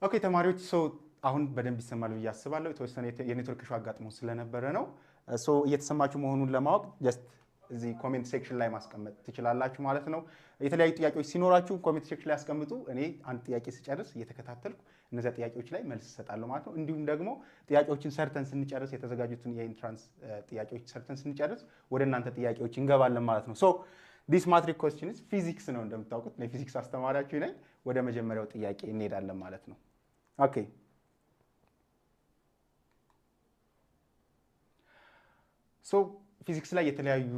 ኦኬ ተማሪዎች አሁን በደንብ ይሰማል ብዬ አስባለሁ። የተወሰነ የኔትወርክ ኢሹ አጋጥሞ ስለነበረ ነው። እየተሰማችሁ መሆኑን ለማወቅ ጀስት እዚህ ኮሜንት ሴክሽን ላይ ማስቀመጥ ትችላላችሁ ማለት ነው። የተለያዩ ጥያቄዎች ሲኖራችሁ ኮሜንት ሴክሽን ላይ አስቀምጡ። እኔ አንድ ጥያቄ ስጨርስ እየተከታተልኩ እነዚያ ጥያቄዎች ላይ መልስ እሰጣለሁ ማለት ነው። እንዲሁም ደግሞ ጥያቄዎችን ሰርተን ስንጨርስ የተዘጋጁትን የኢንትራንስ ጥያቄዎች ሰርተን ስንጨርስ ወደ እናንተ ጥያቄዎች እንገባለን ማለት ነው። ዲስ ማትሪክ ኮስችንስ ፊዚክስ ነው እንደምታውቁት። ለፊዚክስ አስተማሪያችሁ ነኝ። ወደ መጀመሪያው ጥያቄ እንሄዳለን ማለት ነው። ኦኬ ፊዚክስ ላይ የተለያዩ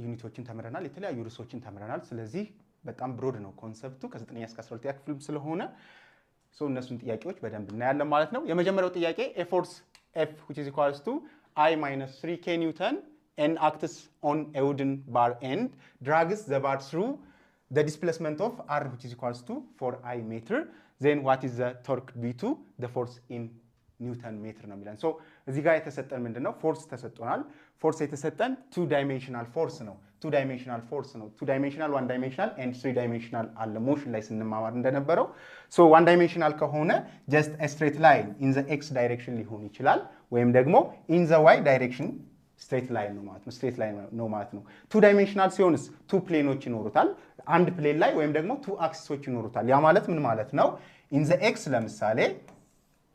ዩኒቶችን ተምረናል፣ የተለያዩ ርዕሶችን ተምረናል። ስለዚህ በጣም ብሮድ ነው ኮንሰፕቱ ከ9ኛ እስከ 12ኛ ክፍልም ስለሆነ እነሱን ጥያቄዎች በደንብ እናያለን ማለት ነው። የመጀመሪያው ጥያቄ a force F which is equals to I minus 3k Newton and acts on a wooden bar and drags the bar through the displacement of R which is equals to 4I meter. Then what is the torque due to the force in ኒውተን ሜትር ነው የሚለን። እዚህ ጋር የተሰጠን ምንድነው? ፎርስ ተሰጥቶናል። ፎርስ የተሰጠን ቱ ዳይሜንሽናል ፎርስ ነው። ቱ ዳይሜንሽናል፣ ዋን ዳይሜንሽናል ኤንድ ስሪ ዳይሜንሽናል አለ ሞሽን ላይ ስንማማር እንደነበረው። ዋን ዳይሜንሽናል ከሆነ ጀስት ስትሬት ላይን ኢን ዘ ኤክስ ዳይሬክሽን ሊሆን ይችላል፣ ወይም ደግሞ ኢን ዘ ዋይ ዳይሬክሽን ስትሬት ላይን ነው ማለት ነው። ስትሬት ላይን ነው ማለት ነው። ቱ ዳይሜንሽናል ሲሆንስ ቱ ፕሌኖች ይኖሩታል። አንድ ፕሌን ላይ ወይም ደግሞ ቱ አክሲሶች ይኖሩታል። ያ ማለት ምን ማለት ነው? ኢን ዘ ኤክስ ለምሳሌ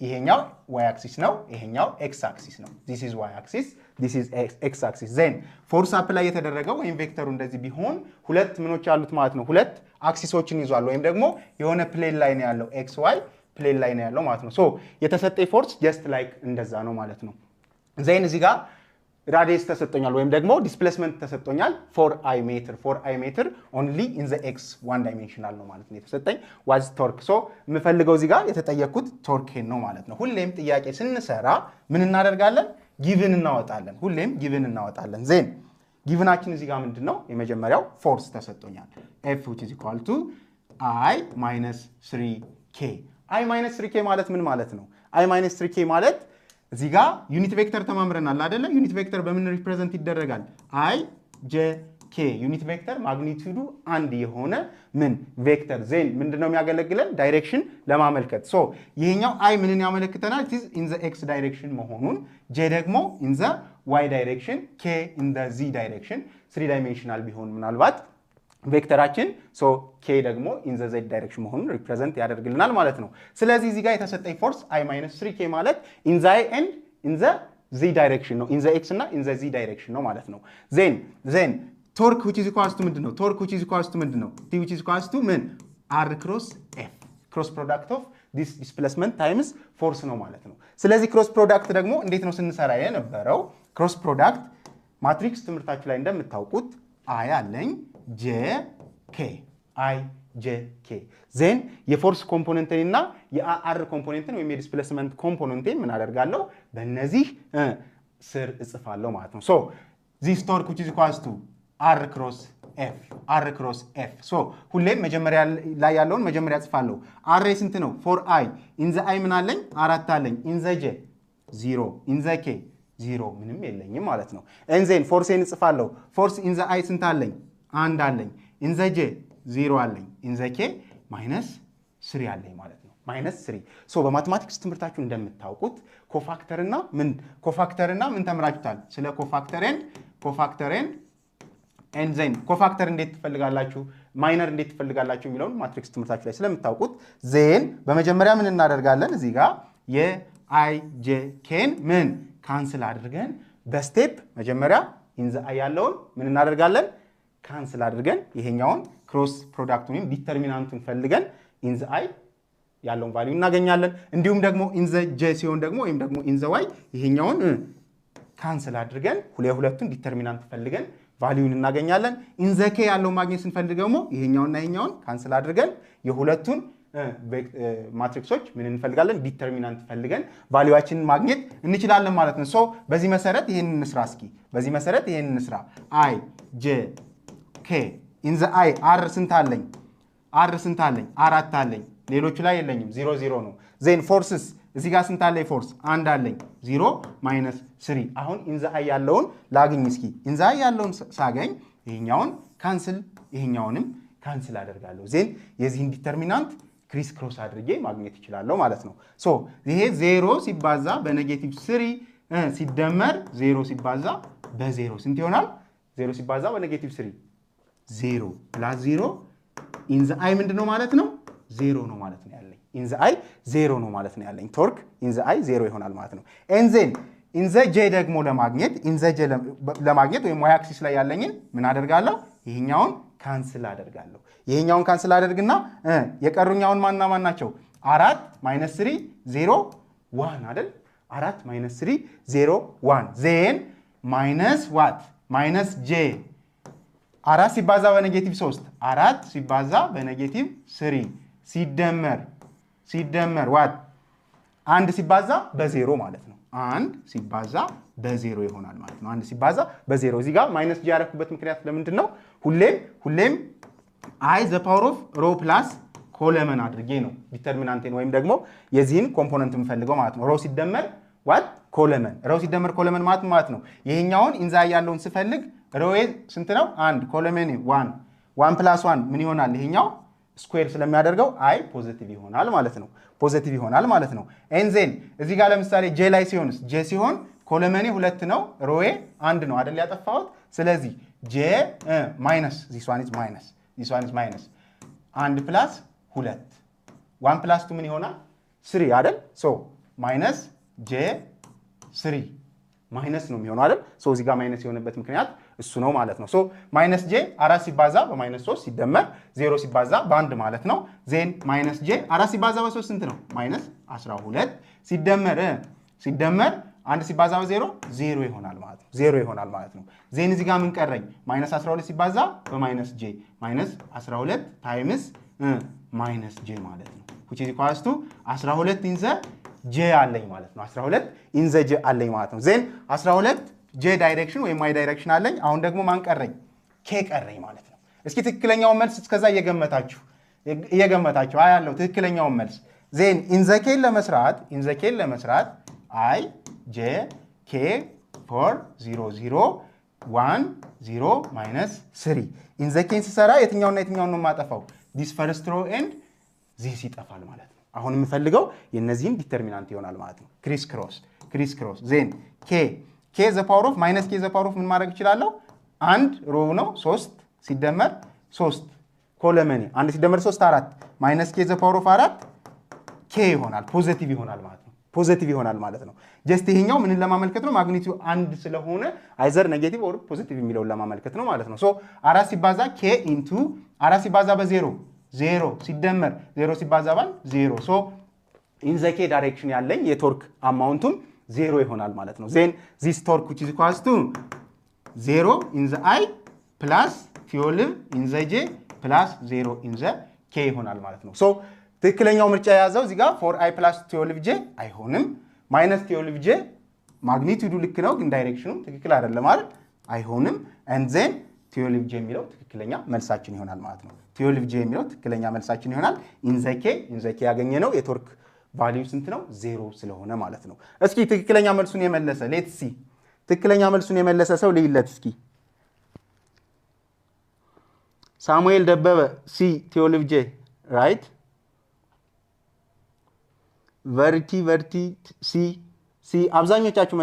ይሄኛው y አክሲስ ነው፣ ይሄኛው x አክሲስ ነው። this is y axis, this is x axis. then ፎርስ አፕላይ የተደረገው ወይም ቬክተሩ እንደዚህ ቢሆን ሁለት ምኖች አሉት ማለት ነው። ሁለት አክሲሶችን ይዟል፣ ወይም ደግሞ የሆነ ፕሌን ላይ ነው ያለው፣ x y ፕሌን ላይ ነው ያለው ማለት ነው። የተሰጠ ፎርስ ጀስት ላይክ እንደዛ ነው ማለት ነው። then እዚህ ጋር ራዲየስ ተሰጥቶኛል ወይም ደግሞ ዲስፕሌስመንት ተሰጥቶኛል 4i ሜትር ኦንሊ ኢን ዘ ኤክስ ዋን ዳይሜንሽናል ነው ማለት ነው የተሰጠኝ። ዋዝ ቶርክ የምፈልገው እዚህ ጋር የተጠየኩት ቶርክን ነው ማለት ነው። ሁሌም ጥያቄ ስንሰራ ምን እናደርጋለን? ጊቭን እናወጣለን። ሁሌም ጊቭን እናወጣለን። ዜን ጊቭናችን እዚህ ጋር ምንድን ነው? የመጀመሪያው ፎርስ ተሰጥቶኛል f which is equal to i minus 3k። i minus 3k ማለት ምን ማለት ነው? i minus 3k ማለት እዚህ ጋር ዩኒት ቬክተር ተማምረናል አይደለ? ዩኒት ቬክተር በምን ሪፕሬዘንት ይደረጋል? አይ ጄ ኬ። ዩኒት ቬክተር ማግኒቲዩዱ አንድ የሆነ ምን ቬክተር ዜን ምንድነው የሚያገለግለን? ዳይሬክሽን ለማመልከት። ይሄኛው አይ ምንን ያመለክተናል? ኢት ኢዝ ኢን ዘ ኤክስ ዳይሬክሽን መሆኑን፣ ጄ ደግሞ ኢን ዘ ዋይ ዳይሬክሽን፣ ኬ ኢን ዘ ዚ ዳይሬክሽን። ስሪ ዳይሜንሽናል ቢሆን ምናልባት ቬክተራችን ኬ ደግሞ ኢን ዘ ዜድ ዳይሬክሽን መሆኑን ሪፕሬዘንት ያደርግልናል ማለት ነው። ስለዚህ እዚህ ጋር የተሰጠኝ ፎርስ አይ ማይነስ 3 ኬ ማለት ኢን ዘ አይ ኤንድ ኢን ዘ ዚ ዳይሬክሽን ነው። ኢን ዘ ኤክስ እና ኢን ዘ ዚ ዳይሬክሽን ነው ማለት ነው። ዜን ቶርክ which is equals to ምንድነው? ቶርክ which is equals to ምንድነው? ቲ which is equals to ምን? አር ክሮስ ኤፍ ክሮስ ፕሮዳክት ኦፍ ዲስ ዲስፕሌስመንት ታይምስ ፎርስ ነው ማለት ነው። ስለዚህ ክሮስ ፕሮዳክት ደግሞ እንዴት ነው ስንሰራ የነበረው? ክሮስ ፕሮዳክት ማትሪክስ ትምህርታችሁ ላይ እንደምታውቁት አይ አለኝ ጄ ኬ አይ ጄ ኬ ዜን የፎርስ ኮምፖነንትን እና የአር ኮምፖነንትን ወይም የዲስፕሌስመንት ኮምፖነንትን ምን አደርጋለሁ? በእነዚህ ስር እጽፋለሁ ማለት ነው። ዚስ ቶርክ which is equals to አር ክሮስ ኤፍ። ሁሌም መጀመሪያ ላይ ያለውን መጀመሪያ እጽፋለሁ። አር ስንት ነው? 4i ኢን ዘ አይ ምን አለኝ? 4 አለኝ። ኢን ዘ ጄ 0 ኢን ዘ ኬ 0 ምንም የለኝም ማለት ነው። ኤንዜን ፎርሴን እጽፋለሁ። ፎርስ ኢን ዘ አይ ስንት አለኝ? 1 አለኝ። ኢን ዘ ጄ 0 አለኝ። ኢን ዘ ኬ ማይነስ 3 አለኝ ማለት ነው። ማይነስ 3 በማቴማቲክስ ትምህርታችሁ እንደምታውቁት ኮፋክተርና ምን ተምራችሁታል? ስለ ኮፋክተር ኤንድ ዜን ኮፋክተር እንዴት ትፈልጋላችሁ፣ ማይነር እንዴት ትፈልጋላችሁ የሚለውን ማትሪክስ ትምህርታችሁ ላይ ስለምታውቁት ዜን በመጀመሪያ ምን እናደርጋለን? እዚህ ጋር የአይ ጄ ኬን ምን ካንስል አድርገን በስቴፕ መጀመሪያ ኢን ዘ አይ ያለውን ምን እናደርጋለን? ካንስል አድርገን ይሄኛውን ክሮስ ፕሮዳክቱን ወይም ዲተርሚናንቱን ፈልገን ኢን ዘ አይ ያለውን ቫልዩ እናገኛለን። እንዲሁም ደግሞ ኢን ዘ ጄ ሲሆን ደግሞ ወይም ደግሞ ኢን ዘ ዋይ ይሄኛውን ካንስል አድርገን ሁለቱን ዲተርሚናንት ፈልገን ቫልዩን እናገኛለን። ኢን ዘ ኬ ያለውን ማግኘት ስንፈልግ ደግሞ ይሄኛውንና ይሄኛውን ካንስል አድርገን የሁለቱን ማትሪክሶች ምን እንፈልጋለን? ዲተርሚናንት ፈልገን ቫልዩዋችንን ማግኘት እንችላለን ማለት ነው። በዚህ መሰረት ይሄንን እንስራ እስኪ። በዚህ መሰረት ይሄንን እንስራ። አይ ጄ ኬ ኢን ዘ አይ አር ስንት አለኝ? 4 አለኝ። ሌሎቹ ላይ የለኝም፣ 0 ነው። ዜን ፎርስስ እዚህ ጋር ስንት አለኝ? ፎርስ 1 አለኝ። 0 ማይነስ 3። አሁን ኢን ዘ አይ ያለውን ላግኝ እስኪ። ኢን ዘ አይ ያለውን ሳገኝ ይሄኛውን ካንስል ይሄኛውንም ካንስል አደርጋለሁ። ዜን የዚህን ዲተርሚናንት ክሪስ ክሮስ አድርጌ ማግኘት እችላለሁ ማለት ነው። ሶ ይሄ 0 ሲባዛ በኔጌቲቭ 3 ሲደመር 0 ሲባዛ በ0 ስንት ይሆናል? 0 ሲባዛ በኔጌቲቭ 3 0 ፕላስ 0 ኢን ዘ አይ ምንድነው ማለት ነው? 0 ነው ማለት ነው ያለኝ። ኢን ዘ አይ 0 ነው ማለት ነው ያለኝ። ቶርክ ኢን ዘ አይ 0 ይሆናል ማለት ነው። ኤንዜን ኢን ዘ ጄ ደግሞ ለማግኘት ኢን ዘ ጄ ለማግኘት ወይም ዋይ አክሲስ ላይ ያለኝን ምን አደርጋለሁ? ይሄኛውን ካንስል አደርጋለሁ። ይሄኛውን ካንስል አደርግና የቀሩኛውን ማና ማን ናቸው? 4 ማይነስ 3 0 1 አይደል? 4 ማይነስ 3 0 1 ዜን ማይነስ ዋት ማይነስ ጄ 4 ሲባዛ በኔጌቲቭ 3 4 ሲባዛ በኔጌቲቭ 3 ሲደመር ዋት 1 ሲባዛ በ0 ማለት ነው። 1 ሲባዛ በ0 ይሆናል ማለት ነው። 1 ሲባዛ በ0 እዚህ ጋር ማይነስ ጂ ያደረኩበት ምክንያት ለምንድን ነው? ሁሌም አይ ዘ ፓወር ኦፍ ሮ ፕላስ ኮለመን አድርጌ ነው ዲተርሚናንቴን ወይም ደግሞ የዚህን ኮምፖነንት የምፈልገው ማለት ነው። ሮ ሲደመር ዋት ኮለመን ሮ ሲደመር ኮለመን ማለት ነው። ይሄኛውን ኢንዛ ያለውን ስፈልግ ሮዌ ስንት ነው? 1 ኮለመን 1 ፕላስ 1 ምን ይሆናል? ይሄኛው ስኩዌር ስለሚያደርገው አይ ፖዚቲቭ ይሆናል ማለት ነው። ፖዚቲቭ ይሆናል ማለት ነው። ኤንዜን እዚህ ጋር ለምሳሌ ጄ ላይ ሲሆንስ ጄ ሲሆን ኮለመኔ 2 ነው፣ ሮዌ 1 ነው አይደል ያጠፋሁት። ስለዚህ ጄ ማይነስ ዚስ ዋን ኢዝ ማይነስ 1 ፕላስ 2 1 ፕላስ 2 ምን ይሆናል? 3 አይደል? ሶ ማይነስ ጄ 3 ማይነስ ነው የሚሆነው አይደል? ሶ እዚህ ጋር ማይነስ የሆነበት ምክንያት እሱ ነው ማለት ነው። ሶ ማይነስ ጄ 4 ሲባዛ በማይነስ 3 ሲደመር 0 ሲባዛ በ1 ማለት ነው። ዜን ማይነስ ጄ 4 ሲባዛ በ3 ስንት ነው? ማይነስ 12 ሲደመር 1 ሲባዛ በ0 0 ይሆናል ማለት ነው። 0 ይሆናል ማለት ነው። ዜን እዚህ ጋር ምን ቀረኝ? ማይነስ 12 ሲባዛ በማይነስ ጄ ማይነስ 12 ታይምስ ማይነስ ጄ ማለት ነው። which is equals to 12 ኢን ዘ ጄ አለኝ ማለት ነው። 12 ኢን ዘ ጄ አለኝ ማለት ነው። ዜን 12 ጄ ዳይሬክሽን ወይም ማይ ዳይሬክሽን አለኝ። አሁን ደግሞ ማን ቀረኝ? ኬ ቀረኝ ማለት ነው። እስኪ ትክክለኛውን መልስ እስከዛ እየገመታችሁ ያለው ትክክለኛውን መልስ ዜን ኢን ዘ ኬን ለመስራት አይ ጄ ኬ 4 0 0 1 0 ማይነስ 3 ኢን ዘ ኬን ስሰራ የትኛውና የትኛውን ነው የማጠፋው? ዲስ ፈርስት ሮ ኤንድ ዚስ ይጠፋል ማለት ነው። አሁን የምፈልገው የነዚህን ዲተርሚናንት ይሆናል ማለት ነው። ክሪስ ክሮስ ዜን ኬ ዘ ፓወር ኦፍ ማይነስ ኬ ዘ ፓወር ኦፍ ምን ማድረግ እችላለሁ? 1 ሮ ነው 3 ሲደመር 3 ኮለመኔ 1 ሲደመር 3 4 ማይነስ ኬ ዘ ፓወር ኦፍ 4 ኬ ይሆናል ፖዚቲቭ ይሆናል ማለት ነው። ጀስት ይሄኛው ምንን ለማመልከት ነው? ማግኒቲዩድ 1 ስለሆነ አይዘር ኔጌቲቭ ኦር ፖዚቲቭ የሚለውን ለማመልከት ነው ማለት ነው። ሶ 4 ሲባዛ ኬ ኢንቱ 4 ሲባዛ በ0 0 ሲደመር 0 ሲባዛ በ1 0 ሶ ኢን ዘ ኬ ዳይሬክሽን ያለኝ የቶርክ አማውንቱም 0 ይሆናል ማለት ነው። ዜን ዚስ ቶርክ which is equals to 0 ኢን ዘ አይ ፕላስ 12 ኢን ዘ ጄ ፕላስ 0 ኢን ዘ ኬ ይሆናል ማለት ነው። ሶ ትክክለኛው ምርጫ የያዘው እዚህ ጋር 4i ፕላስ 12j አይሆንም። ማይነስ 12j ማግኒቲዩዱ ልክ ነው፣ ግን ዳይሬክሽኑ ትክክል አይደለም ማለት አይሆንም። and then 12j የሚለው ትክክለኛ መልሳችን ይሆናል ማለት ነው። 12j የሚለው ትክክለኛ መልሳችን ይሆናል። ኢን ዘ ኬ ያገኘነው የቶርክ ቫልዩ ስንት ነው? 0 ስለሆነ ማለት ነው። እስኪ ትክክለኛ መልሱን የመለሰ ሌትስ ሲ ትክክለኛ መልሱን የመለሰ ሰው ልይለት እስኪ። ሳሙኤል ደበበ ሲ 12j ራይት ቨርቲ ሲ አብዛኞቻችሁ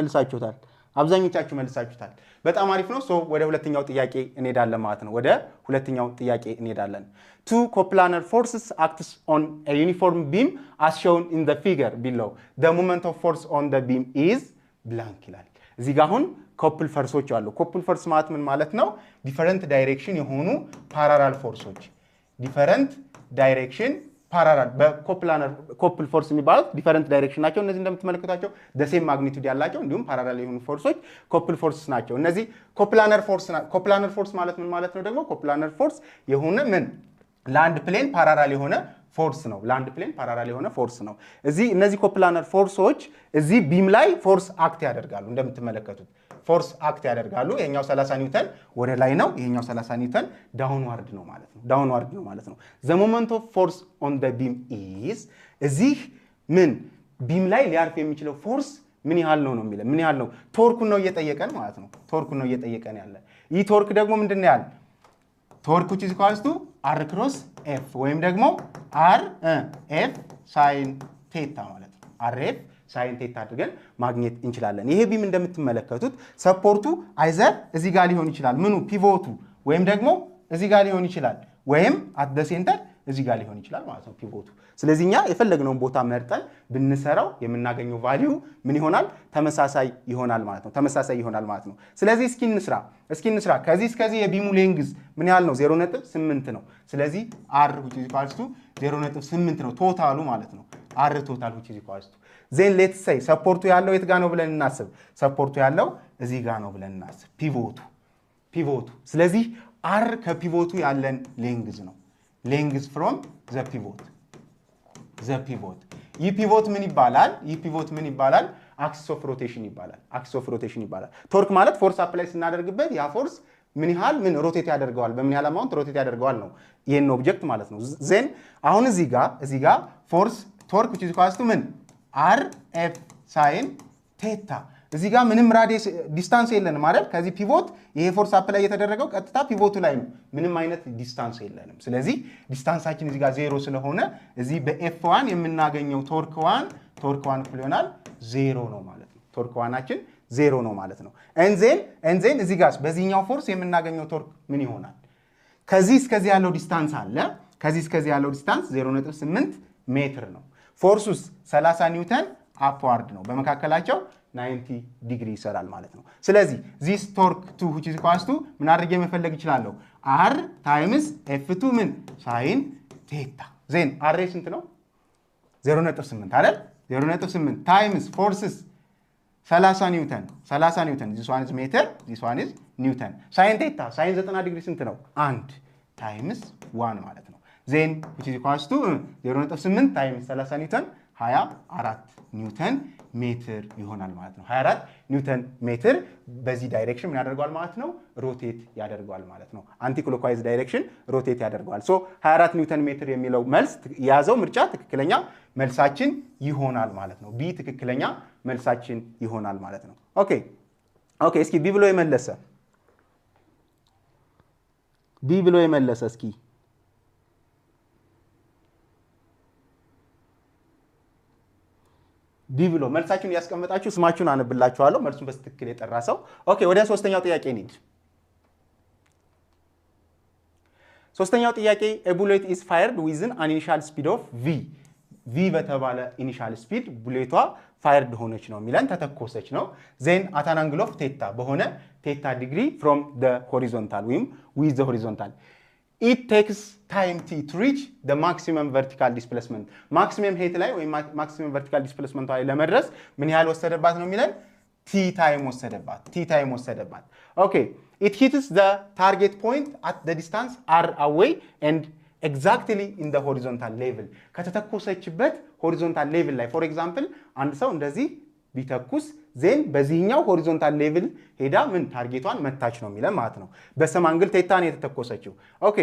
መልሳችሁታል። በጣም አሪፍ ነው። ሶ ወደ ሁለተኛው ጥያቄ እንሄዳለን ማለት ነው። Two coplanar forces acts on a uniform beam as shown in the figure below. The moment of force on the beam is blank ይላል። እዚህ ጋር አሁን ኮፕል ፈርሶች አሉ። ኮፕል ፈርስ ማለት ምን ማለት ነው? ዲፈረንት ዳይሬክሽን የሆኑ ፓራላል ፎርሶች ፓራላል በኮፕል ፎርስ የሚባሉት ዲፈረንት ዳይሬክሽን ናቸው። እነዚህ እንደምትመለከቷቸው ደሴም ማግኒቱድ ያላቸው እንዲሁም ፓራላል የሆኑ ፎርሶች ኮፕል ፎርስ ናቸው። እነዚህ ኮፕላነር ፎርስ ማለት ምን ማለት ነው? ደግሞ ኮፕላነር ፎርስ የሆነ ምን ለአንድ ፕሌን ፓራላል የሆነ ፎርስ ነው። እነዚህ ኮፕላነር ፎርሶች እዚህ ቢም ላይ ፎርስ አክት ያደርጋሉ። እንደምትመለከቱት ፎርስ አክት ያደርጋሉ። ይሄኛው 30 ኒውተን ወደ ላይ ነው፣ ይሄኛው 30 ኒውተን ዳውንዋርድ ነው ማለት ነው። the moment of force on the beam is እዚህ ምን ቢም ላይ ሊያርፍ የሚችለው ፎርስ ምን ያህል ነው የሚለው ምን ያህል ነው? ቶርኩን ነው እየጠየቀን ማለት ነው። ቶርኩን ነው እየጠየቀን ያለ። ይህ ቶርክ ደግሞ ምንድነው ያለ? ቶርክ which is equals to r cross f ወይም ደግሞ r f sin ቴታ ማለት ነው rf sin ቴታ አድርገን ማግኘት እንችላለን። ይሄ ቢም እንደምትመለከቱት ሰፖርቱ አይዘር እዚህ ጋር ሊሆን ይችላል ምኑ ፒቮቱ ወይም ደግሞ እዚህ ጋር ሊሆን ይችላል ወይም at the center እዚህ ጋር ሊሆን ይችላል ማለት ነው ፒቮቱ። ስለዚህኛ የፈለግነውን ቦታ መርጠን ብንሰራው የምናገኘው ቫልዩ ምን ይሆናል? ተመሳሳይ ይሆናል ማለት ነው። ተመሳሳይ ይሆናል ማለት ነው። ስለዚህ እስኪ እንስራ ከዚህ እስከዚህ የቢሙ ሌንግዝ ምን ያህል ነው? 0.8 ነው። ስለዚህ r which is equals to 0.8 ነው ቶታሉ ማለት ነው። r ቶታል which is equals to then let's say ሰፖርቱ ያለው የት ጋር ነው ብለን እናስብ። ሰፖርቱ ያለው እዚህ ጋር ነው ብለን እናስብ ፒቮቱ። ስለዚህ r ከፒቮቱ ያለን ሌንግዝ ነው። ሌንግዝ from the pivot ይህ ፒቮት ምን ይባላል? አክሲስ ኦፍ ሮቴሽን ይባላል። ቶርክ ማለት ፎርስ አፕላይ ስናደርግበት ያ ፎርስ ምን ያህል ሮቴት ያደርገዋል፣ በምን ያህል አማውንት ሮቴት ያደርገዋል ነው ይሄን ኦብጀክት ማለት ነው። ዜን አሁን እዚህ ጋር ፎርስ ቶርክ which is equals to ምን r f sin ቴታ እዚህ ጋር ምንም ራዲየስ ዲስታንስ የለንም ማለት ከዚህ ፒቮት ይሄ ፎርስ አፕላይ የተደረገው ቀጥታ ፒቮቱ ላይ ነው። ምንም አይነት ዲስታንስ የለንም። ስለዚህ ዲስታንሳችን እዚህ ጋር 0 ስለሆነ እዚህ በf1 የምናገኘው ቶርክ 1 እኩል ይሆናል 0 ነው ማለት ነው። ቶርክ 1አችን 0 ነው ማለት ነው። ኤንዜን እዚህ ጋር በዚህኛው ፎርስ የምናገኘው ቶርክ ምን ይሆናል? ከዚህ እስከዚህ ያለው ዲስታንስ አለ። ከዚህ እስከዚህ ያለው ዲስታንስ 0.8 ሜትር ነው። ፎርሱስ 30 ኒውተን አፕዋርድ ነው። በመካከላቸው 90 ዲግሪ ይሰራል ማለት ነው። ስለዚህ this torque 2 which is equals to ምን አድርጌ መፈለግ እችላለሁ? r times f2 ምን sin ቴታ ዜን r ስንት ነው? 0.8 አይደል? 0.8 times forces 30 ኒውተን this one is meter this one is newton sin ቴታ sin 90 ዲግሪ ስንት ነው? 1 times 1 ማለት ነው። ዜን which is equals to 0.8 times 30 ኒውተን 24 ኒውተን ሜትር ይሆናል ማለት ነው። 24 ኒውተን ሜትር በዚህ ዳይሬክሽን ምን ያደርገዋል ማለት ነው? ሮቴት ያደርገዋል ማለት ነው። አንቲ ክሎክዋይዝ ዳይሬክሽን ሮቴት ያደርገዋል። ሶ 24 ኒውተን ሜትር የሚለው መልስ የያዘው ምርጫ ትክክለኛ መልሳችን ይሆናል ማለት ነው። ቢ ትክክለኛ መልሳችን ይሆናል ማለት ነው። ኦኬ እስኪ ቢ ብሎ የመለሰ እስኪ ቢ ብሎ መልሳችሁን ያስቀመጣችሁ ስማችሁን አነብላችኋለሁ። መልሱን በትክክል የጠራ ሰው። ኦኬ ወደ ሶስተኛው ጥያቄ እንሂድ። ሶስተኛው ጥያቄ a bullet is fired within an initial speed of v በተባለ ኢኒሻል ስፒድ ቡሌቷ ፋየርድ ሆነች ነው የሚለን ተተኮሰች ነው። ዜን at an angle of ቴታ በሆነ ቴታ ዲግሪ from the horizontal ወይም with the horizontal it takes time t to reach the maximum vertical displacement maximum height ላይ ወይ maximum vertical displacement ላይ ለመድረስ ምን ያህል ወሰደባት ነው የሚለን t time ወሰደባት okay it hits the target point at the distance r away and exactly in the horizontal level ከተተኮሰችበት horizontal level ላይ for example አንድ ሰው እንደዚህ ቢተኩስ ዜን በዚህኛው ሆሪዞንታል ሌቭል ሄዳ ምን ታርጌቷን መታች ነው የሚለን ማለት ነው። በሰም አንግል ቴታ ነው የተተኮሰችው። ኦኬ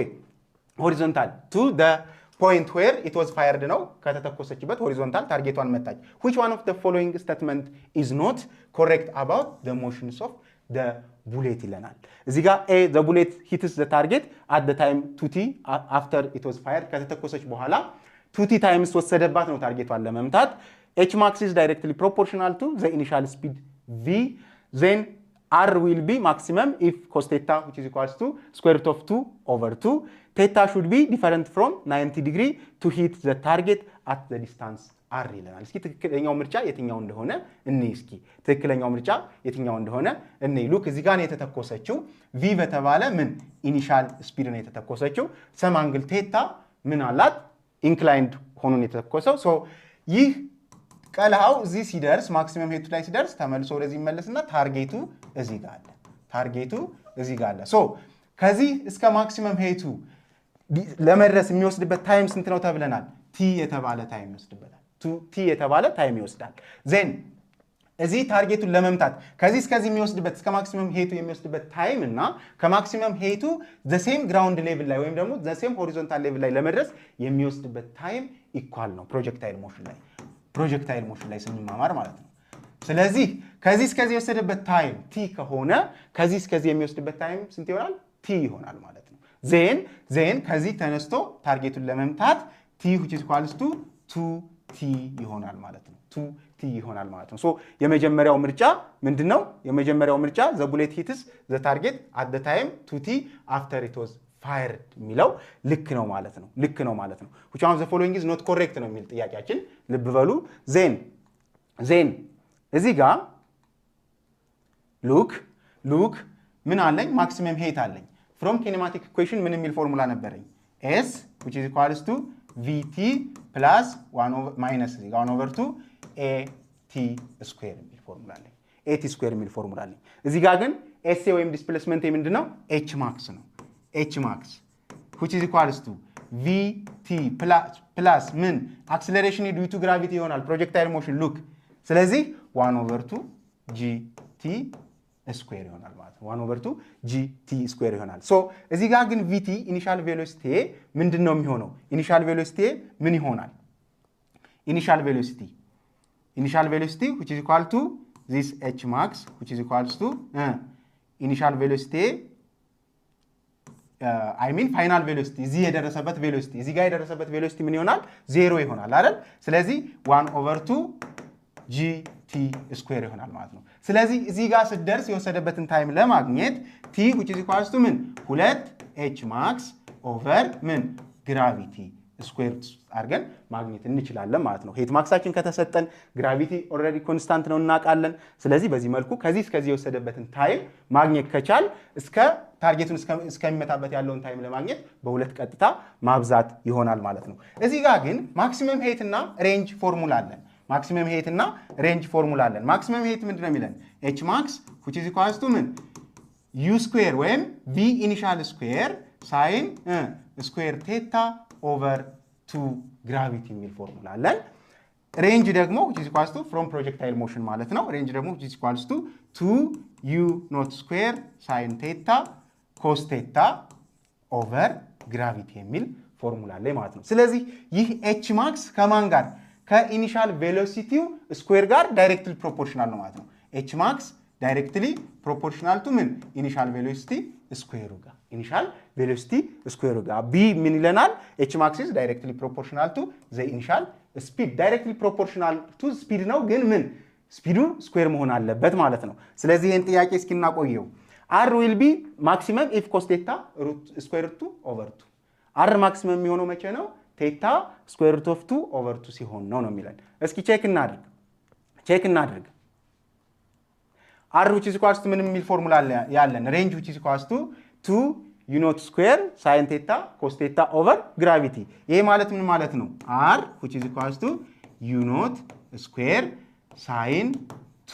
ሆሪዞንታል to the point where it was fired ነው ከተተኮሰችበት ሆሪዞንታል ታርጌቷን መታች። which one of the following statement is not correct about the motions of the bullet ይለናል። እዚህ ጋር a the bullet hits the target at the time 2t after it was fired ከተተኮሰች በኋላ 2t times ወሰደባት ነው ታርጌቷን ለመምታት h max is directly proportional to the initial speed v then r will be maximum if cos theta which is equals to square root of 2 over 2 theta should be different from 90 degree to hit the target at the distance r ይለናል። እስኪ ትክክለኛው ምርጫ የትኛው እንደሆነ እኔ ሉክ እዚህ ጋር ነው የተተኮሰችው v በተባለ ምን ኢኒሻል ስፒድ ነው የተተኮሰችው ሰም አንግል ቴታ ምን አላት ኢንክላይንድ ሆኖ ነው የተተኮሰው ሶ ይህ ቀልሃው እዚህ ሲደርስ ማክሲመም ሄቱ ላይ ሲደርስ ተመልሶ ወደዚህ ይመለስና ታርጌቱ እዚህ ጋር አለ ሶ ከዚህ እስከ ማክሲመም ሄቱ ለመድረስ የሚወስድበት ታይም ስንት ነው ተብለናል t የተባለ ታይም ይወስዳል ዜን እዚህ ታርጌቱን ለመምታት ከዚህ እስከዚህ የሚወስድበት እስከ ማክሲመም ሄቱ የሚወስድበት ታይም እና ከማክሲመም ሄቱ the same ground level ላይ ወይም ደግሞ the same horizontal level ላይ ለመድረስ የሚወስድበት ታይም ኢኳል ነው ፕሮጀክታይል ሞሽን ላይ ስንማማር ማለት ነው። ስለዚህ ከዚህ እስከዚህ የወሰደበት ታይም t ከሆነ ከዚህ እስከዚህ የሚወስድበት ታይም ስንት ይሆናል? t ይሆናል ማለት ነው። ዜን ከዚህ ተነስቶ ታርጌቱን ለመምታት t which is equals to 2t ይሆናል ማለት ነው 2t ይሆናል ማለት ነው ሶ የመጀመሪያው ምርጫ ምንድነው የመጀመሪያው ምርጫ the bullet hits the target at the time 2t after it was fired የሚለው ልክ ነው ማለት ነው which one of the following is not correct ነው የሚል ጥያቄያችን ልብ በሉ ዜን እዚህ ጋር look ምን አለኝ maximum height አለኝ from kinematic equation ምን የሚል ፎርሙላ ነበረኝ s which is equals to vt plus 1 over minus 1 over 2 at square የሚል ፎርሙላ አለኝ at square የሚል ፎርሙላ አለኝ እዚህ ጋር ግን sa ወይም ዲስፕሌስመንት ምንድነው h max ነው h max which is equals to vt plus ምን acceleration due to gravity ይሆናል projectile motion look ስለዚህ 1 over 2 gt square ይሆናል ማለት ነው 1 over 2 gt square ይሆናል ሶ እዚህ ጋር ግን vt initial velocity ምንድነው የሚሆነው initial velocity ምን ይሆናል initial velocity which is equal to this h max which is equals to initial velocity I mean final velocity እዚህ የደረሰበት velocity እዚህ ጋር የደረሰበት velocity ምን ይሆናል 0 ይሆናል አይደል ስለዚህ 1 over 2 gt square ይሆናል ማለት ነው ስለዚህ እዚህ ጋር ስደርስ የወሰደበትን ታይም ለማግኘት t which is equals to ምን 2 h max over ምን gravity square አድርገን ማግኘት እንችላለን ማለት ነው ሄት ማክሳችን ከተሰጠን gravity already constant ነው እናውቃለን ስለዚህ በዚህ መልኩ ከዚህ እስከዚህ የወሰደበትን ታይም ማግኘት ከቻል እስከ ታርጌቱን እስከሚመታበት ያለውን ታይም ለማግኘት በሁለት ቀጥታ ማብዛት ይሆናል ማለት ነው እዚህ ጋር ግን maximum height እና range ፎርሙላ አለን maximum height እና range ፎርሙላ አለን maximum height ምንድነው የሚለን h max which is equals to ምን u square ወይም v initial square sin square theta over 2 gravity የሚል ፎርሙላ አለን range ደግሞ which is equals to from projectile motion ማለት ነው range ደግሞ which is equals to 2 u naught square sin theta cos theta over gravity የሚል ፎርሙላ አለ ማለት ነው ስለዚህ ይህ h max ከማን ጋር ከኢኒሻል ቬሎሲቲው ስኩዌር ጋር ዳይሬክትሊ ፕሮፖርሽናል ነው ማለት ነው h max ዳይሬክትሊ ፕሮፖርሽናል ቱ ምን ኢኒሻል ቬሎሲቲ ስኩዌሩ ጋር ኢኒሻል ቬሎሲቲ ስኩዌሩ ጋር b ምን ይለናል h max is directly proportional to the initial speed directly proportional to speed ነው ግን ምን ስፒዱ ስኩዌር መሆን አለበት ማለት ነው ስለዚህ ይሄን ጥያቄ እስኪ እናቆየው r will be maximum if cos theta square root 2 over 2 r maximum የሚሆነው መቼ ነው theta square root of 2 over 2 ሲሆን ነው የሚለን እስኪ ቼክ እናድርግ r which is equals to ምን የሚል ፎርሙላ ያለን range which is equals to 2 u naught square sin theta cos theta over gravity ይሄ ማለት ምን ማለት ነው r which is equals to u naught square sin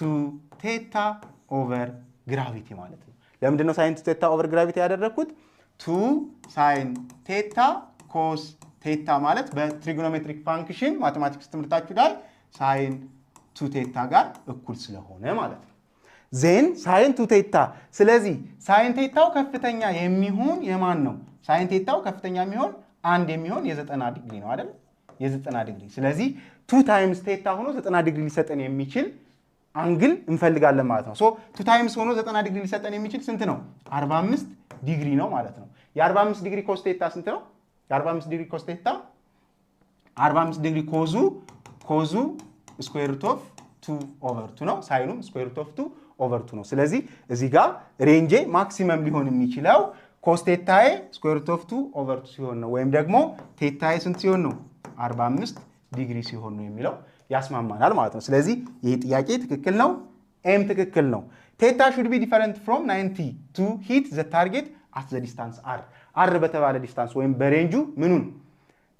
2 theta over gravity ማለት ነው ለምንድን ነው sin 2 theta over gravity ያደረኩት 2 sin theta cos theta ማለት በትሪጎኖሜትሪክ ፋንክሽን ማቴማቲክስ ትምህርታችሁ ላይ sin 2 theta ጋር እኩል ስለሆነ ማለት ነው ዜን sin 2 theta ስለዚህ sin theta ከፍተኛ የሚሆን የማን ነው sin theta ከፍተኛ የሚሆን አንድ የሚሆን የ90 ዲግሪ ነው አይደል የ90 ዲግሪ ስለዚህ 2 times theta ሆኖ 90 ዲግሪ ሊሰጠን የሚችል አንግል እንፈልጋለን ማለት ነው ሶ 2 times ሆኖ 90 ዲግሪ ሊሰጠን የሚችል ስንት ነው 45 ዲግሪ ነው ማለት ነው የ45 ዲግሪ cos theta ስንት ነው የ45 ዲግሪ cos theta 45 ዲግሪ ኮዙ ስኩዌር ሩት ኦፍ 2 ኦቨር 2 ነው ሳይኑም ስኩዌር ሩት ኦፍ 2 ኦቨር 2 ነው ስለዚህ እዚህ ጋር ሬንጅ ማክሲመም ሊሆን የሚችለው cos theta ስኩዌር ሩት ኦፍ 2 ኦቨር 2 ሲሆን ነው ወይም ደግሞ theta ስንት ሲሆን ነው 45 ዲግሪ ሲሆን ነው የሚለው ያስማማናል ማለት ነው ስለዚህ ይሄ ጥያቄ ትክክል ነው m ትክክል ነው theta should be different from 90 to hit the target at the distance r በተባለ ዲስታንስ ወይም በሬንጁ ምኑን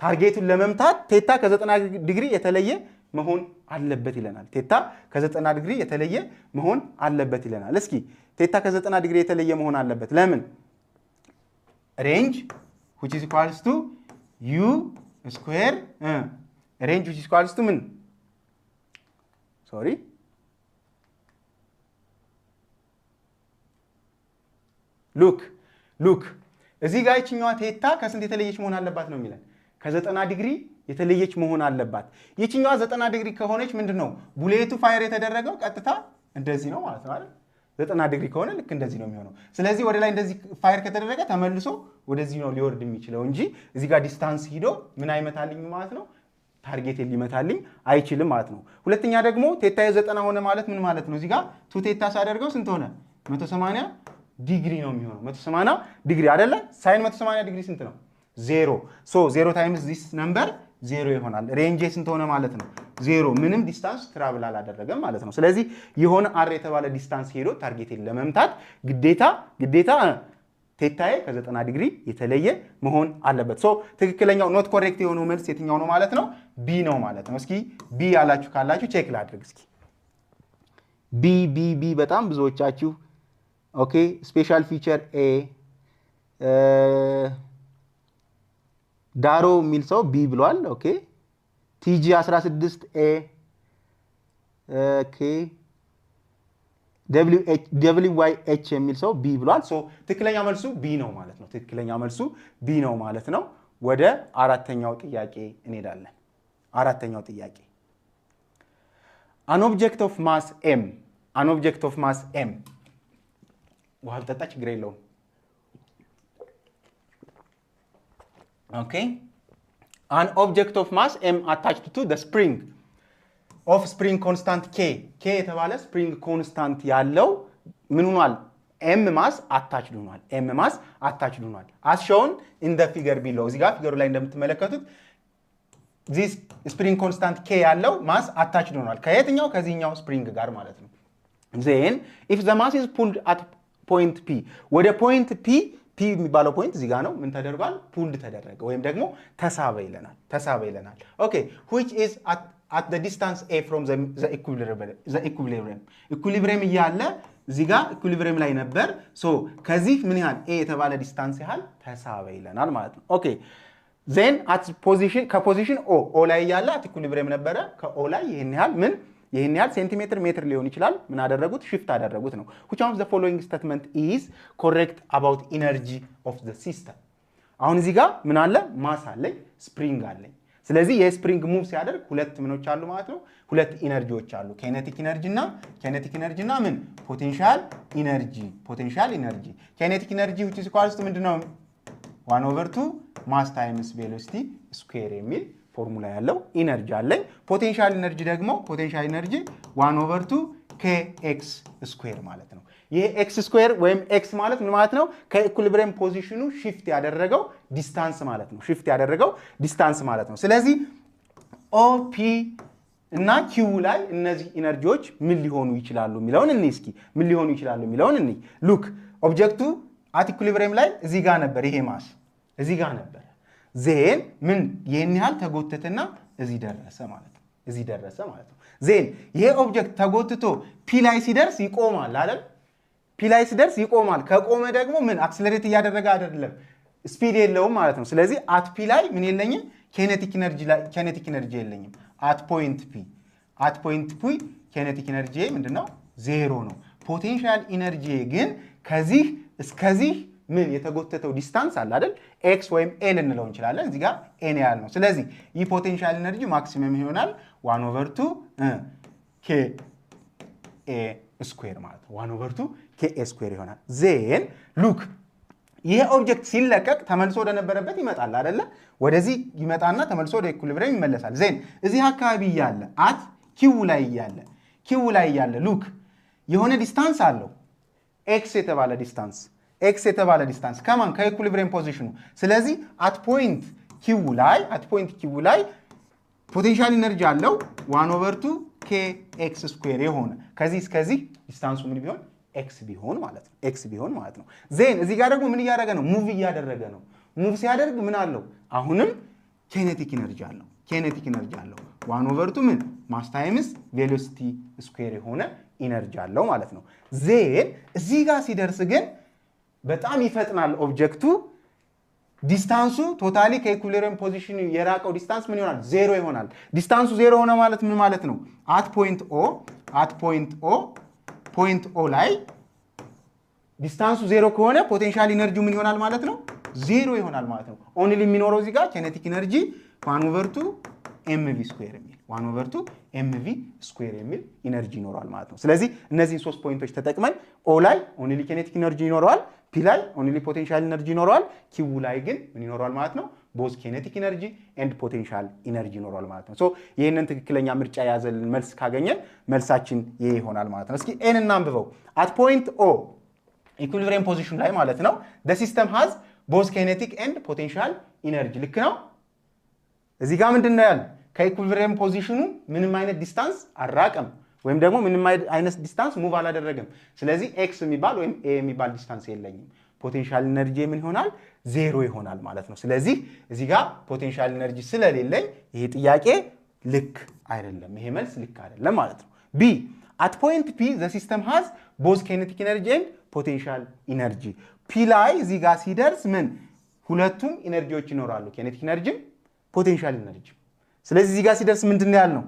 ታርጌቱን ለመምታት theta ከ90 ዲግሪ የተለየ መሆን አለበት ይለናል theta ከ90 ዲግሪ የተለየ መሆን አለበት ይለናል እስኪ theta ከ90 ዲግሪ የተለየ መሆን አለበት ለምን range which is equals to u square range which is equals to ምን sorry look እዚህ ጋር እቺኛዋ theta ከስንት የተለየች መሆን አለባት ነው የሚለን ከ90 ዲግሪ የተለየች መሆን አለባት የቺኛዋ 90 ዲግሪ ከሆነች ምንድነው ቡሌቱ ፋየር የተደረገው ቀጥታ እንደዚህ ነው ማለት ነው አይደል 90 ዲግሪ ከሆነ ልክ እንደዚህ ነው የሚሆነው። ስለዚህ ወደ ላይ እንደዚህ ፋየር ከተደረገ ተመልሶ ወደዚህ ነው ሊወርድ የሚችለው እንጂ እዚህ ጋር ዲስታንስ ሂዶ ምን አይመታልኝ ማለት ነው ታርጌት ሊመታልኝ አይችልም ማለት ነው። ሁለተኛ ደግሞ ቴታዬ 90 ሆነ ማለት ምን ማለት ነው? እዚህ ጋር ቱ ቴታ ሳደርገው ስንት ሆነ? 180 ዲግሪ ነው የሚሆነው። 180 ዲግሪ አይደለ? ሳይን 180 ዲግሪ ስንት ነው? 0 ሶ 0 ታይምስ ዲስ ነምበር 0 ይሆናል። ሬንጅ ስንት ሆነ ማለት ነው? 0 ምንም ዲስታንስ ትራቭል አላደረገም ማለት ነው። ስለዚህ የሆነ አር የተባለ ዲስታንስ ሄዶ ታርጌቴን ለመምታት ግዴታ ቴታዬ ከ90 ዲግሪ የተለየ መሆን አለበት። ሶ ትክክለኛው ኖት ኮሬክት የሆነው መልስ የትኛው ነው ማለት ነው? ቢ ነው ማለት ነው። እስኪ ቢ ያላችሁ ካላችሁ ቼክ ላድርግ እስኪ። ቢ በጣም ብዙዎቻችሁ ኦኬ። ስፔሻል ፊቸር ኤ ዳሮ የሚል ሰው ቢ ብሏል። ኦኬ ቲጂ 16 ኤ ኦኬ ደብሊው ዋይ ኤች የሚል ሰው ቢ ብሏል። ሶ ትክክለኛ መልሱ ቢ ነው ማለት ነው። ትክክለኛ መልሱ ቢ ነው ማለት ነው። ወደ አራተኛው ጥያቄ እንሄዳለን። አራተኛው ጥያቄ an object of mass m ውሃ ብጠጣ ችግር የለውም። ኦኬ an object of mass m attached to the spring of spring constant k የተባለ ስፕሪንግ ኮንስታንት ያለው ምን ሆኗል? m ማስ አታችድ ሆኗል። as shown in the figure below እዚህ ጋር ፊገሩ ላይ እንደምትመለከቱት this spring constant k ያለው ማስ አታችድ ሆኗል። ከየትኛው? ከዚህኛው ስፕሪንግ ጋር ማለት ነው። then if the mass is pulled at point p ወደ point p የሚባለው ፖይንት እዚህ ጋር ነው ምን ተደርጓል? ፑልድ ተደረገ ወይም ደግሞ ተሳበ ይለናል። ኦኬ which is at the distance a from the equilibrium እያለ እዚህ ጋር ኢኩሊብሪየም ላይ ነበር። ሶ ከዚህ ምን ያህል a የተባለ ዲስታንስ ያህል ተሳበ ይለናል ማለት ነው። ኦኬ then at position ከፖዚሽን o ላይ እያለ at equilibrium ነበረ። ከo ላይ ይሄን ያህል ሴንቲሜትር ሜትር ሊሆን ይችላል ምን አደረጉት? ሽፍት አደረጉት ነው። which of the following statement is correct about energy of the system? አሁን እዚህ ጋር ምን አለ? ማስ አለኝ፣ ስፕሪንግ አለኝ። ስለዚህ የስፕሪንግ ሙቭ ሲያደርግ ሁለት ምኖች አሉ ማለት ነው። ሁለት ኢነርጂዎች አሉ፣ ኬኔቲክ ኢነርጂ እና ምን ፖቴንሻል ኢነርጂ። ኬኔቲክ ኢነርጂ which is equals to ምንድነው? 1/2 ማስ ታይምስ ቬሎሲቲ ስኩዌር የሚል ፎርሙላ ያለው ኢነርጂ አለኝ። ፖቴንሻል ኢነርጂ 1/2 kx ስኩዌር ማለት ነው። ይሄ ኤክስ ስኩዌር ወይም ኤክስ ማለት ምን ማለት ነው? ከኢኩሊብሪየም ፖዚሽኑ ሽፍት ያደረገው ዲስታንስ ማለት ነው። ስለዚህ ኦፒ እና ኪው ላይ እነዚህ ኢነርጂዎች ምን ሊሆኑ ይችላሉ የሚለውን እስኪ ሉክ ኦብጀክቱ አት ኢኩሊብሪየም ላይ እዚህ ጋር ነበር፣ ይሄ ማስ እዚህ ጋር ነበር። ዜን ምን ይሄን ያህል ተጎተተና እዚህ ደረሰ ማለት ነው። ዜን ይሄ ኦብጀክት ተጎትቶ ፒ ላይ ሲደርስ ይቆማል አይደል? ፒ ላይ ሲደርስ ይቆማል። ከቆመ ደግሞ ምን አክሰለሬት እያደረገ አይደለም፣ ስፒድ የለውም ማለት ነው። ስለዚህ አት ፒ ላይ ምን የለኝም? ኬኔቲክ ኢነርጂ የለኝም። አት ፖይንት ፒ ኬኔቲክ ኢነርጂ ምንድነው? 0 ነው። ፖቴንሻል ኢነርጂ ግን ከዚህ እስከዚህ ምን የተጎተተው ዲስታንስ አለ አይደል? ኤክስ ወይም ኤል እንለው እንችላለን። እዚህ ጋር ኤን ያህል ነው። ስለዚህ ይህ ፖቴንሻል ኢነርጂ ማክሲመም ይሆናል 1/2 ኬ ኤ ስኩዌር ማለት ነው። 1/2 ኬ ኤ ስኩዌር ይሆናል። ዜን ሉክ ይሄ ኦብጀክት ሲለቀቅ ተመልሶ ወደ ነበረበት ይመጣል አይደለ? ወደዚህ ይመጣና ተመልሶ ወደ ኢኩሊብሪየም ይመለሳል። ዜን እዚህ አካባቢ እያለ አት ኪው ላይ እያለ ሉክ የሆነ ዲስታንስ አለው ኤክስ የተባለ ዲስታንስ ከማን? ከኢኩሊብሪየም ፖዚሽኑ። ስለዚህ አት ፖይንት ኪው ላይ ፖቴንሻል ኢነርጂ አለው 1/2 kx ስኩዌር የሆነ ከዚህ እስከዚህ ዲስታንሱ ምን ቢሆን ኤክስ ቢሆን ማለት ነው። ዜን እዚህ ጋር ደግሞ ምን እያደረገ ነው? ሙቭ እያደረገ ነው። ሙቭ ሲያደርግ ምን አለው? አሁንም ኬኔቲክ ኢነርጂ አለው 1/2 ምን ማስ ታይምስ ቬሎሲቲ ስኩዌር የሆነ ኢነርጂ አለው ማለት ነው። ዜን እዚህ ጋር ሲደርስ ግን በጣም ይፈጥናል ኦብጀክቱ። ዲስታንሱ ቶታሊ ከኢኩሊብሪየም ፖዚሽን የራቀው ዲስታንስ ምን ይሆናል? 0 ይሆናል። ዲስታንሱ 0 ሆነ ማለት ምን ማለት ነው? አት ፖይንት ኦ ላይ ዲስታንሱ 0 ከሆነ ፖቴንሻል ኢነርጂው ምን ይሆናል ማለት ነው? 0 ይሆናል ማለት ነው። ኦንሊ የሚኖረው እዚህ ጋር ኬኔቲክ ኢነርጂ 1/2 mv ስኩዌር የሚል 1/2 mv ስኩዌር የሚል ኢነርጂ ይኖረዋል ማለት ነው። ስለዚህ እነዚህን ሶስት ፖይንቶች ተጠቅመን ኦ ላይ ኦንሊ ኬኔቲክ ኢነርጂ ይኖረዋል፣ ፒ ላይ ኦንሊ ፖቴንሻል ኢነርጂ ይኖረዋል፣ ኪው ላይ ግን ምን ይኖረዋል ማለት ነው? ቦዝ ኬኔቲክ ኢነርጂ ኤንድ ፖቴንሻል ኢነርጂ ይኖረዋል ማለት ነው። ሶ ይህንን ትክክለኛ ምርጫ የያዘልን መልስ ካገኘን መልሳችን ይሄ ይሆናል ማለት ነው። እስኪ ኤን እናንብበው። አት ፖይንት ኦ ኢኩሊብሪየም ፖዚሽን ላይ ማለት ነው the system has both kinetic and potential energy ልክ ነው። እዚህ ጋር ምንድነው ያለ? ከኢኩሊብሪየም ፖዚሽኑ ምንም አይነት ዲስታንስ አራቀም ወይም ደግሞ ምንም አይነት ዲስታንስ ሙቭ አላደረገም። ስለዚህ ኤክስ የሚባል ወይም ኤ የሚባል ዲስታንስ የለኝም። ፖቴንሻል ኢነርጂ ምን ይሆናል? ዜሮ ይሆናል ማለት ነው። ስለዚህ እዚህ ጋር ፖቴንሻል ኢነርጂ ስለሌለኝ ይሄ ጥያቄ ልክ አይደለም፣ ይሄ መልስ ልክ አይደለም ማለት ነው። ቢ at point P the system has both kinetic energy and potential energy ፒ ላይ እዚህ ጋር ሲደርስ ምን ሁለቱም ኢነርጂዎች ይኖራሉ፣ ኬኔቲክ ኢነርጂ ፖቴንሻል ኢነርጂ። ስለዚህ እዚህ ጋር ሲደርስ ምንድነው ያልነው?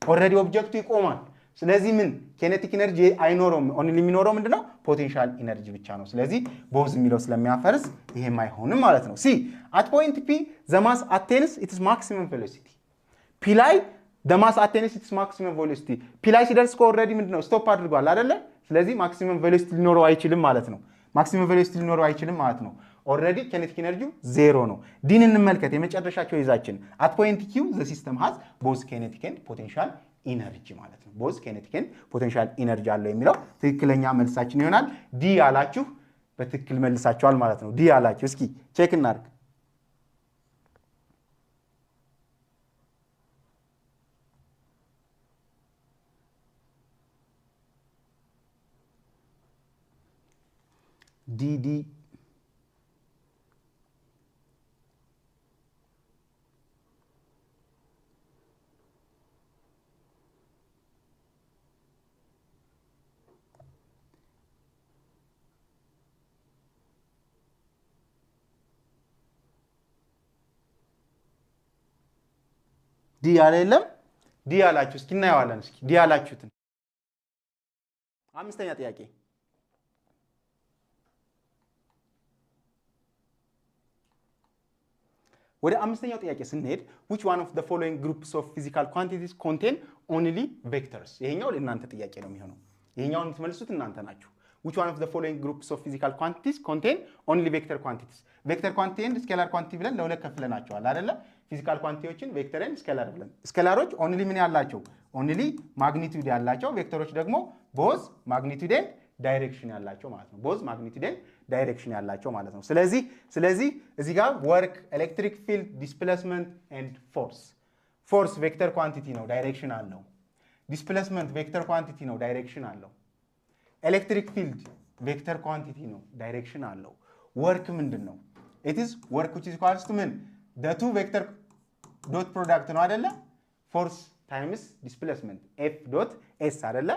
ኦልሬዲ ኦብጀክቱ ይቆማል። ስለዚህ ምን ኬኔቲክ ኢነርጂ አይኖረውም፣ ኦንሊ የሚኖረው ምንድነው? ፖቴንሻል ኢነርጂ ብቻ ነው። ስለዚህ ቦዝ የሚለው ስለሚያፈርስ ይሄም አይሆንም ማለት ነው። ሲ at point P the mass attains its maximum velocity ፒ ላይ the mass attains its maximum velocity ፒ ላይ ሲደርስ ኦልሬዲ ምንድነው ስቶፕ አድርጓል አይደለ? ስለዚህ ማክሲመም ቬሎሲቲ ሊኖረው አይችልም ማለት ነው። ማክሲመም ቬሎሲቲ ሊኖረው አይችልም ማለት ነው። ኦልሬዲ ኬኔቲክ ኢነርጂው ዜሮ ነው። ዲን እንመልከት። የመጨረሻ ቾይዛችን at point Q the system has both kinetic and potential energy ማለት ነው። both kinetic and potential energy አለው የሚለው ትክክለኛ መልሳችን ይሆናል። ዲ ያላችሁ በትክክል መልሳችኋል ማለት ነው። ዲ ያላችሁ እስኪ ቼክ እናድርግ። ዲ ያለ የለም። ዲ ያላችሁ እስኪ እናየዋለን። እስኪ ዲ ያላችሁትን አምስተኛ ጥያቄ ወደ አምስተኛው ጥያቄ ስንሄድ which one of the following groups of physical quantities contain only vectors ይሄኛው ለእናንተ ጥያቄ ነው የሚሆነው። ይሄኛውን የምትመልሱት እናንተ ናችሁ። which one of the following groups of physical quantities contain only vector quantities vector quantity and scalar quantity ብለን ለሁለት ከፍለናቸዋል አይደለ? ፊዚካል ኳንቲቲዎችን ቬክተር ኤንድ ስኬላር ብለን ስኬላሮች ኦንሊ ምን ያላቸው? ኦንሊ ማግኒቲዩድ ያላቸው፣ ቬክተሮች ደግሞ ቦዝ ማግኒቲዩድ ኤንድ ዳይሬክሽን ያላቸው ማለት ነው። ቦዝ ማግኒቲዩድ ኤንድ ዳይሬክሽን ያላቸው ማለት ነው። ስለዚህ እዚህ ጋር ወርክ፣ ኤሌክትሪክ ፊልድ፣ ዲስፕሌስመንት ኤንድ ፎርስ። ፎርስ ቬክተር ኳንቲቲ ነው፣ ዳይሬክሽን አለው። ዲስፕሌስመንት ቬክተር ኳንቲቲ ነው፣ ዳይሬክሽን አለው። ኤሌክትሪክ ፊልድ ቬክተር ኳንቲቲ ነው፣ ዳይሬክሽን አለው። ወርክ ምንድን ነው? ኢት ኢዝ ወርክ which is equals to ምን the two vector dot product ነው አይደለ? ፎርስ ታይምስ ዲስፕሌስመንት f dot s አይደለ?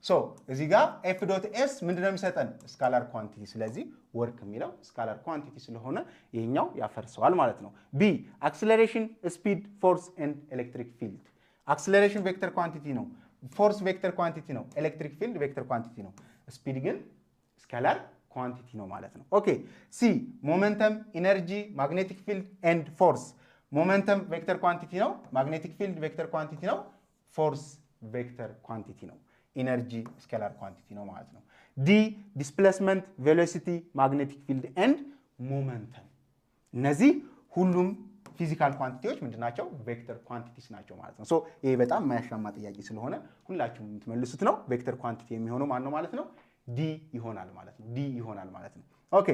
ሶ እዚህ ጋር f dot s ምንድነው የሚሰጠን? ስካላር ኳንቲቲ። ስለዚህ ወርክ የሚለው ስካላር ኳንቲቲ ስለሆነ ይሄኛው ያፈርሰዋል ማለት ነው። ቢ አክሰለሬሽን፣ ስፒድ፣ ፎርስ ኤንድ ኤሌክትሪክ ፊልድ። አክሰለሬሽን ቬክተር ኳንቲቲ ነው፣ ፎርስ ቬክተር ኳንቲቲ ነው፣ ኤሌክትሪክ ፊልድ ቬክተር ኳንቲቲ ነው። ስፒድ ግን ስካላር ኳንቲቲ ነው ማለት ነው። ኦኬ ሲ ሞመንተም፣ ኢነርጂ፣ ማግኔቲክ ፊልድ ኤንድ ፎርስ። ሞመንተም ቬክተር ኳንቲቲ ነው፣ ማግኔቲክ ፊልድ ቬክተር ኳንቲቲ ነው፣ ፎርስ ቬክተር ኳንቲቲ ነው፣ ኢነርጂ ስኬላር ኳንቲቲ ነው ማለት ነው። ዲ ዲስፕሌስመንት፣ ቬሎሲቲ፣ ማግኔቲክ ፊልድ ኤንድ ሞመንተም። እነዚህ ሁሉም ፊዚካል ኳንቲቲዎች ምንድናቸው? ቬክተር ኳንቲቲስ ናቸው ማለት ነው። ሶ ይሄ በጣም የማያሻማ ጥያቄ ስለሆነ ሁላችሁም የምትመልሱት ነው። ቬክተር ኳንቲቲ የሚሆነው ማን ነው ማለት ነው? ዲ ይሆናል ማለት ነው። ዲ ይሆናል ማለት ነው። ኦኬ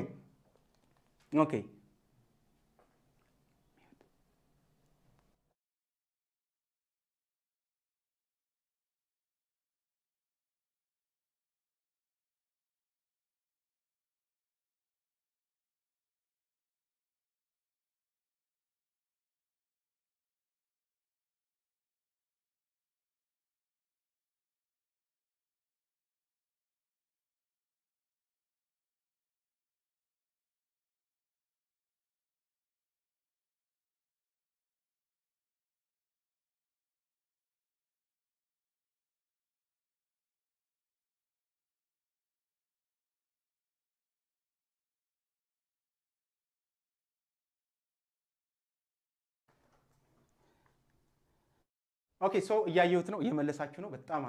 ኦኬ ሶ እያየሁት ነው እየመለሳችሁ ነው። በጣም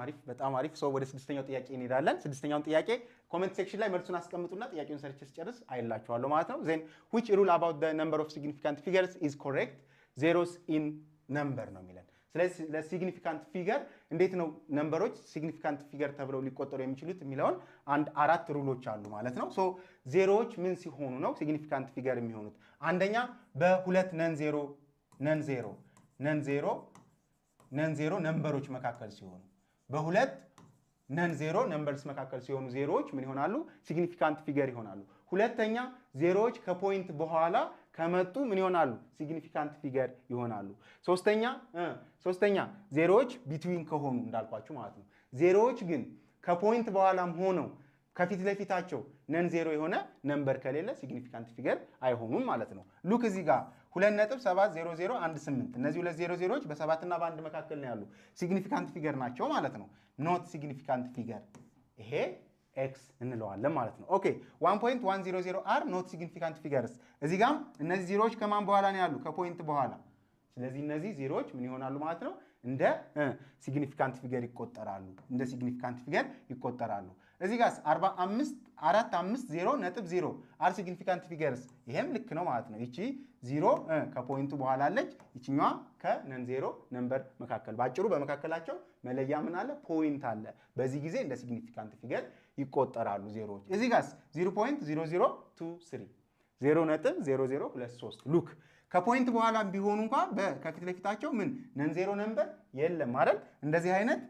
አሪፍ። ሶ ወደ ስድስተኛው ጥያቄ እንሄዳለን። ስድስተኛውን ጥያቄ ኮሜንት ሴክሽን ላይ መልሱን አስቀምጡና ጥያቄውን ሰርቼ ስጨርስ አይላችኋለሁ ማለት ነው። ዜን which rule about the number of significant figures is correct? zeros in number ነው የሚለን። ስለዚህ ለሲግኒፊካንት ፊገር እንዴት ነው ነምበሮች ሲግኒፊካንት ፊገር ተብለው ሊቆጠሩ የሚችሉት የሚለውን አራት ሩሎች አሉ ማለት ነው። ሶ ዜሮዎች ምን ሲሆኑ ነው ሲግኒፊካንት ፊገር የሚሆኑት? አንደኛ በሁለት ነን ዜሮ ነምበሮች መካከል ሲሆኑ፣ በሁለት ነን ዜሮ ነምበርስ መካከል ሲሆኑ ዜሮዎች ምን ይሆናሉ? ሲግኒፊካንት ፊገር ይሆናሉ። ሁለተኛ ዜሮዎች ከፖይንት በኋላ ከመጡ ምን ይሆናሉ? ሲግኒፊካንት ፊገር ይሆናሉ። ሶስተኛ ዜሮዎች ቢትዊን ከሆኑ እንዳልኳችሁ ማለት ነው። ዜሮዎች ግን ከፖይንት በኋላም ሆነው ከፊት ለፊታቸው ነን ዜሮ የሆነ ነምበር ከሌለ ሲግኒፊካንት ፊገር አይሆኑም ማለት ነው። ሉክ እዚህ ጋር 2.70018 እነዚህ ሁለት ዜሮ ዜሮዎች በ7 እና በ1 መካከል ነው ያሉ ሲግኒፊካንት ፊገር ናቸው ማለት ነው። ኖት ሲግኒፊካንት ፊገር ይሄ ኤክስ እንለዋለን ማለት ነው። ኦኬ 1.100 አር ኖት ሲግኒፊካንት ፊገርስ እዚህ ጋም እነዚህ ዜሮዎች ከማን በኋላ ነው ያሉ? ከፖይንት በኋላ። ስለዚህ እነዚህ ዜሮዎች ምን ይሆናሉ ማለት ነው? እንደ ሲግኒፊካንት ፊገር ይቆጠራሉ። እዚህ ጋር 450.0 አር ሲግኒፊካንት ፊገርስ ይሄም ልክ ነው ማለት ነው። ይቺ ዜሮ ከፖይንቱ በኋላ አለች፣ ይችኛዋ ከነን ዜሮ ነምበር መካከል። ባጭሩ በመካከላቸው መለያ ምን አለ? ፖይንት አለ። በዚህ ጊዜ እንደ ሲግኒፊካንት ፊገር ይቆጠራሉ ዜሮዎች። እዚህ ጋር 0.0023 0.0023 ሉክ ከፖይንት በኋላ ቢሆኑ እንኳን ከፊት ለፊታቸው ምን ነን ዜሮ ነምበር የለም አይደል? እንደዚህ አይነት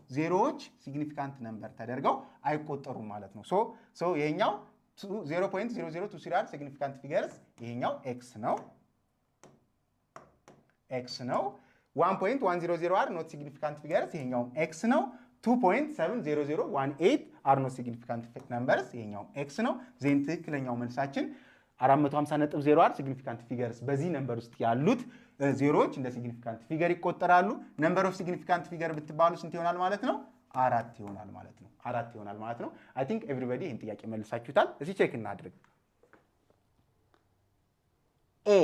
ዜሮዎች ሲግኒፊካንት ነምበር ተደርገው አይቆጠሩም ማለት ነው። ሶ ይሄኛው 0.0023 አር ሲግኒፊካንት ፊገርስ ይሄኛው ኤክስ ነው። 1.100 አር ኖት ሲግኒፊካንት ፊገርስ ይሄኛው ኤክስ ነው። 2.70018 አር ኖት ሲግኒፊካንት ነምበርስ ይሄኛው ኤክስ ነው። ዜን ትክክለኛው መልሳችን 450.0 አር ሲግኒፊካንት ፊገርስ በዚህ ነምበር ውስጥ ያሉት ዜሮዎች እንደ ሲግኒፊካንት ፊገር ይቆጠራሉ። ነምበር ኦፍ ሲግኒፊካንት ፊገር ብትባሉ ስንት ይሆናል ማለት ነው? 4 ይሆናል ማለት ነው። አይ ቲንክ ኤቭሪባዲ ይህን ጥያቄ መልሳችሁታል። እዚህ ቼክ እናድርግ። ኤ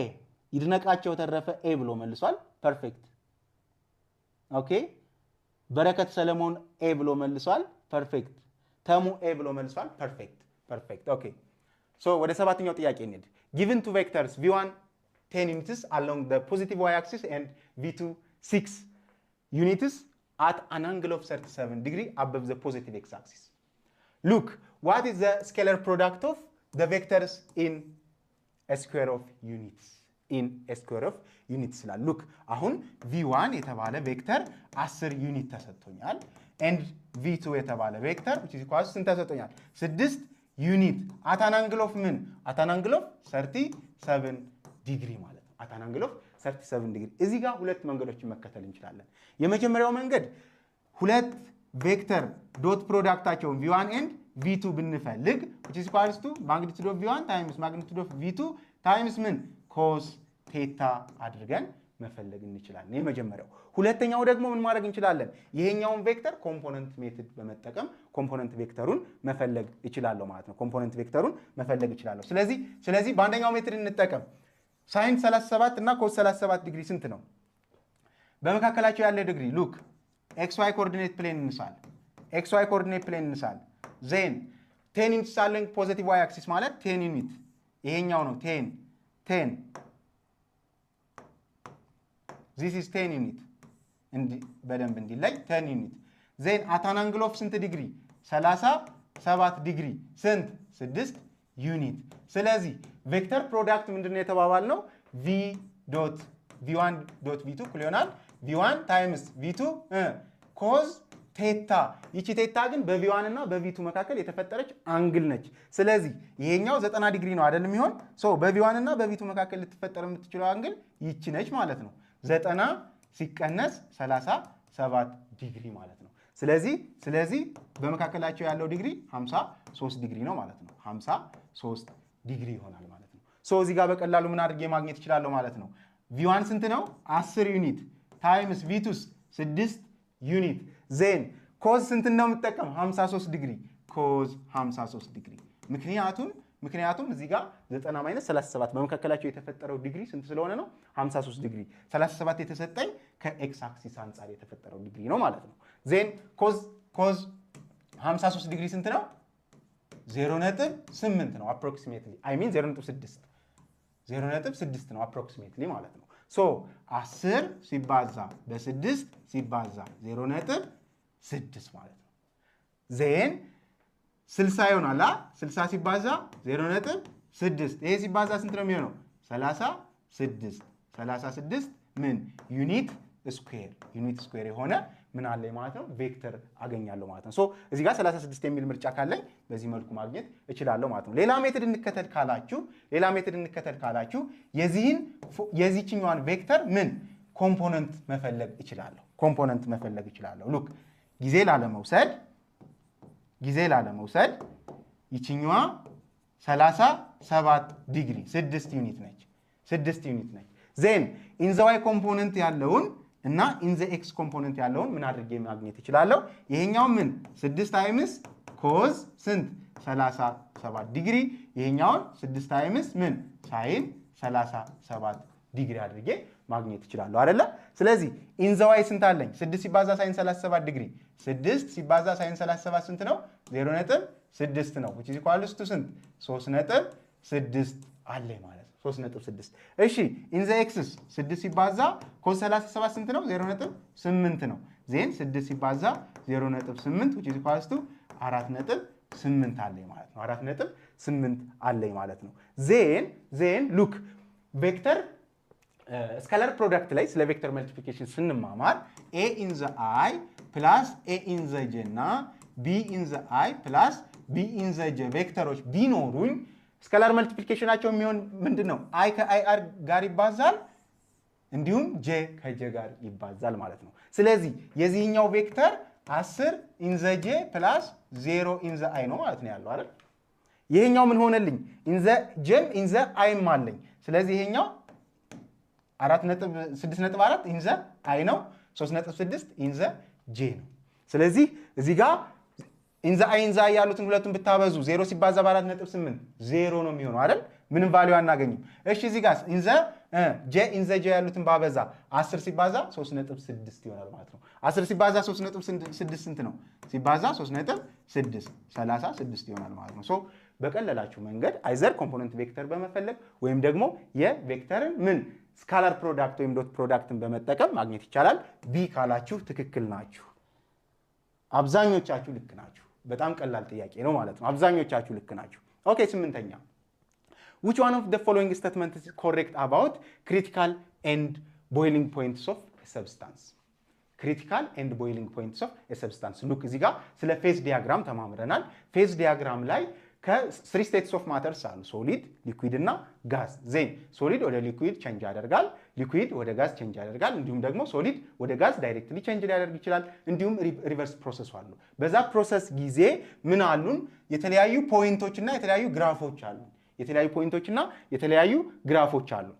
ይድነቃቸው ተረፈ ኤ ብሎ መልሷል። ፐርፌክት። ኦኬ በረከት ሰለሞን ኤ ብሎ መልሷል። ፐርፌክት። ተሙ ኤ ብሎ መልሷል። ፐርፌክት። ኦኬ ሶ ወደ ሰባተኛው ጥያቄ እንሂድ። given two vectors v1 10 units along the positive y-axis and v2 6 units at an angle of 37 degree above the positive x-axis. Look, what is the scalar product of the vectors in a square of units? ስላል ሉክ አሁን v1 የተባለ ቬክተር 10 ዩኒት ተሰጥቶኛል and v2 የተባለ ቬክተር which is equal ስንት ተሰጥቶኛል? 6 ዩኒት at an angle of ምን? at an angle of 37 ዲግሪ ማለት ነው። at an angle of 37 ዲግሪ። እዚህ ጋር ሁለት መንገዶችን መከተል እንችላለን። የመጀመሪያው መንገድ ሁለት ቬክተር ዶት ፕሮዳክታቸውን v1 and v2 ብንፈልግ which is equal to magnitude of v1 times magnitude of v2 times ምን? cos ቴታ አድርገን መፈለግ እንችላለን። የመጀመሪያው። ሁለተኛው ደግሞ ምን ማድረግ እንችላለን? ይሄኛውን ቬክተር ኮምፖነንት ሜትድ በመጠቀም ኮምፖነንት ቬክተሩን መፈለግ እችላለሁ ማለት ነው። ስለዚህ በአንደኛው ሜትድ እንጠቀም። ሳይን 37 እና ኮስ 37 ዲግሪ ስንት ነው? በመካከላቸው ያለ ዲግሪ ሉክ xy ኮኦርዲኔት ፕሌን እንሳል። ዜን 10 ዩኒት ሳለን ፖዚቲቭ y አክሲስ ማለት 10 ዩኒት ይሄኛው ነው 10 this is 10 ዩኒት በደንብ እንዲለይ 10 ዩኒት ዜን at an angle of ስንት ዲግሪ? 37 ዲግሪ ስንት? 6 ዩኒት። ስለዚህ ቬክተር ፕሮዳክት ምንድነው የተባባልነው? v1.v2 እኩል ይሆናል v1 ታይምስ v2 ኮዝ ቴታ። ይቺ ቴታ ግን በv1 እና በv2 መካከል የተፈጠረች አንግል ነች። ስለዚህ ይሄኛው 90 ዲግሪ ነው አይደል የሚሆን? በv1 እና በv2 መካከል ልትፈጠር የምትችለው አንግል ይቺ ነች ማለት ነው። 90 ሲቀነስ 37 ዲግሪ ማለት ነው። ስለዚህ በመካከላቸው ያለው ዲግሪ 53 ዲግሪ ነው ማለት ነው። 53 ዲግሪ ይሆናል ማለት ነው። እዚህ ጋር በቀላሉ ምን አድርጌ ማግኘት እችላለሁ ማለት ነው? v1 ስንት ነው? 10 ዩኒት ታይምስ v2 6 ዩኒት ዜን ኮዝ ስንት ነው የምጠቀም? 53 ዲግሪ ኮዝ 53 ዲግሪ። ምክንያቱም ምክንያቱም እዚህ ጋር 90 ማይነስ 37 በመካከላቸው የተፈጠረው ዲግሪ ስንት ስለሆነ ነው 53 ዲግሪ 37 የተሰጠኝ ከኤክስ አክሲስ አንፃር የተፈጠረው ዲግሪ ነው ማለት ነው። ዜን ኮዝ 53 ዲግሪ ስንት ነው 0.8 ነው አፕሮክሲሜትሊ አይ ሚን 0.6 ነው አፕሮክሲሜትሊ ማለት ነው። ሶ 10 ሲባዛ በ6 ሲባዛ 0.6 ማለት ነው። ዜን 60 ይሆናል 60 ሲባዛ 0.6 ይሄ ሲባዛ ስንት ነው የሚሆነው 36 ምን ዩኒት ስኩዌር የሆነ ምን አለኝ ማለት ነው ቬክተር አገኛለሁ ማለት ነው። ሶ እዚህ ጋር 36 የሚል ምርጫ ካለኝ በዚህ መልኩ ማግኘት እችላለሁ ማለት ነው። ሌላ ሜተድ እንከተል ካላችሁ የዚህኛዋን ቬክተር ምን ኮምፖነንት መፈለግ እችላለሁ። ሉክ ጊዜ ላለመውሰድ ይችኛዋ 37 ዲግሪ 6 ዩኒት ነች። ዜን ኢን ዘ ዋይ ኮምፖነንት ያለውን እና ኢን ዘ ኤክስ ኮምፖነንት ያለውን ምን አድርጌ ማግኘት እችላለሁ? ይሄኛው ምን 6 ታይምስ ኮዝ ስንት 37 ዲግሪ ይሄኛውን 6 ታይምስ ምን ሳይን 37 ዲግሪ አድርጌ ማግኘት እችላለሁ አይደለ? ስለዚህ ኢን ዘ ዋይ ስንት አለኝ? 6 ሲባዛ ሳይን 37 ዲግሪ 6 ሲባዛ ሳይን 37 ስንት ነው? 0.6 ነው which is equal to ስንት 3.6 አለኝ ማለት ነው 3.6። እሺ ኢን ዘ ኤክስስ 6 ሲባዛ ኮዝ 37 ስንት ነው? 0.8 ነው። ዜን 6 ሲባዛ 0.8 which is equal to 4.8 አለኝ ማለት ነው 4.8 አለኝ ማለት ነው። ዜን ሉክ ቬክተር ስካላር ፕሮዳክት ላይ ስለ ቬክተር መልቲፕሊኬሽን ስንማማር a in the i ፕላስ a in the j እና b in the i ፕላስ b in the j ቬክተሮች ቢኖሩኝ ስካላር መልቲፕሊኬሽናቸው የሚሆን ምንድነው? i ከir ጋር ይባዛል እንዲሁም j ከj ጋር ይባዛል ማለት ነው። ስለዚህ የዚህኛው ቬክተር 10 in the j ፕላስ 0 in the i ነው ማለት ነው ያለው አይደል? ይሄኛው ምን ሆነልኝ? in the j in the i ማለኝ። ስለዚህ ይሄኛው 6.4 in the i ነው 3.6 in the j ነው። ስለዚህ እዚህ ጋር in the i ያሉትን ሁለቱን ብታበዙ 0 ሲባዛ በ4.8 0 ነው የሚሆነው አይደል? ምንም ቫልዩ አናገኝም። እሺ እዚህ ጋር in the j ያሉትን ባበዛ 10 ሲባዛ 3.6 ይሆናል ማለት ነው። 10 ሲባዛ 3.6 ስንት ነው? ሲባዛ 3.6 36 ይሆናል ማለት ነው። ሶ በቀለላችሁ መንገድ አይዘር ኮምፖነንት ቬክተር በመፈለግ ወይም ደግሞ የቬክተርን ምን ስካላር ፕሮዳክት ወይም ዶት ፕሮዳክትን በመጠቀም ማግኘት ይቻላል። ቢ ካላችሁ ትክክል ናችሁ። አብዛኞቻችሁ ልክ ናችሁ። በጣም ቀላል ጥያቄ ነው ማለት ነው። አብዛኞቻችሁ ልክ ናችሁ። ኦኬ 8ኛ which one of the following statements is correct about critical and boiling points of a substance? critical and boiling points of a substance ሉክ እዚህ ጋር ስለ ፌዝ ዲያግራም ተማምረናል። ፌዝ ዲያግራም ላይ ከ3 states of matters አሉ ሶሊድ ሊኩዊድ እና ጋዝ። ዜን ሶሊድ ወደ ሊኩዊድ ቼንጅ ያደርጋል፣ ሊኩዊድ ወደ ጋዝ ቼንጅ ያደርጋል፣ እንዲሁም ደግሞ ሶሊድ ወደ ጋዝ ዳይሬክትሊ ቼንጅ ሊያደርግ ይችላል። እንዲሁም ሪቨርስ ፕሮሰስ አሉ። በዛ ፕሮሰስ ጊዜ ምን አሉን? የተለያዩ ፖይንቶች እና የተለያዩ ግራፎች አሉን።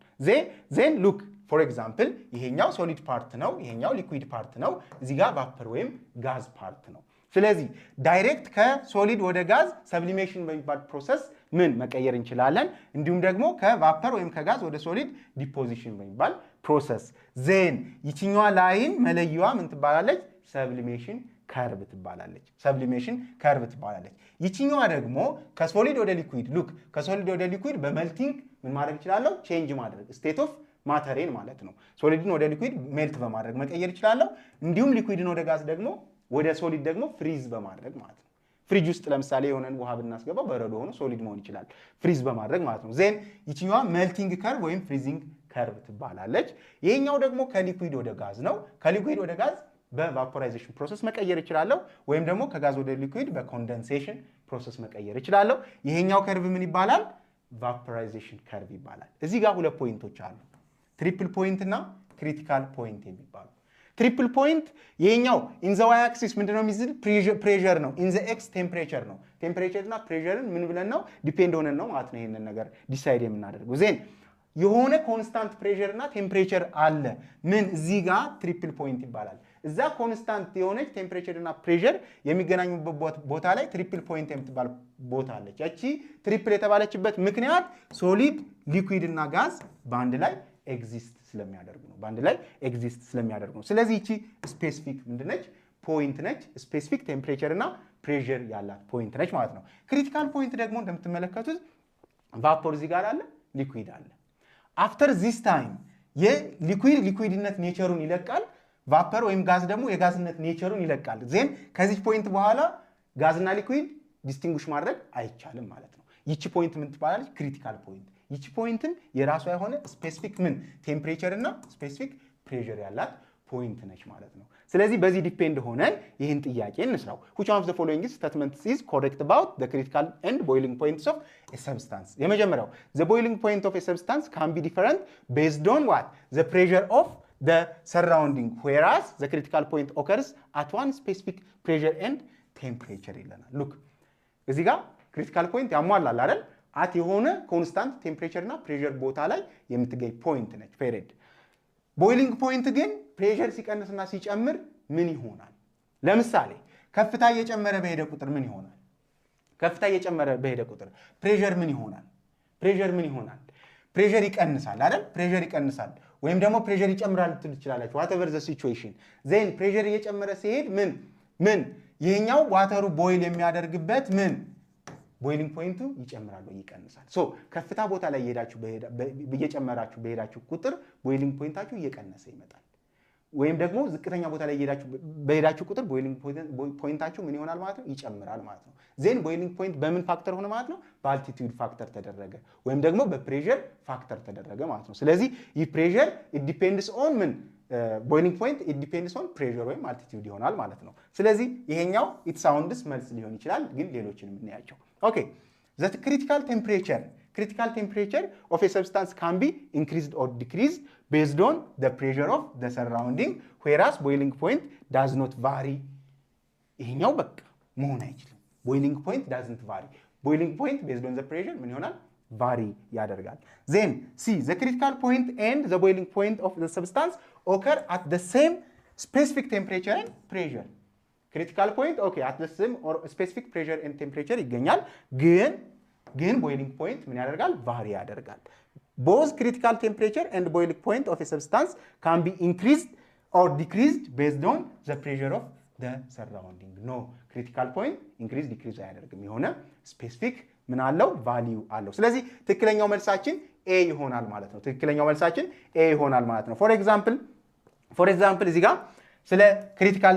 ዜን ሉክ ፎር ኤግዛምፕል ይሄኛው ሶሊድ ፓርት ነው፣ ይሄኛው ሊኩዊድ ፓርት ነው፣ እዚህ ጋር ቫፐር ወይም ጋዝ ፓርት ነው። ስለዚህ ዳይሬክት ከሶሊድ ወደ ጋዝ ሰብሊሜሽን በሚባል ፕሮሰስ ምን መቀየር እንችላለን። እንዲሁም ደግሞ ከቫፐር ወይም ከጋዝ ወደ ሶሊድ ዲፖዚሽን በሚባል ፕሮሰስ። ዜን ይችኛዋ ላይን መለያዋ ምን ትባላለች? ሰብሊሜሽን ከርቭ ትባላለች። ይችኛዋ ደግሞ ከሶሊድ ወደ ሊኩዊድ ሉክ ከሶሊድ ወደ ሊኩዊድ በመልቲንግ ምን ማድረግ እችላለሁ? ቼንጅ ማድረግ ስቴት ኦፍ ማተሬን ማለት ነው። ሶሊድን ወደ ሊኩዊድ ሜልት በማድረግ መቀየር እችላለሁ። እንዲሁም ሊኩዊድን ወደ ጋዝ ደግሞ ወደ ሶሊድ ደግሞ ፍሪዝ በማድረግ ማለት ነው። ፍሪጅ ውስጥ ለምሳሌ የሆነን ውሃ ብናስገባው በረዶ ሆኖ ሶሊድ መሆን ይችላል፣ ፍሪዝ በማድረግ ማለት ነው። ዜን ይችኛዋ ሜልቲንግ ከርቭ ወይም ፍሪዚንግ ከርቭ ትባላለች። ይሄኛው ደግሞ ከሊኩዊድ ወደ ጋዝ ነው። ከሊኩዊድ ወደ ጋዝ በቫፖራይዜሽን ፕሮሰስ መቀየር እችላለሁ፣ ወይም ደግሞ ከጋዝ ወደ ሊኩዊድ በኮንደንሴሽን ፕሮሰስ መቀየር እችላለሁ። ይሄኛው ከርቭ ምን ይባላል? ቫፖራይዜሽን ከርቭ ይባላል። እዚህ ጋር ሁለት ፖይንቶች አሉ፣ ትሪፕል ፖይንት እና ክሪቲካል ፖይንት የሚባሉ። ትሪፕል ፖይንት ይሄኛው ኢን ዘ ዋይ አክሲስ ምንድነው የሚይዝል? ፕሬሸር ነው። ኢን ዘ ኤክስ ቴምፕሬቸር ነው። ቴምፕሬቸር እና ፕሬሸርን ምን ብለን ነው ዲፔንድ ሆነን ነው ማለት ነው ይሄንን ነገር ዲሳይድ የምናደርገው። ዜን የሆነ ኮንስታንት ፕሬሸር እና ቴምፕሬቸር አለ። ምን እዚህ ጋር ትሪፕል ፖይንት ይባላል። እዛ ኮንስታንት የሆነች ቴምፕሬቸር እና ፕሬሸር የሚገናኙበት ቦታ ላይ ትሪፕል ፖይንት የምትባል ቦታ አለች። ያቺ ትሪፕል የተባለችበት ምክንያት ሶሊድ ሊኩዊድ እና ጋዝ በአንድ ላይ ኤግዚስት ስለሚያደርጉ ነው። በአንድ ላይ ኤግዚስት ስለሚያደርጉ ነው። ስለዚህ ይቺ ስፔሲፊክ ምንድነች? ፖይንት ነች። ስፔሲፊክ ቴምፕሬቸር እና ፕሬሸር ያላት ፖይንት ነች ማለት ነው። ክሪቲካል ፖይንት ደግሞ እንደምትመለከቱት ቫፖር እዚህ ጋር አለ፣ ሊኩዊድ አለ። አፍተር ዚስ ታይም ሊኩዊድነት ኔቸሩን ይለቃል። ቫፐር ወይም ጋዝ ደግሞ የጋዝነት ኔቸሩን ይለቃል። ዜን ከዚህ ፖይንት በኋላ ጋዝና ሊኩዊድ ዲስቲንጉሽ ማድረግ አይቻልም ማለት ነው። ይቺ ፖይንት ምን ትባላለች? ክሪቲካል ፖይንት። ይቺ ፖይንትን የራሷ የሆነ ስፔሲፊክ ምን ቴምፕሬቸር እና ስፔሲፊክ ፕሬሸር ያላት ፖይንት ነች ማለት ነው። ስለዚህ በዚህ ዲፔንድ ሆነን ይህን ጥያቄ እንስራው። which one of the following statements is correct about the critical and boiling points of a substance? የመጀመሪያው the boiling point of a substance can be different based on what? The pressure of the surrounding, whereas the critical point occurs at one specific pressure and temperature ይለናል። look እዚህ ጋር critical point ያሟላል አይደል? at የሆነ constant temperature እና pressure ቦታ ላይ የምትገኝ ፖይንት ነች ፔሪድ። ቦይሊንግ ፖይንት ግን ፕሬሸር ሲቀንስና ሲጨምር ምን ይሆናል? ለምሳሌ ከፍታ እየጨመረ በሄደ ቁጥር ምን ይሆናል? ከፍታ እየጨመረ በሄደ ቁጥር ፕሬሸር ምን ይሆናል? ፕሬሸር ምን ይሆናል? ፕሬሸር ይቀንሳል አይደል? ፕሬሸር ይቀንሳል ወይም ደግሞ ፕሬሸር ይጨምራል ልትሉ ትችላላችሁ። whatever the situation then ፕሬሸር እየጨመረ ሲሄድ ምን ይሄኛው ዋተሩ ቦይል የሚያደርግበት ምን ቦይሊንግ ፖይንቱ ይጨምራል ወይ ይቀንሳል? ሶ ከፍታ ቦታ ላይ እየጨመራችሁ በሄዳችሁ ቁጥር ቦይሊንግ ፖይንታችሁ እየቀነሰ ይመጣል። ወይም ደግሞ ዝቅተኛ ቦታ ላይ በሄዳችሁ ቁጥር ቦይሊንግ ፖይንታችሁ ምን ይሆናል ማለት ነው? ይጨምራል ማለት ነው። ዜን ቦይሊንግ ፖይንት በምን ፋክተር ሆነ ማለት ነው? በአልቲቲዩድ ፋክተር ተደረገ ወይም ደግሞ በፕሬሸር ፋክተር ተደረገ ማለት ነው። ስለዚህ ይህ ፕሬሸር ኢት ዲፔንድስ ኦን ምን ቦይሊንግ ፖይንት ኢት ዲፔንድስ ኦን ፕሬሸር ወይም አልቲቲዩድ ይሆናል ማለት ነው። ስለዚህ ይሄኛው ኢት ሳውንድስ መልስ ሊሆን ይችላል፣ ግን ሌሎችንም እናያቸው። ኦኬ the critical temperature of a substance can be increased or decreased based on the pressure of the surrounding, whereas boiling point does not vary. ይሄኛው በቃ መሆን አይችልም። boiling point doesn't vary. boiling point based on the pressure ምን ይሆናል? vary ያደርጋል። then see the critical point and the boiling point of the substance occur at the same specific temperature and pressure. critical point okay at the same or specific pressure and temperature ይገኛል። ግን boiling point ምን ያደርጋል? vary ያደርጋል። both critical temperature and boiling point of a substance can be increased or decreased based on the pressure of the surrounding. no critical point increase decrease አያደርግም። የሆነ specific ምን አለው? value አለው። ስለዚህ ትክክለኛው መልሳችን A ይሆናል ማለት ነው። ትክክለኛው መልሳችን A ይሆናል ማለት ነው። for example እዚህ ጋር ስለ ክሪቲካል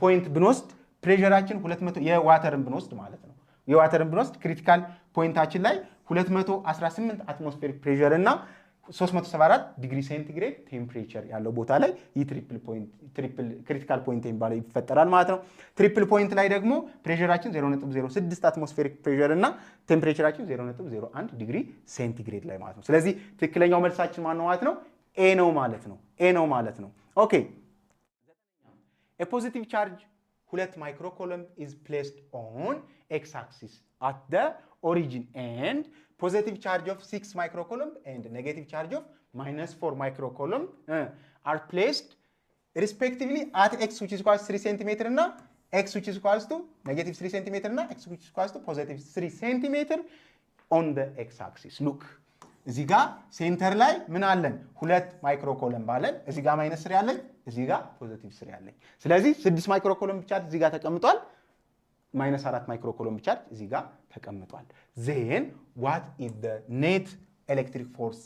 ፖይንት ብንወስድ ፕሬሸራችን 200 የዋተርን ብንወስድ ማለት ነው። የዋተርን ብንወስድ ክሪቲካል ፖይንታችን ላይ 218 አትሞስፌሪክ ፕሬሸር እና 374 ዲግሪ ሴንቲግሬድ ቴምፕሬቸር ያለው ቦታ ላይ ይህ ትሪፕል ክሪቲካል ፖይንት የሚባለው ይፈጠራል ማለት ነው። ትሪፕል ፖይንት ላይ ደግሞ ፕሬሸራችን 0.06 አትሞስፌሪክ ፕሬሸር እና ቴምፕሬቸራችን 0.01 ዲግሪ ሴንቲግሬድ ላይ ማለት ነው። ስለዚህ ትክክለኛው መልሳችን ማን ነው ማለት ነው? ኤ ነው ማለት ነው። ኤ ነው ማለት ነው። ኦኬ A positive charge 2 microcoulomb is placed on x-axis at the origin and positive charge of 6 microcoulomb and negative charge of -4 microcoulomb are placed respectively at x which is equals 3 cm እና x which is equals to -3 cm እና x which is equals to +3 cm on the x-axis. look እዚህ ጋር ሴንተር ላይ ምን አለን? 2 ማይክሮኮለምብ አለን። እዚህ ጋር -3 ያለኝ፣ እዚህ ጋር +3 ያለኝ። ስለዚህ 6 ማይክሮኮለምብ ቻርጅ እዚህ ጋር ተቀምጧል። -4 ማይክሮኮለምብ ቻርጅ እዚህ ጋር ተቀምጧል። then what is the net electric force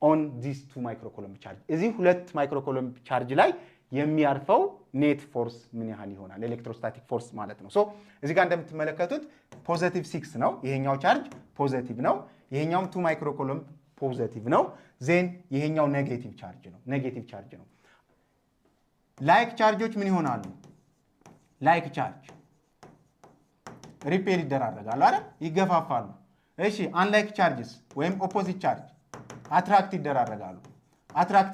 on these 2 ማይክሮኮለምብ ቻርጅ? እዚህ 2 ማይክሮኮለምብ ቻርጅ ላይ የሚያርፈው ኔት ፎርስ ምን ያህል ይሆናል? ኤሌክትሮስታቲክ ፎርስ ማለት ነው። ሶ እዚህ ጋር እንደምትመለከቱት +6 ነው። ይሄኛው ቻርጅ ፖዚቲቭ ነው። ይሄኛው 2 ማይክሮኮለምብ ፖዚቲቭ ነው። ዜን ይሄኛው ኔጌቲቭ ቻርጅ ነው። ላይክ ቻርጆች ምን ይሆናሉ? ላይክ ቻርጅ ሪፔል ይደራረጋሉ አይደል? ይገፋፋሉ። እሺ አንላይክ ቻርጅስ ወይም ኦፖዚት ቻርጅ አትራክት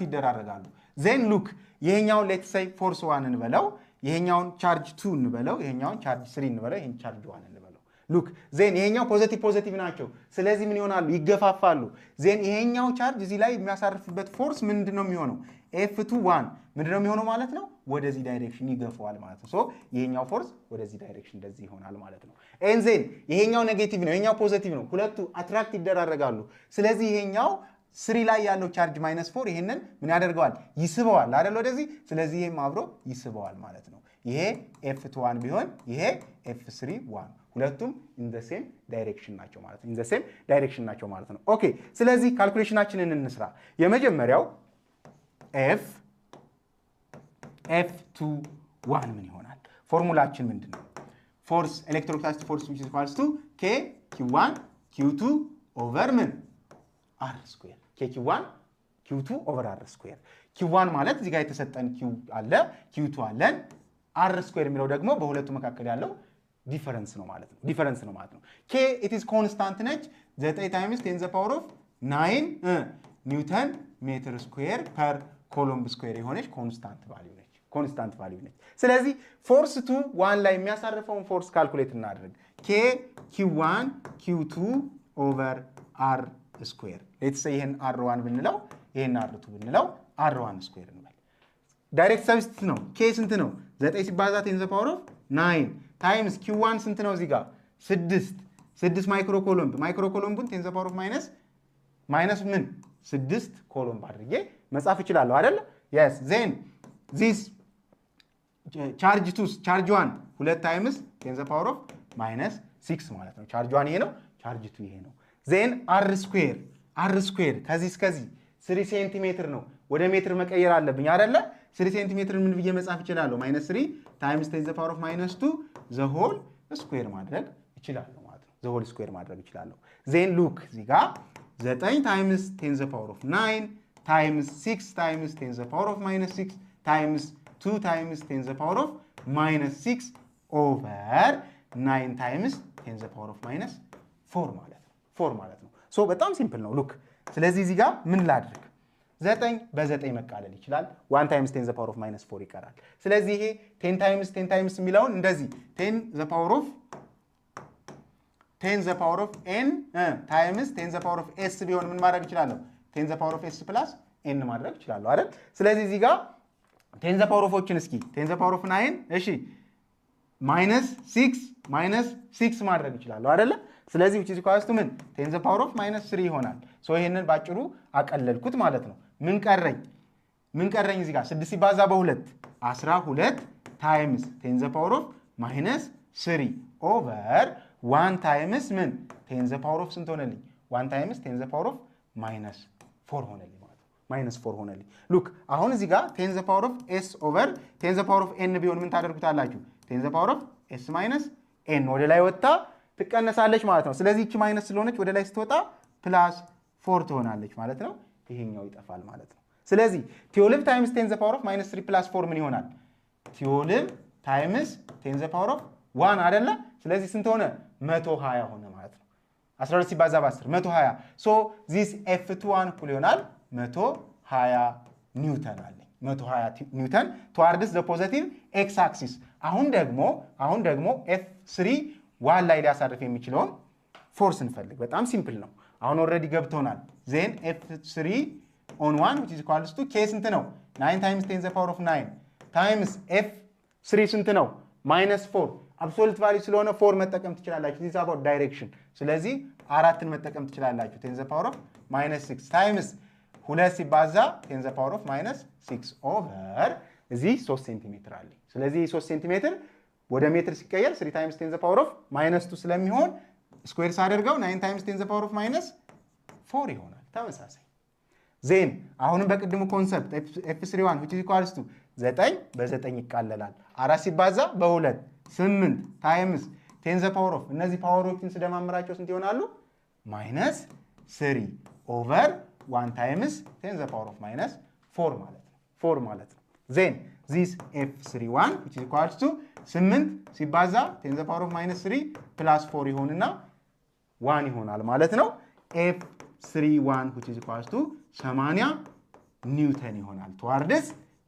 ይደራረጋሉ። ዜን ሉክ ይሄኛውን ሌትስ ሴይ ፎርስ 1 እንበለው፣ ይሄኛውን ቻርጅ 2 እንበለው፣ ይሄኛውን ቻርጅ 3 እንበለው፣ ይሄን ቻርጅ 1 እንበለው። ሉክ ዜን ይሄኛው ፖዚቲቭ ናቸው። ስለዚህ ምን ይሆናሉ? ይገፋፋሉ። ዜን ይሄኛው ቻርጅ እዚህ ላይ የሚያሳርፍበት ፎርስ ምንድነው የሚሆነው? F21 ምንድነው የሚሆነው ማለት ነው? ወደዚህ ዳይሬክሽን ይገፋዋል ማለት ነው። ሶ ይሄኛው ፎርስ ወደዚህ ዳይሬክሽን እንደዚህ ይሆናል ማለት ነው። ኤን ዜን ይሄኛው ኔጌቲቭ ነው፣ ይሄኛው ፖዚቲቭ ነው። ሁለቱ አትራክት ይደራረጋሉ። ስለዚህ ይሄኛው 3 ላይ ያለው ቻርጅ -4 ይሄንን ምን ያደርገዋል? ይስበዋል አይደል ወደዚህ። ስለዚህ ይሄም አብሮ ይስበዋል ማለት ነው። ይሄ F21 ቢሆን ይሄ F31 ሁለቱም ኢን ዘ ሴም ዳይሬክሽን ናቸው ማለት ነው። ኢን ዘ ሴም ዳይሬክሽን ናቸው ማለት ነው። ኦኬ ስለዚህ ካልኩሌሽናችንን እንስራ። የመጀመሪያው F21 ምን ይሆናል? ፎርሙላችን ምንድነው? ፎርስ ኤሌክትሮስታቲክ ፎርስ which is equals to K Q1 Q2 over ምን R square K1 Q2 over R square Q1 ማለት እዚህ ጋር የተሰጠን Q አለ Q2 አለን R square የሚለው ደግሞ በሁለቱ መካከል ያለው ዲፈረንስ ነው ማለት ነው። ዲፈረንስ ነው ማለት ነው። K it is constant ነች 9 times 10 the power of 9 ኒውተን ሜትር ስኩዌር ፐር ኮሎምብ ስኩዌር የሆነች ኮንስታንት ቫልዩ ነች። ኮንስታንት ቫልዩ ነች። ስለዚህ ፎርስ 1 ላይ የሚያሳርፈውን ፎርስ ካልኩሌት እናድርግ። K Q1 Q2 over R ስኩዌር ሌትስ ሴይ ይሄን R1 ብንለው ይሄን R2 ብንለው R1 ስኩዌር እንበል። ዳይሬክት ሰብስቲት ነው። K ስንት ነው? 9 ሲባዛ 10 the power of 9 ታይምስ Q1 ስንት ነው? እዚህ ጋር 6 ማይክሮ ኮሎምቡን 10 the power of ማይነስ ምን 6 ኮሎምብ አድርጌ መጻፍ እችላለሁ አይደል? yes then this charge 1 2 ታይምስ 10 the power of -6 ማለት ነው። charge 1 ይሄ ነው፣ charge 2 ይሄ ነው። then R ስኩዌር ከዚህ እስከዚህ 3 ሴንቲሜትር ነው። ወደ ሜትር መቀየር አለብኝ አይደለ? 3 ሴንቲሜትር ምን ብዬ መጻፍ እችላለሁ? -3 ታይምስ 10 the power of -2 the whole ስኩዌር ማድረግ እችላለሁ ማለት ነው። the whole ስኩዌር ማድረግ እችላለሁ። then look እዚህ ጋር 9 ታይምስ 10 the power of 9 ታይምስ 6 ታይምስ 10 the power of -6 ታይምስ 2 ታይምስ 10 the power of -6 ኦቨር 9 ታይምስ 10 the power of -4 ማለት ነው። 4 ማለት ነው። ሶ በጣም ሲምፕል ነው። ሉክ ስለዚህ እዚህ ጋር ምን ላድርግ? 9 በ9 መቃለል ይችላል። 1 ታይምስ 10 the power of -4 ይቀራል። ስለዚህ ይሄ 10 ታይምስ የሚለውን እንደዚህ 10 the power of n ታይምስ 10 the power of s ቢሆን ምን ማድረግ እችላለሁ? 10 the power of s ፕላስ n ማድረግ እችላለሁ አይደል? ስለዚህ እዚህ ጋር 10 the power of ኦችን እስኪ 10 the power of 9 እሺ -6 ማድረግ እችላለሁ አይደል? ስለዚህ which is equals to ምን 10 the power of -3 ይሆናል። ሶ ይሄንን ባጭሩ አቀለልኩት ማለት ነው። ምን ቀረኝ እዚህ ጋር 6 ሲባዛ በ2 12 ታይምስ 10 the power of -3 ኦቨር 1 ታይምስ ምን 10 the power of ስንት ሆነልኝ? 1 ታይምስ 10 the power of -4 ሆነልኝ ማለት ነው። -4 ሆነልኝ። ሉክ አሁን እዚህ ጋር 10 the power of s ኦቨር 10 the power of n ቢሆን ምን ታደርጉታላችሁ? 10 the power of s n ወደ ላይ ወጣ ትቀነሳለች ማለት ነው። ስለዚህ እቺ ማይነስ ስለሆነች ወደ ላይ ስትወጣ ፕላስ 4 ትሆናለች ማለት ነው። ይሄኛው ይጠፋል ማለት ነው። ስለዚህ 12 ታይምስ 10 the power of -3 ፕላስ 4 ምን ይሆናል? 12 ታይምስ 10 the power of 1 አይደለ? ስለዚህ ስንት ሆነ? 120 ሆነ ማለት ነው። 12 ሲባዛ በ10 120 ሶ this F21 እኩል ይሆናል 120 ኒውተን አለኝ። 120 ኒውተን towards the positive x axis። አሁን ደግሞ F31 ላይ ሊያሳርፍ የሚችለውን ፎርስ እንፈልግ። በጣም ሲምፕል ነው። አሁን ኦልሬዲ ገብቶናል። ዜን F3 on 1 which is equals to K ስንት ነው? 9 times 10 the power of 9 times F3 ስንት ነው? -4 አብሶሉት ቫልዩ ስለሆነ 4 መጠቀም ትችላላችሁ። this is about direction። ስለዚህ 4ን መጠቀም ትችላላችሁ። 10 the power of -6 times 2 ሲባዛ 10 the power of -6 ኦቨር እዚህ 3 ሴንቲሜትር አለ። ስለዚህ 3 ሴንቲሜትር ወደ ሜትር ሲቀየር 3 times 10 the power of -2 ስለሚሆን ስኩዌር ሳደርገው 9 times 10 the power of -4 ይሆናል። ተመሳሳይ ዜን አሁንም በቅድሙ ኮንሰፕት F31 which is equals to 9 በ9 ይቃለላል። 4 ሲባዛ በ2 8 ታይምስ 10 the power of እነዚህ ፓወሮችን ስደማምራቸው ስንት ይሆናሉ? -3 ኦቨር 1 ታይምስ 10 the power of -4 ማለት ነው። 4 ማለት ነው። ዜን this F31 which is equals to 8 ሲባዛ 10 the power of -3 ፕላስ 4 ይሆንና 1 ይሆናል ማለት ነው። F31 which is equals to 80 ኒውተን ይሆናል towards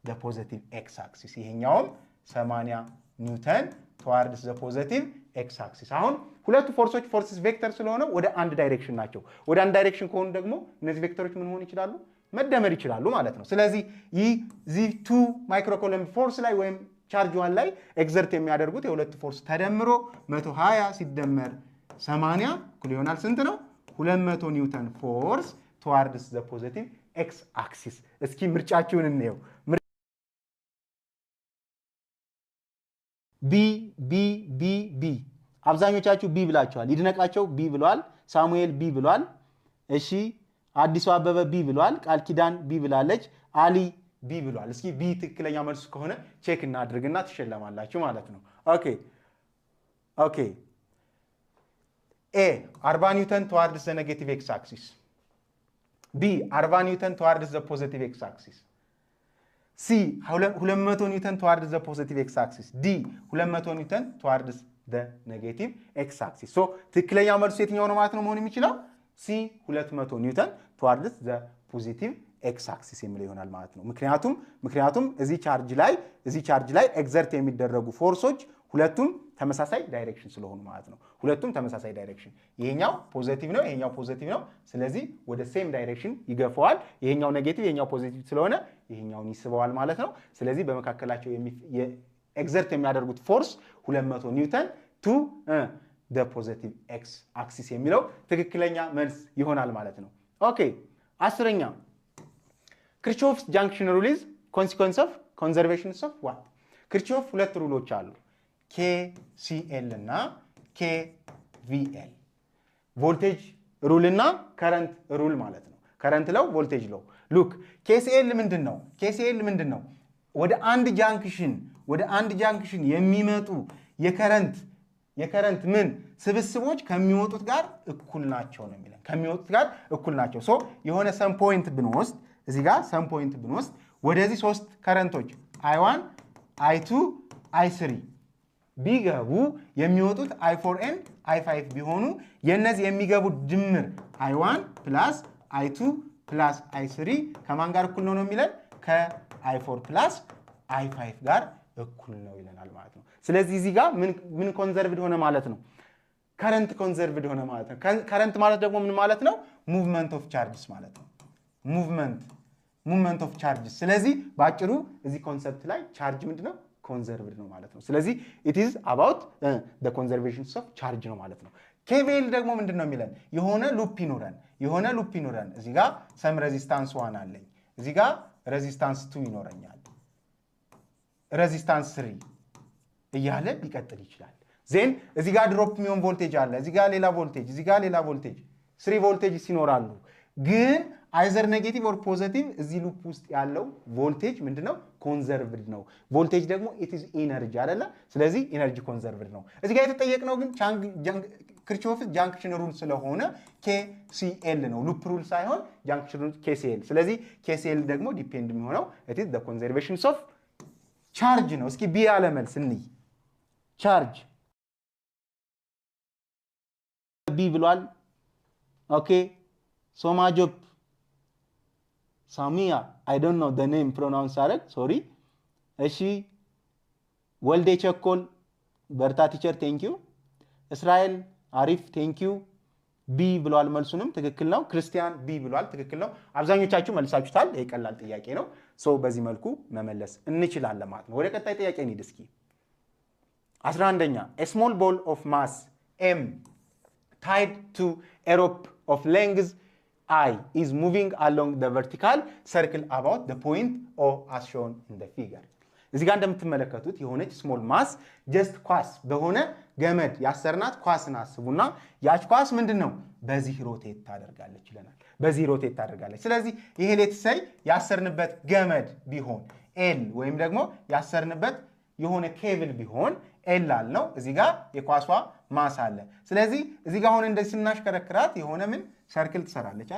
the positive x axis። ይሄኛውም 80 ኒውተን towards the positive x axis። አሁን ሁለቱ ፎርሶች ፎርስስ ቬክተር ስለሆነ ወደ አንድ ዳይሬክሽን ናቸው። ወደ አንድ ዳይሬክሽን ከሆኑ ደግሞ እነዚህ ቬክተሮች ምን ሆን ይችላሉ? መደመር ይችላሉ ማለት ነው። ስለዚህ ይህ ዚ2 ማይክሮኮሎምብ ፎርስ ላይ ወይም ቻርጅ 1 ላይ ኤግዘርት የሚያደርጉት የሁለቱ ፎርስ ተደምሮ 120 ሲደመር 80 እኩል ይሆናል ስንት ነው? 200 ኒውተን ፎርስ towards the positive x axis። እስኪ ምርጫችሁን እንየው። ቢ አብዛኞቻችሁ ቢ ብላችኋል። ይድነቃቸው ቢ ብሏል። ሳሙኤል ቢ ብሏል። እሺ አዲሱ አበበ ቢ ብሏል። ቃል ኪዳን ቢ ብላለች። አሊ ቢ ብሏል። እስኪ ቢ ትክክለኛ መልሱ ከሆነ ቼክ እናድርግና ትሸለማላችሁ ማለት ነው። ኦኬ ኤ 40 ኒውተን towards the negative x axis። ቢ 40 ኒውተን towards the positive x axis። ሲ 200 ኒውተን towards the positive x axis። ዲ 200 ኒውተን towards the negative x axis። ሶ ትክክለኛ መልሱ የትኛው ነው ማለት ነው መሆን የሚችለው? ሲ 200 ኒውተን towards the positive x axis የሚለው ይሆናል ማለት ነው። ምክንያቱም እዚህ ቻርጅ ላይ ኤግዘርት የሚደረጉ ፎርሶች ሁለቱም ተመሳሳይ ዳይሬክሽን ስለሆኑ ማለት ነው። ሁለቱም ተመሳሳይ ዳይሬክሽን፣ ይሄኛው ፖዚቲቭ ነው፣ ይሄኛው ፖዚቲቭ ነው። ስለዚህ ወደ ሴም ዳይሬክሽን ይገፋዋል። ይሄኛው ኔጌቲቭ፣ ይሄኛው ፖዚቲቭ ስለሆነ ይሄኛውን ይስበዋል ማለት ነው። ስለዚህ በመካከላቸው ኤግዘርት የሚያደርጉት ፎርስ 200 ኒውተን ቱ the positive x axis የሚለው ትክክለኛ መልስ ይሆናል ማለት ነው። ኦኬ 10ኛ ክርቾፍስ ጃንክሽን ሩል ኢዝ ኮንሲኩዌንስ ኦፍ ኮንዘርቬሽንስ ኦፍ ዋት? ክርቾፍ ሁለት ሩሎች አሉ፣ KCL እና KVL። ቮልቴጅ ሩል እና ከረንት ሩል ማለት ነው። ከረንት ለው ቮልቴጅ ለው። ሉክ KCL ምንድን ነው? ወደ አንድ ጃንክሽን የሚመጡ የከረንት ምን ስብስቦች ከሚወጡት ጋር እኩል ናቸው ነው የሚለን። ከሚወጡት ጋር እኩል ናቸው። ሶ የሆነ ሰም ፖይንት ብንወስድ እዚህ ጋር ሰም ፖይንት ብንወስድ ወደዚህ ሶስት ከረንቶች I1 I2 I3 ቢገቡ የሚወጡት I4 and I5 ቢሆኑ የነዚህ የሚገቡት ድምር I1 ፕላስ I2 ፕላስ I3 ከማን ጋር እኩል ነው የሚለን? ከI4 ፕላስ I5 ጋር እኩል ነው ይለናል ማለት ነው። ስለዚህ እዚህ ጋር ምን ኮንዘርቭድ ሆነ ማለት ነው? ከረንት ኮንዘርቭድ ሆነ ማለት ነው። ከረንት ማለት ደግሞ ምን ማለት ነው? ሙቭመንት ኦፍ ቻርጅስ ማለት ነው። ሙቭመንት ኦፍ ቻርጅስ። ስለዚህ በአጭሩ እዚህ ኮንሰፕት ላይ ቻርጅ ምንድነው? ኮንዘርቭድ ነው ማለት ነው። ስለዚህ it is about the conservations of charge ነው ማለት ነው። KVL ደግሞ ምንድነው የሚለን? የሆነ ሉፕ ይኖረን እዚህ ጋር ሰም ሬዚስታንስ 1 አለኝ፣ እዚህ ጋር ሬዚስታንስ 2 ይኖረኛል፣ ሬዚስታንስ 3 እያለ ሊቀጥል ይችላል። ዜን እዚህ ጋር ድሮፕ የሚሆን ቮልቴጅ አለ፣ እዚህ ጋር ሌላ ቮልቴጅ፣ እዚህ ጋር ሌላ ቮልቴጅ፣ 3 ቮልቴጅስ ይኖራሉ። ግን አይዘር ኔጌቲቭ ኦር ፖዚቲቭ እዚህ ሉፕ ውስጥ ያለው ቮልቴጅ ምንድነው? ኮንዘርቭድ ነው። ቮልቴጅ ደግሞ ኢት ኢዝ ኢነርጂ አይደለ? ስለዚህ ኢነርጂ ኮንዘርቭድ ነው። እዚህ ጋር የተጠየቅነው ግን ክርቾፍስ ጃንክሽን ሩል ስለሆነ KCL ነው፣ ሉፕ ሩል ሳይሆን ጃንክሽን ሩል KCL። ስለዚህ KCL ደግሞ ዲፔንድ የሚሆነው ኢት ኢዝ ዘ ኮንዘርቬሽንስ ኦፍ ቻርጅ ነው። እስኪ ቢ ያለ መልስ እንይ። ቻርጅ ቢ ብሏል። ኦኬ ሶማጆፕ ሳሚያ አይ ዶንት ኖ ዘ ኔም ፕሮናውንስ አረግ ሶሪ። እሺ ወልዴ ቸኮል በርታ ቲቸር ቴንክ ዩ። እስራኤል አሪፍ ቴንክ ዩ። ቢ ብሏል፣ መልሱንም ትክክል ነው። ክርስቲያን ቢ ብሏል፣ ትክክል ነው። አብዛኞቻችሁ መልሳችሁታል። ይሄ ቀላል ጥያቄ ነው። ሶ በዚህ መልኩ መመለስ እንችላለን ማለት ነው። ወደ ቀጣይ ጥያቄ እንሂድ እስኪ። 11ኛ a small ball of mass m tied to a rope of length I is moving along the vertical circle about the point O as shown in the figure። እዚህ ጋር እንደምትመለከቱት የሆነች ስሞል ማስ ጀስት ኳስ በሆነ ገመድ ያሰርናት ኳስን አስቡና ያች ኳስ ምንድነው? በዚህ ሮቴት ታደርጋለች ይለናል። በዚህ ሮቴት ታደርጋለች። ስለዚህ ይሄ ሌትሰይ ያሰርንበት ገመድ ቢሆን ኤል ወይም ደግሞ ያሰርንበት የሆነ ኬብል ቢሆን ኤል አልነው። እዚህ ጋር የኳሷ ማስ አለ። ስለዚህ እዚህ ጋር አሁን እንደዚህ ስናሽከረክራት የሆነ ምን ሰርክል ትሰራለች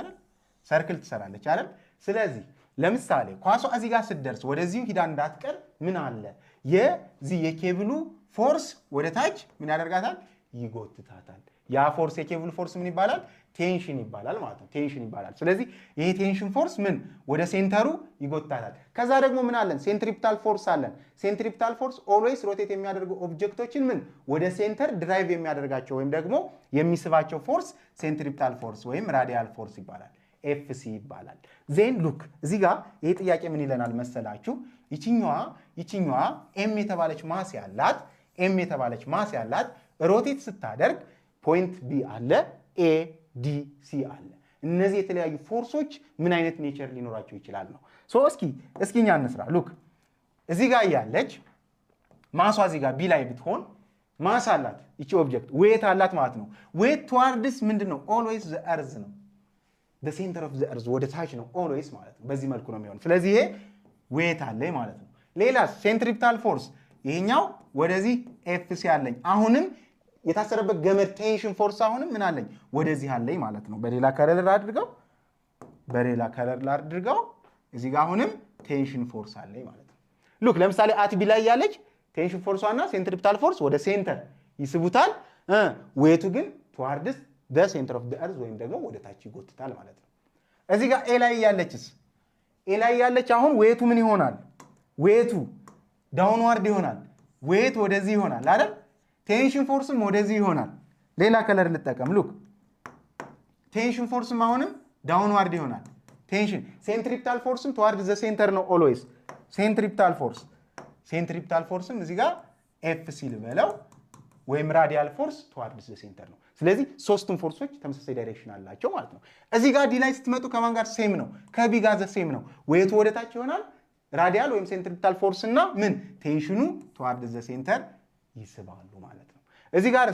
አይደል? ስለዚህ ለምሳሌ ኳሷ እዚህ ጋር ስትደርስ ወደዚህ ሂዳ እንዳትቀር ምን አለ? የዚህ የኬብሉ ፎርስ ወደ ታች ምን ያደርጋታል? ይጎትታታል። ያ ፎርስ የኬብል ፎርስ ምን ይባላል? ቴንሽን ይባላል ማለት ነው። ቴንሽን ይባላል። ስለዚህ ይሄ ቴንሽን ፎርስ ምን ወደ ሴንተሩ ይጎታታል። ከዛ ደግሞ ምን አለን? ሴንትሪፒታል ፎርስ አለን። ሴንትሪፒታል ፎርስ ኦልዌይስ ሮቴት የሚያደርጉ ኦብጀክቶችን ምን ወደ ሴንተር ድራይቭ የሚያደርጋቸው ወይም ደግሞ የሚስባቸው ፎርስ ሴንትሪፒታል ፎርስ ወይም ራዲያል ፎርስ ይባላል። ኤፍሲ ይባላል። ዜን ሉክ እዚህ ጋር ይሄ ጥያቄ ምን ይለናል መሰላችሁ? ይችኛዋ ኤም የተባለች ማስ ያላት ሮቴት ስታደርግ ፖይንት ቢ አለ፣ ኤ ዲ ሲ አለ። እነዚህ የተለያዩ ፎርሶች ምን አይነት ኔቸር ሊኖራቸው ይችላል ነው። እስኪ እኛ እንስራ። ሉክ እዚህ ጋር ያለች ማሷ እዚህ ጋር ቢ ላይ ብትሆን ማስ አላት ይቺ ኦብጀክት ዌት አላት ማለት ነው። ዌት ቱዋርድስ ምንድን ነው? ኦልዌይስ ዘ እርዝ ነው። ሴንተር ኦፍ ዘ እርዝ ወደ ታች ነው ኦልዌይስ ማለት ነው። በዚህ መልኩ ነው የሚሆን። ስለዚህ ይሄ ዌት አለኝ ማለት ነው። ሌላ ሴንትሪፒታል ፎርስ ይሄኛው ወደዚህ ኤፍሲ አለኝ። አሁንም የታሰረበት ገመድ ቴንሽን ፎርስ አሁንም ምን አለኝ? ወደዚህ አለኝ ማለት ነው። በሌላ ከለር አድርገው እዚህ ጋር አሁንም ቴንሽን ፎርስ አለኝ ማለት ነው። ሉክ ለምሳሌ አት ቢ ላይ ያለች ቴንሽን ፎርሷና ሴንትሪፒታል ፎርስ ወደ ሴንተር ይስቡታል። ዌቱ ግን ቱዋርድስ ደ ሴንተር ኦፍ ደ እርዝ ወይም ደግሞ ወደ ታች ይጎትታል ማለት ነው። እዚህ ጋር ኤ ላይ ያለች አሁን ዌቱ ምን ይሆናል? ዌቱ ዳውንዋርድ ይሆናል። ዌት ወደዚህ ይሆናል አይደል? ቴንሽን ፎርስም ወደዚህ ይሆናል። ሌላ ከለር ልጠቀም። ሉክ ቴንሽን ፎርስም አሁንም ዳውንዋርድ ይሆናል። ቴንሽን ሴንትሪፒታል ፎርስም ቱዋርድ ዘ ሴንተር ነው ኦልዌይስ። ሴንትሪፒታል ፎርስም እዚህ ጋር ኤፍሲ ልበለው ወይም ራዲያል ፎርስ ቱዋርድ ዘ ሴንተር ነው። ስለዚህ ሶስቱም ፎርሶች ተመሳሳይ ዳይሬክሽን አላቸው ማለት ነው። እዚህ ጋር ዲ ላይ ስትመጡ ከማን ጋር ሴም ነው? ከቢ ጋር ዘ ሴም ነው። ዌቱ ወደ ታች ይሆናል። ራዲያል ወይም ሴንትሪፒታል ፎርስ እና ምን ቴንሽኑ ቱዋርድ ዘ ሴንተር ይስባሉ ማለት ነው። እዚህ ጋር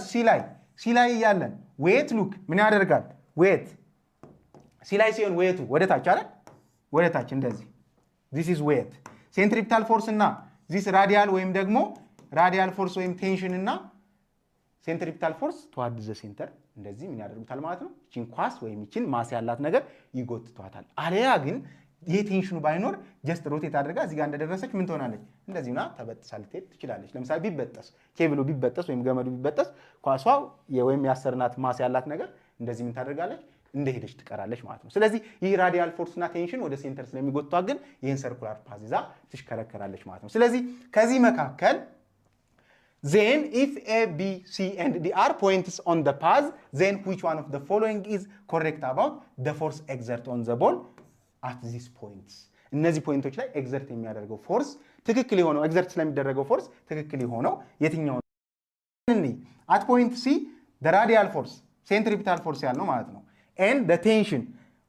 ሲ ላይ እያለን ዌት ሉክ ምን ያደርጋል? ዌት ሲ ላይ ሲሆን ዌቱ ወደ ታች አይደል? ወደ ታች እንደዚህ this is weight ሴንትሪፒታል ፎርስ እና this ራዲያል ወይም ደግሞ ራዲያል ፎርስ ወይም ቴንሽን እና ሴንትሪፒታል ፎርስ ቱዋርድ ዘ ሴንተር እንደዚህ ምን ያደርጉታል ማለት ነው። እቺን ኳስ ወይም እቺን ማስ ያላት ነገር ይጎትቷታል። አለያ ግን ይሄ ቴንሽኑ ባይኖር ጀስት ሮቴት አድርጋ እዚህ ጋር እንደደረሰች ምን ትሆናለች? እንደዚህና ተበጥሳ ልትሄድ ትችላለች። ለምሳሌ ኬብሉ ቢበጠስ ወይም ገመዱ ቢበጠስ ኳሷ ወይም ያሰርናት ማስ ያላት ነገር እንደዚህ ምን ታደርጋለች? እንደሄደች ትቀራለች ማለት ነው። ስለዚህ ይህ ራዲያል ፎርስ እና ቴንሽን ወደ ሴንተር ስለሚጎቷ ግን ይህን ሰርኩላር ፓዝ ይዛ ትሽከረከራለች ማለት ነው። ስለዚህ ከዚህ መካከል then if A, B, C and D are points on the path, then which one of the following is correct about the force exert on the ball at these points? እነዚህ ፖይንቶች ላይ ኤግዘርት የሚያደርገው ፎርስ ትክክል የሆነው ኤግዘርት ስለሚደረገው ፎርስ ትክክል የሆነው የትኛው ነው? at point C the radial force centripetal force ያልነው ማለት ነው and the tension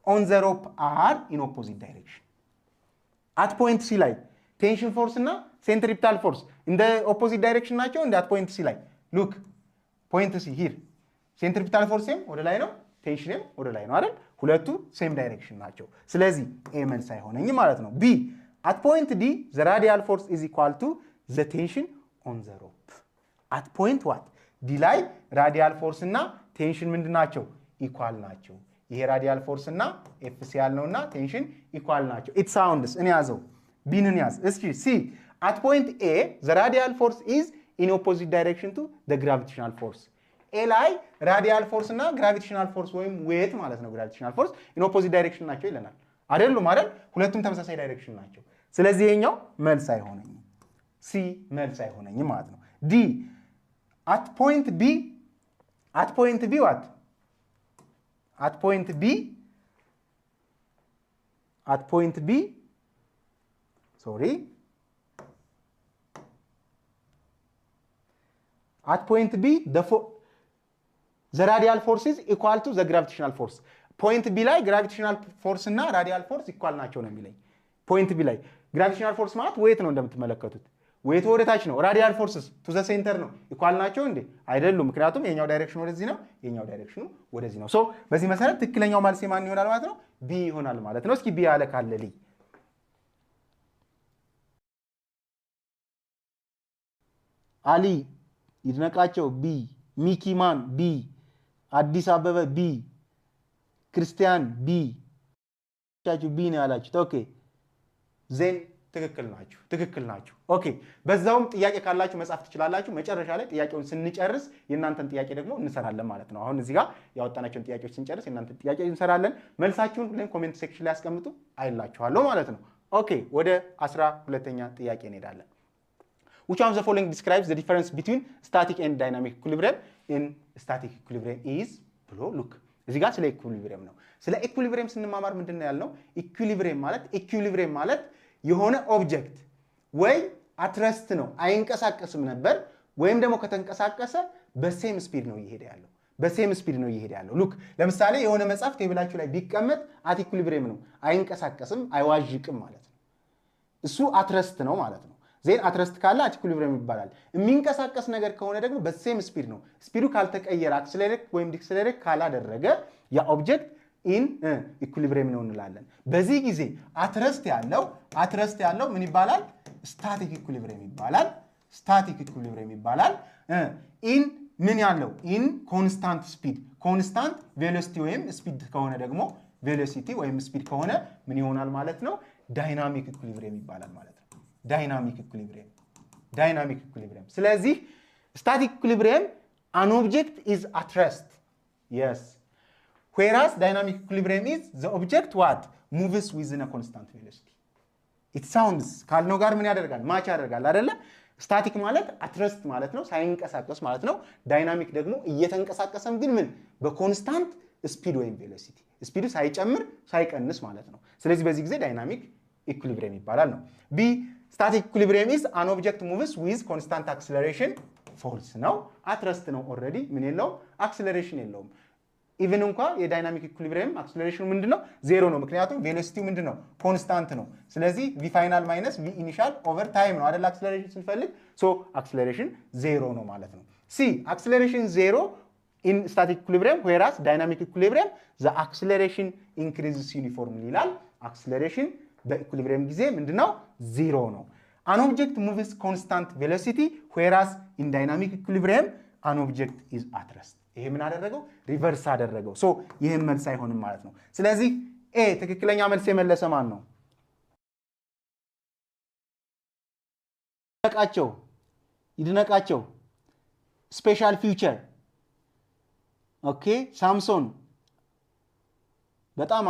on the rope are in opposite direction. at point C ላይ ቴንሽን ፎርስ እና ሴንትሪፒታል ፎርስ እንደ ኦፖዚት ዳይሬክሽን ናቸው። እንደ አት ፖይንት ሲ ላይ ሉክ ፖይንት ሲ ሂር ሴንትሪፒታል ፎርስም ወደ ላይ ነው፣ ቴንሽንም ወደ ላይ ነው አይደል? ሁለቱ ሴም ዳይሬክሽን ናቸው። ስለዚህ ኤ መልስ አይሆነኝም ማለት ነው። ቢ አት ፖይንት ዲ ዘ ራዲያል ፎርስ ኢዝ ኢኳል ቱ ዘ ቴንሽን ኦን ዘ ሮፕ። አት ፖይንት ዋት ዲ ላይ ራዲያል ፎርስ እና ቴንሽን ምንድን ናቸው? ኢኳል ናቸው። ይሄ ራዲያል ፎርስ እና ኤፍሲ ያልነውና ቴንሽን ኢኳል ናቸው። ኢት ሳውንድስ እኔ ያዘው ቢንን ያዝ እስኪ ሲ at point A the radial force is in opposite direction to the gravitational force. A ላይ ራዲያል ፎርስ እና ግራቪቴሽናል ፎርስ ወይም ዌት ማለት ነው ግራቪቴሽናል ፎርስ in opposite direction ናቸው ይለናል አይደሉም አይደል? ሁለቱም ተመሳሳይ ዳይሬክሽን ናቸው። ስለዚህ ይሄኛው መልስ አይሆነኝም፣ ሲ መልስ አይሆነኝም ማለት ነው። ዲ at point B what at point B sorry at point B the radial force is equal to the gravitational force. point B ላይ gravitational force እና radial force equal ናቸው ነው የሚለኝ። point B ላይ gravitational force ማለት ዌት ነው እንደምትመለከቱት፣ ዌቱ ወደ ታች ነው። radial forces to the center ነው። equal ናቸው እንዴ? አይደሉም። ምክንያቱም የኛው ዳይሬክሽን ወደዚህ ነው፣ የኛው ዳይሬክሽኑ ወደዚህ ነው። ሶ በዚህ መሰረት ትክክለኛው መልስ ማን ይሆናል ማለት ነው? ቢ ይሆናል ማለት ነው። እስኪ ቢ ያለ ካለ ልይ አሊ ይድነቃቸው ቢ፣ ሚኪማን ቢ፣ አዲስ አበበ ቢ፣ ክርስቲያን ቢ ቻቹ ቢ ነው ያላችሁት። ኦኬ ዜን ትክክል ናችሁ። ኦኬ በዛውም ጥያቄ ካላችሁ መጻፍ ትችላላችሁ። መጨረሻ ላይ ጥያቄውን ስንጨርስ የእናንተን ጥያቄ ደግሞ እንሰራለን ማለት ነው። አሁን እዚህ ጋር ያወጣናቸውን ጥያቄዎች ስንጨርስ የእናንተን ጥያቄ እንሰራለን። መልሳችሁን ሁሌም ኮሜንት ሴክሽን ላይ አስቀምጡ፣ አይላችኋለሁ ማለት ነው። ኦኬ ወደ 12ኛ ጥያቄ እንሄዳለን። Which one of the following describes the difference between static and dynamic equilibrium? In static equilibrium is ብሎ ሉክ እዚህ ጋር ስለ ኢኩሊብሪየም ነው። ስለ ኢኩሊብሪየም ስንማማር ምንድነው ያልነው? ኢኩሊብሪየም ማለት የሆነ ኦብጀክት ወይ አትረስት ነው አይንቀሳቀስም ነበር፣ ወይም ደግሞ ከተንቀሳቀሰ በሴም ስፒድ ነው እየሄደ ያለው። ሉክ ለምሳሌ የሆነ መጽሐፍ ቴብላችሁ ላይ ቢቀመጥ አት ኢኩሊብሪየም ነው፣ አይንቀሳቀስም፣ አይዋዥቅም ማለት ነው። እሱ አትረስት ነው ማለት ነው። ዜን አትረስት ካለ አት ኢኩሊብሪየም ይባላል። የሚንቀሳቀስ ነገር ከሆነ ደግሞ በሴም ስፒድ ነው። ስፒዱ ካልተቀየረ አክሰለሬት ወይም ዲክሰለሬት ካላደረገ ያ ኦብጀክት ኢን ኢኩሊብሪየም ነው እንላለን። በዚህ ጊዜ አትረስት ያለው ምን ይባላል? ስታቲክ ኢኩሊብሪየም ይባላል። ኢን ምን ያለው? ኢን ኮንስታንት ስፒድ፣ ኮንስታንት ቬሎሲቲ ወይም ስፒድ ከሆነ ደግሞ ቬሎሲቲ ወይም ስፒድ ከሆነ ምን ይሆናል ማለት ነው? ዳይናሚክ ኢኩሊብሪየም ይባላል ማለት ነው። ዳይናሚክ ኢኩሊብሪየም። ስለዚህ ስታቲክ ኢኩሊብሪየም an object is at rest, yes, whereas dynamic equilibrium is the object what moves within a constant velocity. It sounds ካልነው ጋር ምን ያደርጋል? ማች ያደርጋል አይደለ? ስታቲክ ማለት አትረስት ማለት ነው፣ ሳይንቀሳቀስ ማለት ነው። ዳይናሚክ ደግሞ እየተንቀሳቀሰም ግን ምን በኮንስታንት ስፒድ ወይም ቬሎሲቲ፣ ስፒዱ ሳይጨምር ሳይቀንስ ማለት ነው። ስለዚህ በዚህ ጊዜ ዳይናሚክ ኢኩሊብሪየም ይባላል ነው። ቢ static equilibrium is an object moves with constant acceleration. ፎልስ ነው። አትረስት ነው ኦልሬዲ ምን የለውም አክሰለሬሽን የለውም። ኢቭን እንኳን የዳይናሚክ ኢኩሊብሪየም አክሰለሬሽኑ ምንድነው? ዜሮ ነው። ምክንያቱም ቬሎሲቲው ምንድነው? ኮንስታንት ነው። ስለዚህ ቪ ፋይናል ማይነስ ቪ ኢኒሻል ኦቨር ታይም ነው አይደል? አክሰለሬሽን ስንፈልግ ሶ አክሰለሬሽን ዜሮ ነው ማለት ነው። ሲ አክሰለሬሽን ዜሮ in static equilibrium, whereas dynamic equilibrium the acceleration increases uniformly ይላል። አክሰለሬሽን በኢኩሊብሪየም ጊዜ ምንድነው? ዜሮ ነው። An object moves constant velocity, whereas in dynamic equilibrium an object is at rest. ይሄ ምን አደረገው? ሪቨርስ አደረገው። ሶ ይሄን መልስ አይሆንም ማለት ነው። ስለዚህ ኤ ትክክለኛ መልስ የመለሰ ማን ነው? ይድነቃቸው ስፔሻል ፊውቸር ኦኬ ሳምሶን በጣም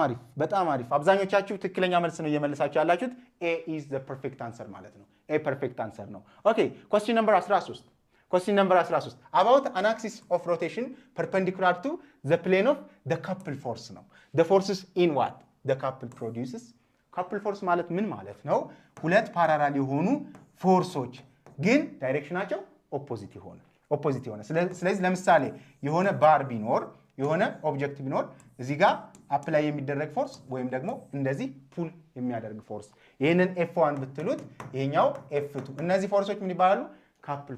አሪፍ። አብዛኞቻችሁ ትክክለኛ መልስ ነው እየመለሳችሁ ያላችሁት። ኤ ኢዝ ዘ ፐርፌክት አንሰር ማለት ነው። ኤ ፐርፌክት አንሰር ነው። ኦኬ question number 13 about an axis of rotation perpendicular to the plane of the couple force ነው። the forces in what the couple produces. couple force ማለት ምን ማለት ነው? ሁለት ፓራላል የሆኑ ፎርሶች ግን ዳይሬክሽናቸው ኦፖዚት የሆነ ስለዚህ ለምሳሌ የሆነ ባር ቢኖር የሆነ ኦብጀክት ቢኖር እዚህ ጋር አፕላይ የሚደረግ ፎርስ ወይም ደግሞ እንደዚህ ፑል የሚያደርግ ፎርስ ይሄንን F1 ብትሉት ይሄኛው F2 እነዚህ ፎርሶች ምን ይባላሉ? ካፕል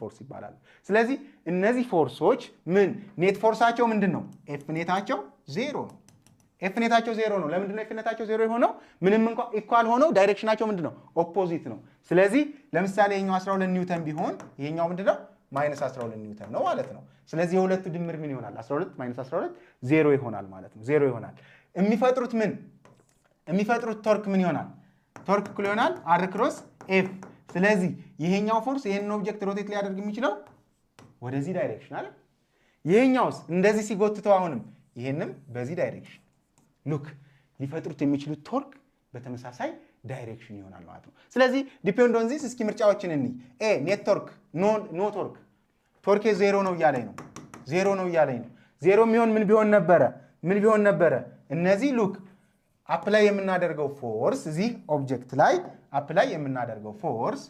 ፎርስ ይባላሉ። ስለዚህ እነዚህ ፎርሶች ምን ኔት ፎርሳቸው ምንድነው? ኤፍ ኔታቸው ዜሮ ነው። ለምንድን ነው ኤፍ ኔታቸው ዜሮ የሆነው? ምንም እንኳን ኢኳል ሆነው ዳይሬክሽናቸው ምንድነው? ኦፖዚት ነው። ስለዚህ ለምሳሌ ይሄኛው 12 ኒውተን ቢሆን ይሄኛው ምንድነው? ማይነስ 12 ኒውተን ነው ማለት ነው። ስለዚህ የሁለቱ ድምር ምን ይሆናል? 12 ማይነስ 12 ዜሮ ይሆናል ማለት ነው። ዜሮ ይሆናል። የሚፈጥሩት ቶርክ ምን ይሆናል? ቶርክ እኩል ይሆናል አር ክሮስ ኤፍ። ስለዚህ ይሄኛው ፎርስ ይሄንን ኦብጀክት ሮቴት ሊያደርግ የሚችለው ወደዚህ ዳይሬክሽን አይደል? ይሄኛውስ እንደዚህ ሲጎትተው አሁንም ይሄንም በዚህ ዳይሬክሽን ሉክ ሊፈጥሩት የሚችሉት ቶርክ በተመሳሳይ ዳይሬክሽን ይሆናል ማለት ነው። ስለዚህ ዲፔንድ ኦን ዚስ እስኪ ምርጫዎችን እንይ። ኤ ኔት ቶርክ ኖ ቶርክ ቶርክ ዜሮ ነው እያለኝ ነው። ዜሮ የሚሆን ምን ቢሆን ነበረ? እነዚህ ሉክ አፕላይ የምናደርገው ፎርስ እዚህ ኦብጀክት ላይ አፕላይ የምናደርገው ፎርስ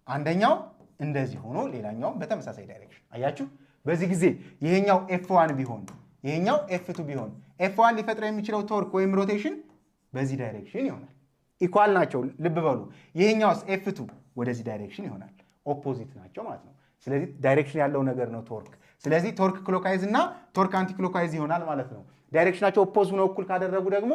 አንደኛው እንደዚህ ሆኖ ሌላኛው በተመሳሳይ ዳይሬክሽን አያችሁ። በዚህ ጊዜ ይሄኛው F1 ቢሆን ይሄኛው F2 ቢሆን F1 ሊፈጥር የሚችለው ቶርክ ወይም ሮቴሽን በዚህ ዳይሬክሽን ይሆናል። ኢኳል ናቸው ልብ በሉ። ይሄኛውስ F2 ወደዚህ ዳይሬክሽን ይሆናል። ኦፖዚት ናቸው ማለት ነው። ስለዚህ ዳይሬክሽን ያለው ነገር ነው ቶርክ። ስለዚህ ቶርክ ክሎክዋይዝ እና ቶርክ አንቲ ክሎክዋይዝ ይሆናል ማለት ነው። ዳይሬክሽናቸው ኦፖዝ ሆነው እኩል ካደረጉ ደግሞ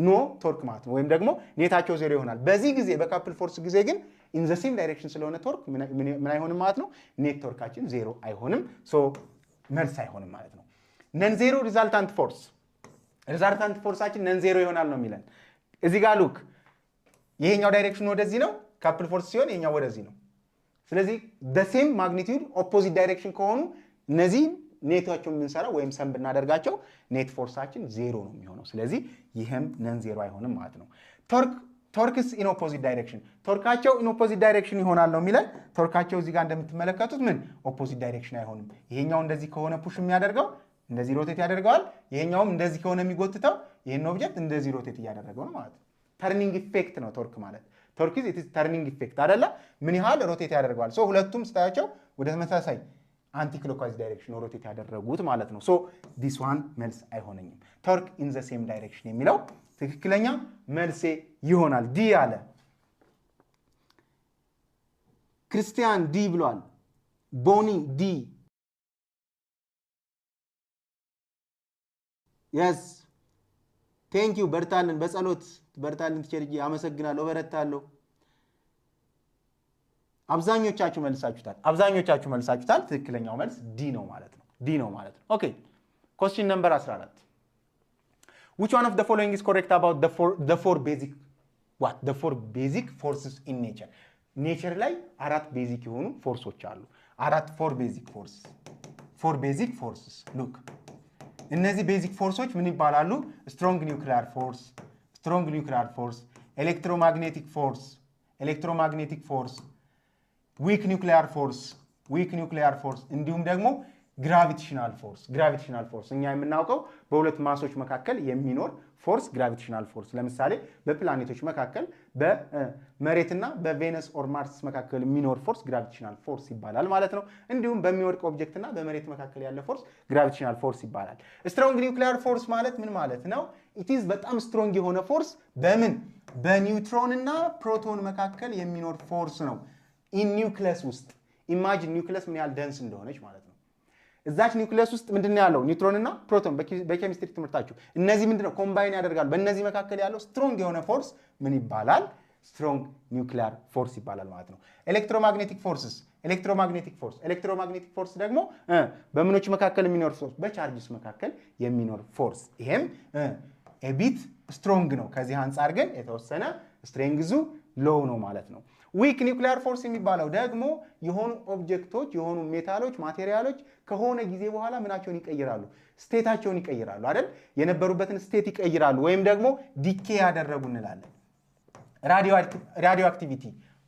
ኖ ቶርክ ማለት ነው፣ ወይም ደግሞ ኔታቸው ዜሮ ይሆናል። በዚህ ጊዜ በካፕል ፎርስ ጊዜ ግን ኢን ዘ ሴም ዳይሬክሽን ስለሆነ ቶርክ ምን አይሆንም ማለት ነው? ኔት ቶርካችን ዜሮ አይሆንም። ሶ መልስ አይሆንም ማለት ነው። ነን ዜሮ ሪዛልታንት ፎርሳችን ነን ዜሮ ይሆናል ነው የሚለን። እዚህ ጋር ሉክ ይሄኛው ዳይሬክሽን ወደዚህ ነው ካፕል ፎርስ ሲሆን ይሄኛው ወደዚህ ነው ስለዚህ the same magnitude opposite direction ከሆኑ እነዚህ ኔታቸው የምንሰራው ወይም ሰም ብናደርጋቸው ኔት ፎርሳችን 0 ነው የሚሆነው ስለዚህ ይሄም ነን 0 አይሆንም ማለት ነው ቶርክስ ኢን ኦፖዚት ዳይሬክሽን ቶርካቸው ኢን ኦፖዚት ዳይሬክሽን ይሆናል ነው የሚለን ቶርካቸው እዚህ ጋር እንደምትመለከቱት ምን ኦፖዚት ዳይሬክሽን አይሆንም ይሄኛው እንደዚህ ከሆነ ፑሽ የሚያደርገው እንደዚህ ሮቴት ያደርጋል ይሄኛውም እንደዚህ ከሆነ የሚጎትተው ይሄን ኦብጀክት እንደዚህ ሮቴት ያደርጋው ነው ማለት ነው ተርኒንግ ኢፌክት ነው ቶርክ ማለት ቶርክ ኢዝ ተርኒንግ ኢፌክት አይደለ ምን ያህል ሮቴት ያደርጋል ሶ ሁለቱም ስታያቸው ወደ ተመሳሳይ አንቲ ክሎክዋይዝ ዳይሬክሽን ሮቴት ያደረጉት ማለት ነው ሶ ዲስ ዋን መልስ አይሆነኝም ቶርክ ኢን ዘ ሴም ዳይሬክሽን የሚለው ትክክለኛ መልሴ ይሆናል ዲ አለ ክርስቲያን ዲ ብሏል ቦኒ ዲ yes thank you በርታልን በጸሎት በርታልን ትቸርጂ አመሰግናለሁ በረታለሁ አብዛኞቻችሁ መልሳችሁታል ትክክለኛው መልስ ዲ ነው ማለት ነው ኦኬ question number 14 which one of the following is correct about the four basic forces in nature ላይ አራት ቤዚክ የሆኑ ፎርሶች አሉ four basic forces look እነዚህ ቤዚክ ፎርሶች ምን ይባላሉ strong nuclear force electromagnetic force weak nuclear force እንዲሁም ደግሞ gravitational force እኛ የምናውቀው በሁለት ማሶች መካከል የሚኖር ፎርስ gravitational force ለምሳሌ በፕላኔቶች መካከል በመሬትና በቬነስ ኦር ማርስ መካከል የሚኖር ፎርስ gravitational force ይባላል ማለት ነው እንዲሁም በሚወድቅ ኦብጀክትና በመሬት መካከል ያለ ፎርስ gravitational force ይባላል strong nuclear force ማለት ምን ማለት ነው it is በጣም strong የሆነ ፎርስ በኒውትሮን እና ፕሮቶን መካከል የሚኖር ፎርስ ነው in nucleus ውስጥ imagine nucleus ምን ያህል dense እንደሆነች ማለት ነው እዛች ኒውክሊየስ ውስጥ ምንድነው ያለው ኒውትሮን እና ፕሮቶን በኬሚስትሪ ትምህርታችሁ እነዚህ ምንድነው ኮምባይን ያደርጋሉ በእነዚህ መካከል ያለው ስትሮንግ የሆነ ፎርስ ምን ይባላል ስትሮንግ ኒውክሊየር ፎርስ ይባላል ማለት ነው ኤሌክትሮማግኔቲክ ፎርስ ደግሞ በምኖች መካከል የሚኖር ፎርስ በቻርጅስ መካከል የሚኖር ፎርስ ይሄም ኤቢት ስትሮንግ ነው ከዚህ አንፃር ግን የተወሰነ ስትሬንግዙ ሎው ነው ማለት ነው ዊክ ኒውክሊየር ፎርስ የሚባለው ደግሞ የሆኑ ኦብጀክቶች የሆኑ ሜታሎች ማቴሪያሎች ከሆነ ጊዜ በኋላ ምናቸውን ይቀይራሉ ስቴታቸውን ይቀይራሉ አይደል የነበሩበትን ስቴት ይቀይራሉ ወይም ደግሞ ዲኬ ያደረጉ እንላለን ራዲዮ አክቲቪቲ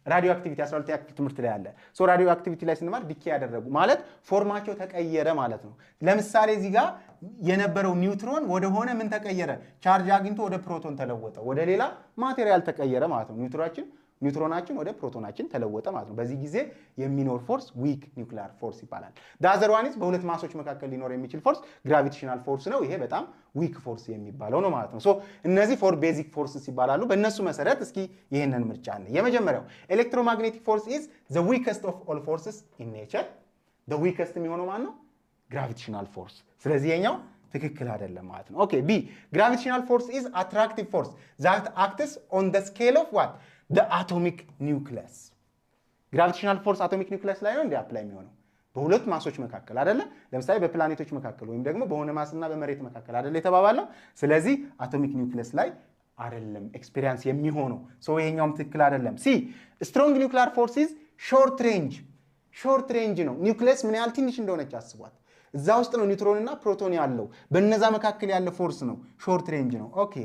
12 ያክል ትምህርት ላይ አለ ሶ ራዲዮ አክቲቪቲ ላይ ስንማር ዲኬ ያደረጉ ማለት ፎርማቸው ተቀየረ ማለት ነው ለምሳሌ እዚህ ጋር የነበረው ኒውትሮን ወደ ሆነ ምን ተቀየረ ቻርጅ አግኝቶ ወደ ፕሮቶን ተለወጠ ወደ ሌላ ማቴሪያል ተቀየረ ማለት ነው ኒውትሮናችን ወደ ፕሮቶናችን ተለወጠ ማለት ነው በዚህ ጊዜ የሚኖር ፎርስ ዊክ ኒውክሊየር ፎርስ ይባላል ዳዘር ዋን ኢዝ በሁለት ማሶች መካከል ሊኖር የሚችል ፎርስ ግራቪቴሽናል ፎርስ ነው ይሄ በጣም ዊክ ፎርስ የሚባለው ነው ማለት ነው ሶ እነዚህ ፎር ቤዚክ ፎርስስ ይባላሉ በእነሱ መሰረት እስኪ ይሄንን ምርጫ አለ የመጀመሪያው ኤሌክትሮማግኔቲክ ፎርስ ኢዝ the weakest of all forces in nature the weakest የሚሆነው ማን ነው ግራቪቴሽናል ፎርስ ስለዚህ የኛው ትክክል አይደለም ማለት ነው ኦኬ ቢ gravitational force is attractive force that acts on the scale of what the atomic nucleus gravitational force atomic nucleus ላይ ነው እንደ አፕላይ የሚሆነው በሁለት ማሶች መካከል አይደለ ለምሳሌ በፕላኔቶች መካከል ወይም ደግሞ በሆነ ማስና በመሬት መካከል አይደለ የተባባለው ስለዚህ አቶሚክ ኒውክሊየስ ላይ አይደለም ኤክስፒሪየንስ የሚሆነው ሶ ይሄኛውም ትክክል አይደለም ሲ strong nuclear force is short range ነው ኒውክሊየስ ምን ያህል ትንሽ እንደሆነች አስቧት እዛ ውስጥ ነው ኒውትሮን እና ፕሮቶን ያለው በእነዛ መካከል ያለ ፎርስ ነው ሾርት ሬንጅ ነው ኦኬ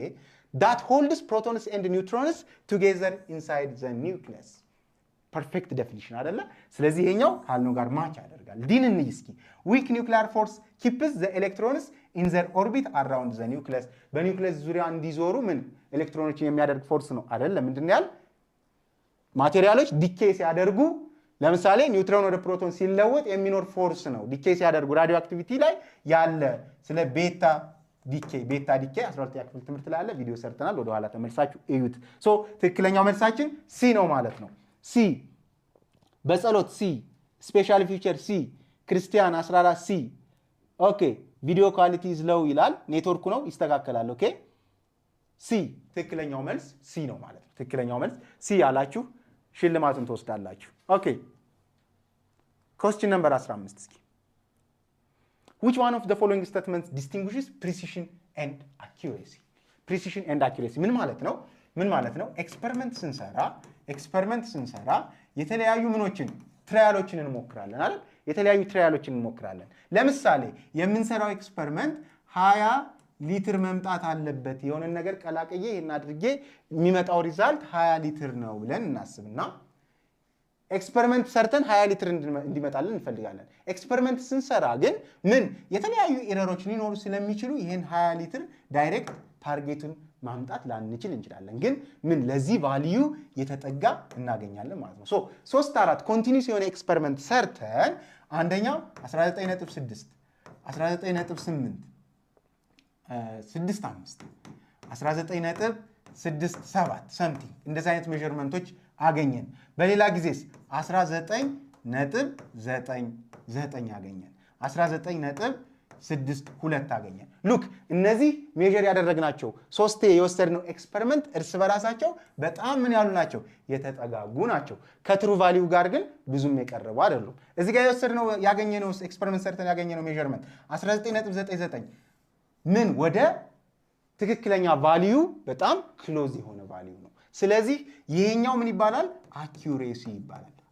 that holds protons and neutrons together inside the nucleus perfect definition አይደለ ስለዚህ ይሄኛው ካልነው ጋር ማች ያደርጋል ዲን እንይስኪ weak nuclear force keeps the electrons in their orbit around the nucleus በኒውክሊየስ ዙሪያ እንዲዞሩ ምን ኤሌክትሮኖችን የሚያደርግ ፎርስ ነው አይደለ ምንድነው ያል ማቴሪያሎች ዲኬ ሲያደርጉ ለምሳሌ ኒውትሮን ወደ ፕሮቶን ሲለወጥ የሚኖር ፎርስ ነው ዲኬ ሲያደርጉ ራዲዮ አክቲቪቲ ላይ ያለ ስለ ቤታ ዲኬ 12 ያክል ትምህርት ላይ አለ ቪዲዮ ሰርተናል ወደ ኋላ ተመልሳችሁ እዩት ሶ ትክክለኛው መልሳችን ሲ ነው ማለት ነው ሲ በጸሎት ሲ ስፔሻል ፊቸር ሲ ክርስቲያን 14 ሲ ኦኬ ቪዲዮ ኳሊቲ ኢዝ ሎው ይላል ኔትወርኩ ነው ይስተካከላል ኦኬ ሲ ትክክለኛው መልስ ሲ ነው ማለት ነው ትክክለኛው መልስ ሲ ያላችሁ ሽልማቱን ተወስዳላችሁ ኦኬ question number 15 እስኪ which one of the following statements distinguishes precision and accuracy ምን ማለት ነው ምን ማለት ነው? ኤክስፐሪመንት ስንሰራ የተለያዩ ምኖችን ትራያሎችን እንሞክራለን አይደል? የተለያዩ ትራያሎችን እንሞክራለን። ለምሳሌ የምንሰራው ኤክስፐሪመንት 20 ሊትር መምጣት አለበት። የሆነ ነገር ቀላቅዬ ይሄን አድርጌ የሚመጣው ሪዛልት 20 ሊትር ነው ብለን እናስብና ኤክስፐሪመንት ሰርተን 20 ሊትር እንዲመጣልን እንፈልጋለን። ኤክስፐሪመንት ስንሰራ ግን ምን የተለያዩ ኤረሮች ሊኖሩ ስለሚችሉ ይሄን 20 ሊትር ዳይሬክት ታርጌቱን ማምጣት ላንችል እንችላለን። ግን ምን ለዚህ ቫልዩ የተጠጋ እናገኛለን ማለት ነው። 3 4 ኮንቲኒዩስ የሆነ ኤክስፐሪመንት ሰርተን አንደኛው 19.6 19.8 65 19.67 ሰምቲንግ እንደዚህ አይነት ሜዠርመንቶች አገኘን። በሌላ ጊዜስ 19.99 አገኘን። 19.62 አገኘን። ሉክ እነዚህ ሜዠር ያደረግናቸው ሶስቴ የወሰድነው ኤክስፐሪመንት እርስ በራሳቸው በጣም ምን ያሉ ናቸው? የተጠጋጉ ናቸው። ከትሩ ቫልዩ ጋር ግን ብዙም የቀረቡ አይደሉም። እዚህ ጋር የወሰድነው ያገኘነው ኤክስፐሪመንት ሰርተን ያገኘነው ሜዠርመንት 19.99 ምን ወደ ትክክለኛ ቫልዩ በጣም ክሎዝ የሆነ ቫልዩ ነው። ስለዚህ ይሄኛው ምን ይባላል?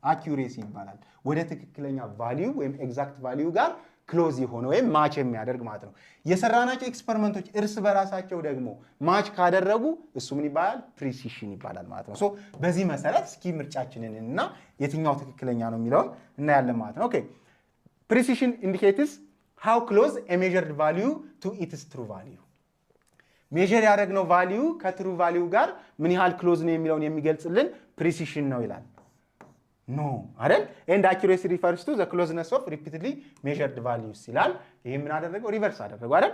አኪዩሬሲ ይባላል። ወደ ትክክለኛ ቫልዩ ወይም ኤግዛክት ቫልዩ ጋር ክሎዝ የሆነ ወይም ማች የሚያደርግ ማለት ነው። የሰራናቸው ኤክስፐሪመንቶች እርስ በራሳቸው ደግሞ ማች ካደረጉ እሱ ምን ይባላል? ፕሪሲሽን ይባላል ማለት ነው። በዚህ መሰረት እስኪ ምርጫችንን እና የትኛው ትክክለኛ ነው የሚለውን እናያለን ማለት ነው። ኦኬ ፕሪሲሽን ኢንዲኬትስ ሃው ክሎዝ ኤ ሜዠርድ ቫልዩ ቱ ኢትስ ትሩ ቫልዩ። ሜዠር ያደረግነው ቫልዩ ከትሩ ቫልዩ ጋር ምን ያህል ክሎዝ ነው የሚለውን የሚገልጽልን ፕሪሲሽን ነው ይላል። ኖ አይደል? ኤንድ አኪዩሬሲ ሪፈርስ ቱ ዘ ክሎዝነስ ኦፍ ሪፒትድሊ ሜዠርድ ቫልዩስ ይላል። ይሄ ምን አደረገው? ሪቨርስ አደረገው አይደል?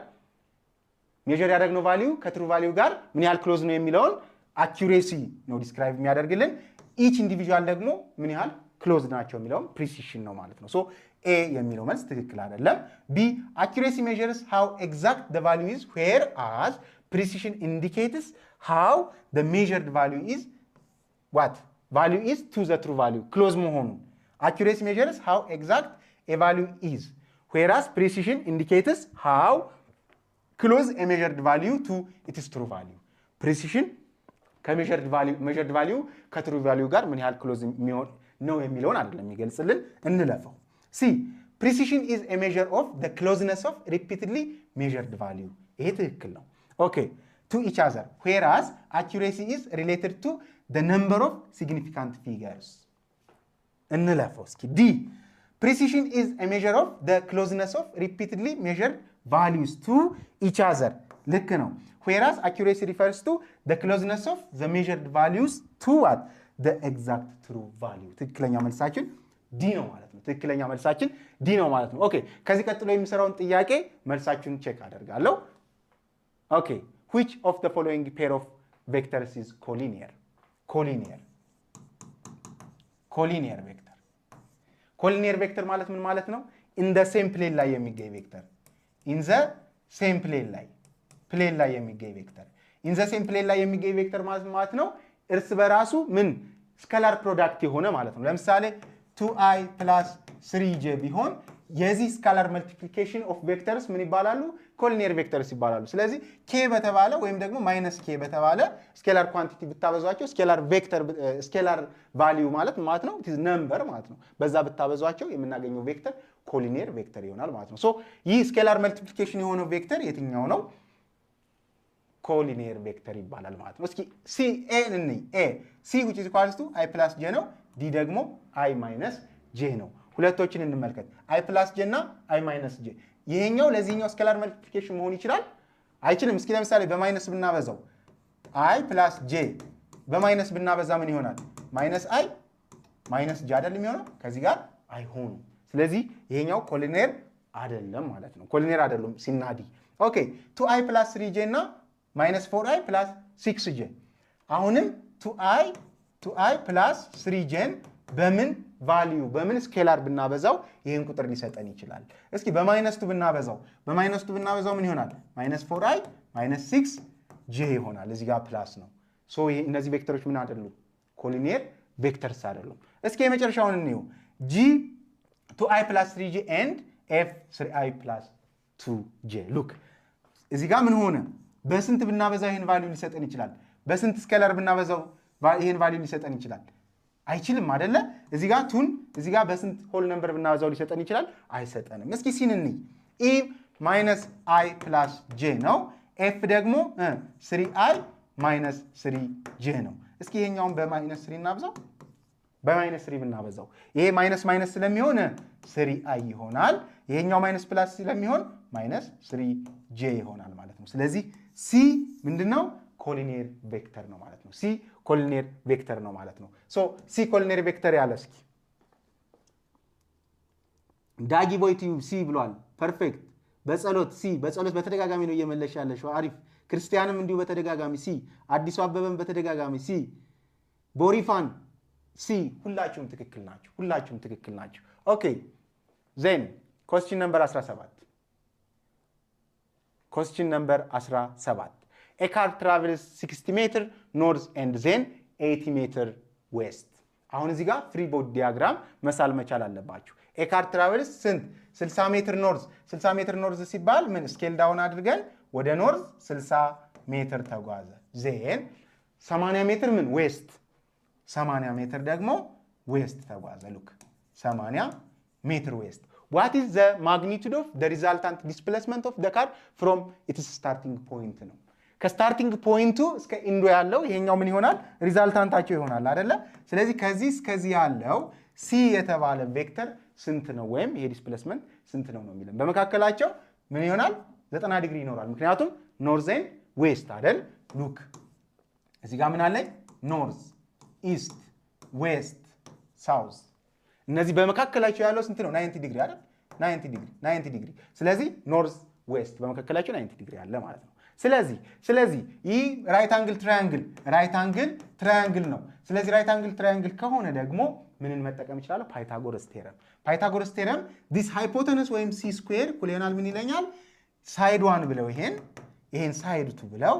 ሜዠር ያደረግነው ቫልዩ ከትሩ ቫልዩ ጋር ምን ያህል ክሎዝ ነው የሚለውን አኪዩሬሲ ነው ዲስክራይብ የሚያደርግልን። ኢች ኢንዲቪጁዋል ደግሞ ምን ያህል ክሎዝ ናቸው የሚለውን ፕሪሲሽን ነው ማለት ነው። ኤ የሚለው መልስ ትክክል አይደለም። ቢ አኪዩሬሲ ሜዠርስ ሃው ኤግዛክት ዘ ቫልዩ ኢዝ ዌር አዝ ፕሪሲሽን ኢንዲኬትስ ሃው ዘ ሜዠርድ ቫልዩ ኢዝ ዋት ቫልዩ ኢዝ ቱ ዘ ትሩ ቫልዩ ክሎዝ መሆኑን። አኪዩሬሲ ሜዠርስ ሃው ኤግዛክት ኤ ቫልዩ ኢዝ ዌራስ ፕሪሲሽን ኢንዲኬትስ ሃው ክሎዝ ኤ ሜዠርድ ቫልዩ ቱ ኢትስ ትሩ ቫልዩ። ፕሪሲሽን ከሜዠርድ ቫልዩ ከትሩ ቫልዩ ጋር ምን ያህል ክሎዝ ነው የሚለውን አይደለም የሚገልጽልን። እንለፈው። ሲ ፕሪሲሽን ኢዝ ኤ ሜዠር ኦፍ ዘ ክሎዝነስ ኦፍ ሪፒትድሊ ሜዠርድ ቫልዩ። ይሄ ትክክል ነው። ኦኬ ቱ ኢች አዘር ዌራስ አኪዩሬሲ ኢዝ ሪሌትድ ቱ the number of significant figures. እንለፈው እስኪ። ዲ precision is a measure of the closeness of repeatedly measured values to each other. ልክ ነው። whereas accuracy refers to the closeness of the measured values to what? the exact true value. ትክክለኛ መልሳችን ዲ ነው ማለት ነው። ትክክለኛ መልሳችን ዲ ነው ማለት ነው። ኦኬ ከዚህ ቀጥሎ የሚሰራውን ጥያቄ መልሳችሁን ቼክ አደርጋለሁ። ኦኬ which of the following pair of vectors is collinear? ኮሊኒየር ቬክተር። ኮሊኒየር ቬክተር ማለት ምን ማለት ነው? ኢን ዘ ሴም ፕሌን ላይ የሚገኝ ቬክተር። ኢን ዘ ሴም ፕሌን ላይ የሚገኝ ቬክተር። ኢን ዘ ሴም ፕሌን ላይ የሚገኝ ቬክተር ማለት ነው እርስ በራሱ ምን ስካላር ፕሮዳክት የሆነ ማለት ነው። ለምሳሌ 2i + 3j ቢሆን የዚህ ስካላር መልቲፕሊኬሽን ኦፍ ቬክተርስ ምን ይባላሉ? ኮሊኒየር ቬክተርስ ይባላሉ። ስለዚህ ኬ በተባለ ወይም ደግሞ ማይነስ ኬ በተባለ ስኬላር ኳንቲቲ ብታበዟቸው ስኬላር ቬክተር ስኬላር ቫልዩ ማለት ነው ኢዝ ነምበር ማለት ነው። በዛ ብታበዟቸው የምናገኘው ቬክተር ኮሊኒየር ቬክተር ይሆናል ማለት ነው። ይህ ስኬላር መልቲፕሊኬሽን የሆነው ቬክተር የትኛው ነው? ኮሊኒየር ቬክተር ይባላል ማለት ነው። እስኪ ሲ ኤ እንይ። ኤ ሲ which is equals to i plus j ነው። ዲ ደግሞ i minus j ነው። ሁለቶችን እንመልከት። i plus j እና i minus j። ይሄኛው ለዚህኛው ስኬላር መልቲፕሊኬሽን መሆን ይችላል አይችልም? እስኪ ለምሳሌ በማይነስ ብናበዛው i plus j በማይነስ ብናበዛ ምን ይሆናል? ማይነስ i ማይነስ j አይደል የሚሆነው? ከዚህ ጋር አይሆንም። ስለዚህ ይሄኛው ኮሊኒየር አይደለም ማለት ነው። ኮሊኒየር አይደለም ሲናዲ። ኦኬ 2i plus 3j እና minus 4i plus 6j። አሁንም 2i plus 3j በምን ቫልዩ በምን ስኬላር ብናበዛው ይሄን ቁጥር ሊሰጠን ይችላል? እስኪ በማይነስ 2 ብናበዛው ምን ይሆናል? ማይነስ 4i ማይነስ 6j ይሆናል። እዚህ ጋር ፕላስ ነው። እነዚህ ቬክተሮች ምን አይደሉም? ኮሊኒየር ቬክተርስ አይደሉም። እስኪ የመጨረሻውን እንየው። g 2i plus 3j and f 3i plus 2j። ሉክ እዚህ ጋር ምን ሆነ? በስንት ብናበዛው ይሄን ቫልዩ ሊሰጠን ይችላል? በስንት ስኬለር ብናበዛው ይሄን ቫልዩ ሊሰጠን ይችላል? አይችልም አይደለ? እዚህ ጋር ቱን እዚህ ጋር በስንት ሆል ነምበር ብናበዛው ሊሰጠን ይችላል? አይሰጠንም። እስኪ ሲን እንይ። ኢ ማይነስ አይ ፕላስ ጄ ነው። ኤፍ ደግሞ 3i ማይነስ 3j ነው። እስኪ ይሄኛውን በማይነስ 3 እናብዛው። በማይነስ 3 ብናበዛው ይሄ ማይነስ ማይነስ ስለሚሆን 3i ይሆናል። ይሄኛው ማይነስ ፕላስ ስለሚሆን ማይነስ 3j ይሆናል ማለት ነው። ስለዚህ ሲ ምንድነው? ኮሊኒየር ቬክተር ነው ማለት ነው። ሲ ኮሊኒየር ቬክተር ነው ማለት ነው። ሶ ሲ ኮሊኒየር ቬክተር ያለ እስኪ ዳጊ ቦይቲዩ ሲ ብሏል። ፐርፌክት። በጸሎት ሲ በጸሎት በተደጋጋሚ ነው እየመለሽ ያለሽው። አሪፍ። ክርስቲያንም እንዲሁ በተደጋጋሚ ሲ፣ አዲሱ አበበም በተደጋጋሚ ሲ፣ ቦሪፋን ሲ። ሁላችሁም ትክክል ናችሁ። ሁላችሁም ትክክል ናችሁ። ኦኬ ዜን ኮስችን ነምበር 17 ኮስችን ነምበር 17 A car travels 60 ሜትር ኖርዝ ኤንድ ዜን 80 ሜትር ዌስት። አሁን እዚህ ጋር ፍሪ ቦዲ ዲያግራም መሳል መቻል አለባችሁ። A car travels ስንት? 60 ሜትር ኖርዝ። 60 ሜትር ኖርዝ ሲባል ምን ስኬል ዳውን አድርገን ወደ ኖርዝ 60 ሜትር ተጓዘ። ዜን 80 ሜትር ምን ዌስት፣ 80 ሜትር ደግሞ ዌስት ተጓዘ። ሉክ 80 ሜትር ዌስት። What is the magnitude of the resultant displacement of the car from its starting point ነው። ከስታርቲንግ ፖይንቱ እስከ ኢንዶ ያለው ይሄኛው ምን ይሆናል? ሪዛልታንታቸው ይሆናል አይደለ? ስለዚህ ከዚህ እስከዚህ ያለው ሲ የተባለ ቬክተር ስንት ነው? ወይም ይሄ ዲስፕሌስመንት ስንት ነው ነው የሚለን። በመካከላቸው ምን ይሆናል? 90 ዲግሪ ይኖራል። ምክንያቱም ኖርዝ ኤንድ ዌስት አይደል? ሉክ እዚህ ጋር ምን አለኝ? ኖርዝ፣ ኢስት፣ ዌስት፣ ሳውዝ። እነዚህ በመካከላቸው ያለው ስንት ነው? 90 ዲግሪ አይደል? 90 ዲግሪ። ስለዚህ ኖርዝ ዌስት በመካከላቸው 90 ዲግሪ አለ ማለት ነው። ስለዚህ ይህ ራይት አንግል ትራያንግል ነው። ስለዚህ ራይት አንግል ትራያንግል ከሆነ ደግሞ ምንን መጠቀም ይችላለሁ? ፓይታጎረስ ቴረም። ፓይታጎረስ ቴረም ዲስ ሃይፖተነስ ወይም ሲ ስኩዌር እኩል ይሆናል ምን ይለኛል? ሳይድ ዋን ብለው ይሄን ሳይድ ቱ ብለው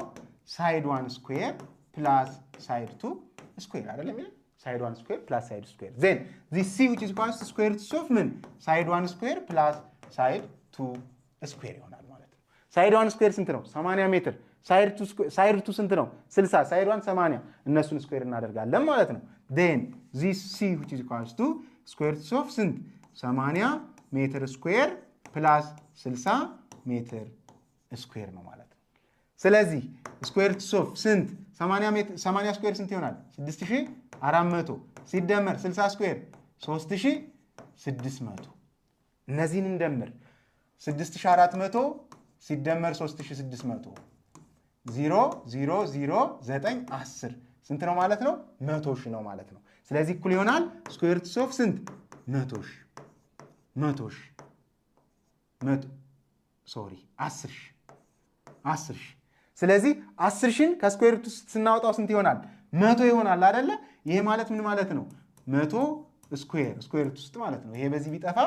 ሳይድ ዋን ስኩዌር ፕላስ ሳይድ ቱ ስኩዌር አይደለም የሚለው ሳይድ ዋን ስኩዌር ፕላስ ሳይድ ስኩዌር ዜን ዚስ ሲ which is equals to square root of ምን ሳይድ ዋን ስኩዌር ፕላስ ሳይድ ቱ ስኩዌር ይሆናል ማለት ነው። ሳይድ ዋን ስኩዌር ስንት ነው? 80 ሜትር። ሳይድ ቱ ስንት ነው? 60። ሳይድ ዋን 80። እነሱን ስኩዌር እናደርጋለን ማለት ነው። ዜን ዚስ ሲ which is equals to square root of ስንት 80 ሜትር ስኩዌር ፕላስ 60 ሜትር ስኩዌር ነው ማለት ነው። ስለዚህ ስኩዌር ሩት ኦፍ ስንት 80 ስኩዌር ስንት ይሆናል? 6400 ሲደመር 60 ስኩዌር 3600። እነዚህን እንደምር 6400 ሲደመር 3600 0 0 0 9 10 ስንት ነው ማለት ነው? 100 ሺህ ነው ማለት ነው። ስለዚህ እኩል ይሆናል ስኩዌር ሩት ኦፍ ስንት 100 ሺህ 10 ሺህ። ስለዚህ 10 ሺህን ከስኩዌር ሩት ውስጥ ስናወጣው ስንት ይሆናል? 100 ይሆናል አይደለ? ይሄ ማለት ምን ማለት ነው? 100 ስኩዌር ሩት ውስጥ ማለት ነው። ይሄ በዚህ ቢጠፋ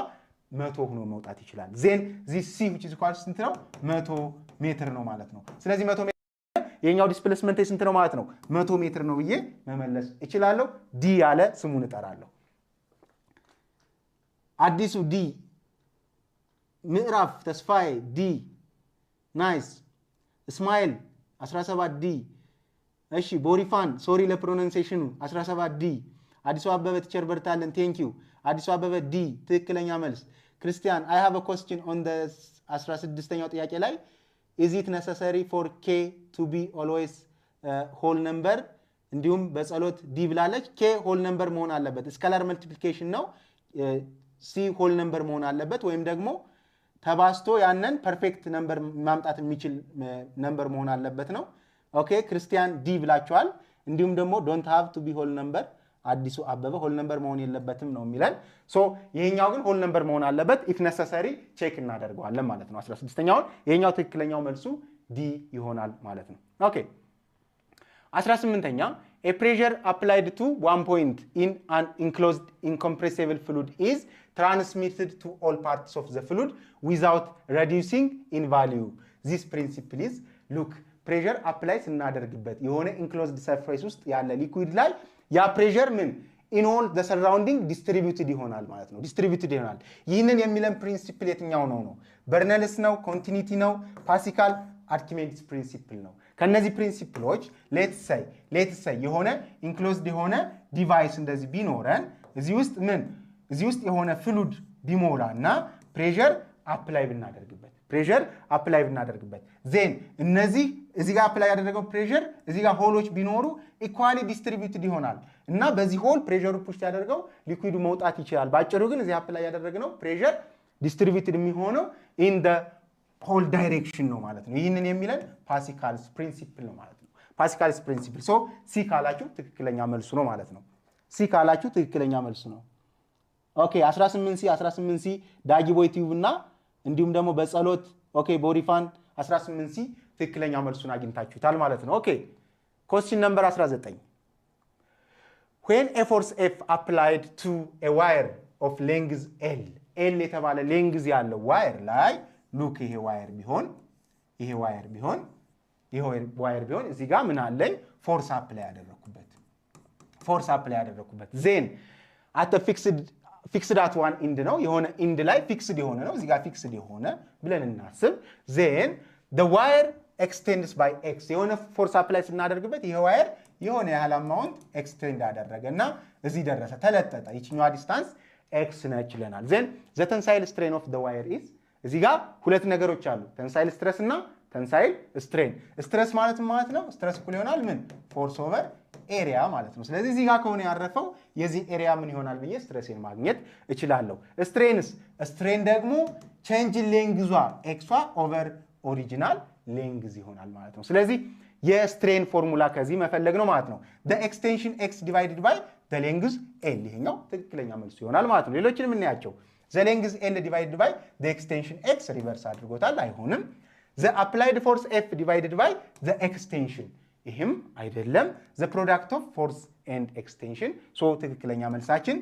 100 ሆኖ መውጣት ይችላል። ዜን ዚስ ሲ which is equal ስንት ነው? 100 ሜትር ነው ማለት ነው። ስለዚህ 100 ሜትር የኛው ዲስፕሌስመንት ስንት ነው ማለት ነው? 100 ሜትር ነው ብዬ መመለስ እችላለሁ። ዲ ያለ ስሙን እጠራለሁ። አዲሱ ዲ፣ ምዕራፍ ተስፋዬ ዲ፣ ናይስ እስማኤል 17 ዲ። እሺ ቦሪፋን ሶሪ ለፕሮናንሴሽኑ 17 ዲ። አዲሱ አበበ ቲቸር በርታለን ቴንኪዩ። አዲሱ አበበ ዲ ትክክለኛ መልስ። ክርስቲያን አይ ሃቭ አ ኮስችን ኦን ዘ 16ኛው ጥያቄ ላይ is it necessary for k to be always whole number? እንዲሁም በጸሎት ዲ ብላለች። k whole number መሆን አለበት። ስካላር መልቲፕሊኬሽን ነው። ሲ whole number መሆን አለበት ወይም ደግሞ ተባስቶ ያንን ፐርፌክት ነምበር ማምጣት የሚችል ነምበር መሆን አለበት ነው። ኦኬ ክርስቲያን ዲ ብላችኋል። እንዲሁም ደግሞ ዶንት ሃቭ ቱ ቢ ሆል ነምበር አዲሱ አበበ ሆል ነምበር መሆን የለበትም ነው የሚለን። ሶ ይሄኛው ግን ሆል ነምበር መሆን አለበት። ኢፍ ነሰሰሪ ቼክ እናደርገዋለን ማለት ነው። 16ኛውን ይሄኛው ትክክለኛው መልሱ ዲ ይሆናል ማለት ነው። ኦኬ 18ኛ a pressure applied to one point in an enclosed incompressible fluid is transmitted to all parts of the fluid without reducing in value. This principle is look pressure apply ስናደርግበት የሆነ enclosed surface ውስጥ ያለ ሊኩዊድ ላይ ያ pressure ምን in all the surrounding distributed ይሆናል ማለት ነው። distributed ይሆናል። ይህንን የሚለን ፕሪንሲፕል የትኛው ነው? በርነልስ ነው? ኮንቲኒቲ ነው? ፓስካል አርኪሜዲስ ፕሪንሲፕል ነው። ከነዚህ ፕሪንሲፕሎች ሌትስ ሴይ የሆነ ኢንክሎዝድ የሆነ ዲቫይስ እንደዚህ ቢኖረን እዚህ ውስጥ የሆነ ፍሉድ ቢሞላና ፕሬሸር አፕላይ ብናደርግበት ዜን እዚህ ጋር አፕላይ ያደረገው ፕሬሸር እዚህ ጋር ሆሎች ቢኖሩ ኢኳሊ ዲስትሪቢዩትድ ይሆናል እና በዚህ ሆል ፕሬሸሩ ፑሽ ያደርገው ሊኩዊዱ መውጣት ይችላል። ባጭሩ ግን እዚህ አፕላይ ያደረግነው ፕሬሸር ዲስትሪቢዩትድ የሚሆነው ኢን ዘ ሆል ዳይሬክሽን ነው ማለት ነው። ይህንን የሚለን ፓስካልስ ፕሪንሲፕል ነው ማለት ነው። ፓስካልስ ፕሪንሲፕል ሶ ሲ ካላችሁ ትክክለኛ መልሱ ነው ማለት ነው። ሲ ካላችሁ ትክክለኛ መልሱ ነው። ኦኬ 18ሲ ዳጊ ቦይ ቲዩብ እና እንዲሁም ደግሞ በጸሎት ኦኬ ቦሪፋን 18ሲ ትክክለኛ መልሱን አግኝታችሁታል ማለት ነው። ኦኬ question number 19 when a force F applied to a wire of length L የተባለ ሌንግዝ ያለው ዋየር ላይ ሉክ ይሄ ዋየር ቢሆን እዚህ ጋር ምን አለኝ ፎርስ አፕላይ ያደረኩበት ዜን at a fixed at one end ነው የሆነ end ላይ ፊክስድ የሆነ ነው እዚህ ጋር ፊክስድ የሆነ ብለን እናስብ ዜን the wire extends by x የሆነ ፎርስ አፕላይ ስናደርግበት ይሄ ዋየር የሆነ ያህል አማውንት ኤክስቴንድ አደረገና እዚህ ደረሰ ተለጠጠ ይችኛዋ ዲስታንስ x ነች ይለናል ዜን the tensile strain of the wire is እዚህ ጋር ሁለት ነገሮች አሉ tensile stress እና tensile strain stress ማለት ነው stress እኩል ይሆናል ምን force over area ማለት ነው ስለዚህ እዚህ ጋር ከሆነ ያረፈው የዚህ ኤሪያ ምን ይሆናል ብዬ ስትሬስን ማግኘት እችላለሁ strain ደግሞ change in length x over original length ይሆናል ማለት ነው ስለዚህ የስትሬን ፎርሙላ ከዚህ መፈለግ ነው ማለት ነው the extension x divided by the length l ይሄኛው ትክክለኛ መልሱ ይሆናል ማለት ነው ሌሎችንም እናያቸው the length l divided by the extension x ሪቨርስ አድርጎታል አይሆንም the applied force f divided by the extension ይሄም አይደለም the product of force and extension so ትክክለኛ መልሳችን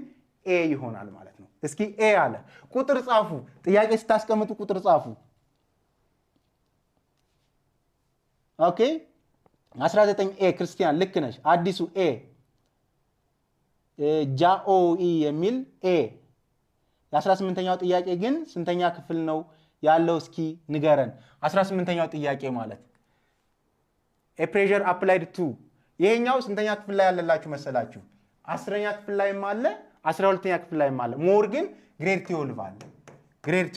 a ይሆናል ማለት ነው እስኪ a አለ ቁጥር ጻፉ ጥያቄ ስታስቀምጡ ቁጥር ጻፉ ኦኬ 19 a ክርስቲያን ልክ ነሽ አዲሱ a ጃኦኢ የሚል a የ18ኛው ጥያቄ ግን ስንተኛ ክፍል ነው ያለው እስኪ ንገረን 18ኛው ጥያቄ ማለት a pressure applied to ይሄኛው ስንተኛ ክፍል ላይ ያለላችሁ መሰላችሁ 10ኛ ክፍል ላይም አለ 12ኛ ክፍል ላይም አለ ሞር ግን ግሬድ 12 አለ ግሬድ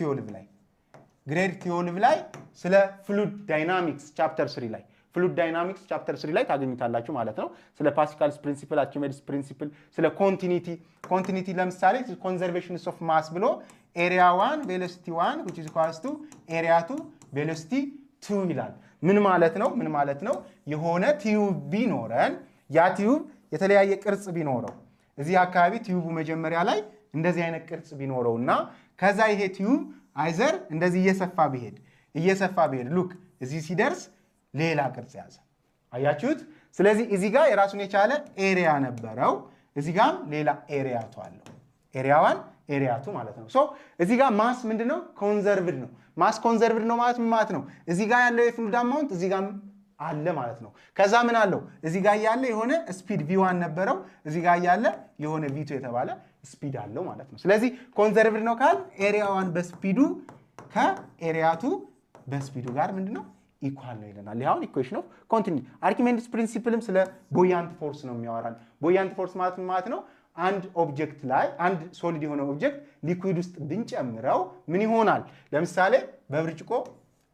12 ላይ ስለ ፍሉድ ዳይናሚክስ ቻፕተር 3 ላይ ፍሉድ ዳይናሚክስ ቻፕተር 3 ላይ ታገኙታላችሁ ማለት ነው ስለ ፓስካልስ ፕሪንሲፕል አርኪሜዲስ ፕሪንሲፕል ስለ ኮንቲኒቲ ለምሳሌ ኮንዘርቬሽንስ ኦፍ ማስ ብሎ ኤሪያ 1 ቬሎሲቲ 1 which is equals to ኤሪያ 2 ቬሎሲቲ 2 ይላል ምን ማለት ነው የሆነ ቲዩብ ቢኖረን ያ ቲዩብ የተለያየ ቅርጽ ቢኖረው እዚህ አካባቢ ቲዩቡ መጀመሪያ ላይ እንደዚህ አይነት ቅርጽ ቢኖረውና ከዛ ይሄ ቲዩብ አይዘር እንደዚህ እየሰፋ ቢሄድ ሉክ እዚህ ሲደርስ ሌላ ቅርጽ ያዘ አያችሁት ስለዚህ እዚህ ጋር የራሱን የቻለ ኤሪያ ነበረው እዚህ ጋርም ሌላ ኤሪያቱ አለው ኤሪያ 1 ኤሪያ 2 ማለት ነው ሶ እዚህ ጋር ማስ ምንድነው ኮንዘርቭድ ነው ማስ ኮንዘርቭድ ነው ማለት ነው እዚህ ጋር ያለው የፍሉድ አማውንት እዚህ ጋር አለ ማለት ነው ከዛ ምን አለው እዚህ ጋር ያለ የሆነ ስፒድ v1 ነበረው እዚህ ጋር ያለ የሆነ v2 የተባለ ስፒድ አለው ማለት ነው ስለዚህ ኮንዘርቭድ ነው ካል ኤሪያ 1 በስፒዱ ከኤሪያ 2 በስፒዱ ጋር ምንድነው ኢኳል ነው ይለናል ይሄውን ኢኩዌሽን ኦፍ ኮንቲኒቲ አርኪሜዲስ ፕሪንሲፕልም ስለ ቦያንት ፎርስ ነው የሚያወራል ቦያንት ፎርስ ማለት ነው አንድ ኦብጀክት ላይ አንድ ሶሊድ የሆነ ኦብጀክት ሊኩዊድ ውስጥ ብንጨምረው ምን ይሆናል ለምሳሌ በብርጭቆ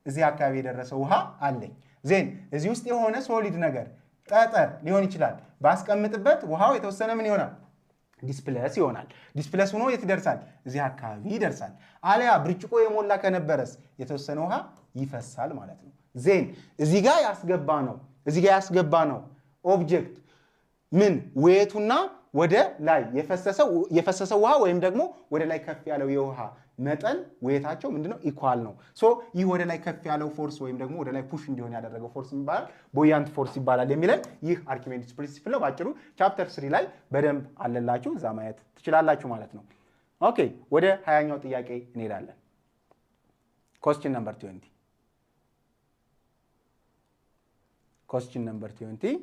እዚህ አካባቢ የደረሰው ውሃ አለኝ ዜን እዚህ ውስጥ የሆነ ሶሊድ ነገር ጠጠር ሊሆን ይችላል ባስቀምጥበት ውሃው የተወሰነ ምን ይሆናል ዲስፕሌስ ሆኖ የት ይደርሳል እዚህ አካባቢ ይደርሳል አለያ ብርጭቆ የሞላ ከነበረስ የተወሰነ ውሃ ይፈሳል ማለት ነው ዜን እዚህ ጋር ያስገባ ነው ኦብጀክት ምን ዌቱና ወደ ላይ የፈሰሰው ውሃ ወይም ደግሞ ወደ ላይ ከፍ ያለው የውሃ መጠን ዌታቸው ምንድነው ኢኳል ነው ሶ ይህ ወደ ላይ ከፍ ያለው ፎርስ ወይም ደግሞ ወደ ላይ ፑሽ እንዲሆን ያደረገው ፎርስ ይባላል ቦያንት ፎርስ ይባላል የሚለን ይህ አርኪሜዲስ ፕሪንሲፕል ነው ባጭሩ ቻፕተር 3 ላይ በደንብ አለላችሁ እዛ ማየት ትችላላችሁ ማለት ነው ኦኬ ወደ 20ኛው ጥያቄ እንሄዳለን question number 20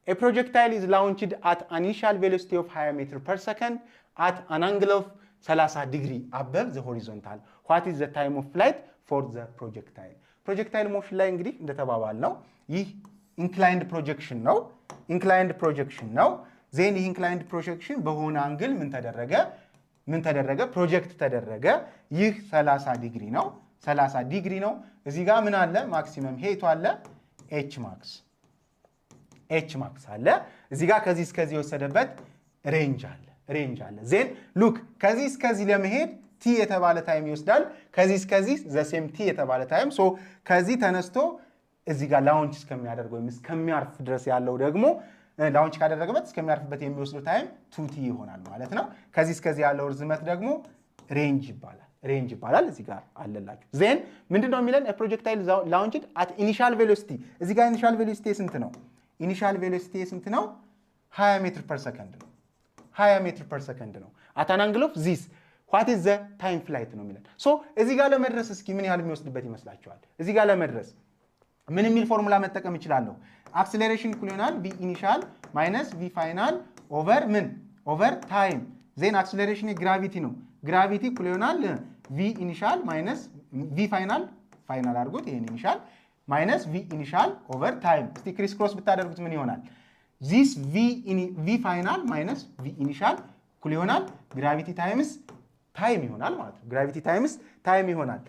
A projectile is launched at an initial velocity of 20 meters per second at an angle of 30 degree above the horizontal. What is the time of flight for the projectile? ፕሮጀክታይል ሞሽን ላይ እንግዲህ እንደተባባል ነው ይህ ኢንክላይንድ ፕሮጀክሽን ነው። ኢንክላይንድ ፕሮጀክሽን ነው። ዜን ይህ ኢንክላይንድ ፕሮጀክሽን በሆነ አንግል ምን ተደረገ? ፕሮጀክት ተደረገ። ይህ 30 ዲግሪ ነው። 30 ዲግሪ ነው። እዚህ ጋር ምን አለ? ማክሲመም ሄቱ አለ፣ ኤች ማክስ አለ። እዚህ ጋር ከዚህ እስከዚህ የወሰደበት ሬንጅ አለ። ዜን ሉክ ከዚህ እስከዚህ ለመሄድ ቲ የተባለ ታይም ይወስዳል። ከዚህ እስከዚህ ዘሴም ቲ የተባለ ታይም። ሶ ከዚህ ተነስቶ እዚህ ጋር ላውንች እስከሚያደርግ ወይም እስከሚያርፍ ድረስ ያለው ደግሞ ላውንች ካደረገበት እስከሚያርፍበት የሚወስደው ታይም 2t ይሆናል ማለት ነው። ከዚህ እስከዚህ ያለው ርዝመት ደግሞ ሬንጅ ይባላል። እዚህ ጋር አለላችሁ። ዜን ምንድነው የሚለን? ፕሮጀክታይል ላውንችድ አት ኢኒሻል ቬሎሲቲ። እዚህ ጋር ኢኒሻል ቬሎሲቲ ስንት ነው? ኢኒሻል ቬሎሲቲ ስንት ነው? 20 ሜትር ፐር ሰከንድ ነው። 20 ሜትር ፐር ሰከንድ ነው። አት አን አንግል ኦፍ ዚስ ዋት ኢዝ ዘ ታይም ፍላይት ነው የሚለን። ሶ እዚህ ጋር ለመድረስ እስኪ ምን ያህል የሚወስድበት ይመስላችኋል? እዚህ ጋር ለመድረስ ምን የሚል ፎርሙላ መጠቀም እችላለሁ? አክሰለሬሽን እኩል ይሆናል ቪ ኢኒሻል ማይነስ ቪ ፋይናል ኦቨር ምን ኦቨር ታይም። ዜን አክሰለሬሽን ግራቪቲ ነው። ግራቪቲ እኩል ይሆናል ቪ ኢኒሻል ማይነስ ቪ ፋይናል አድርጎት ይሄን ኢኒሻል ማይነስ ቪ ኢኒሻል ኦቨር ታይም። እስቲ ክሪስ ክሮስ ብታደርጉት ምን ይሆናል? ዚስ ቪ ፋይናል ማይነስ ቪ ኢኒሻል እኩል ይሆናል ግራቪቲ ታይምስ ታይም ይሆናል ማለት ነው። ግራቪቲ ታይምስ ታይም ይሆናል።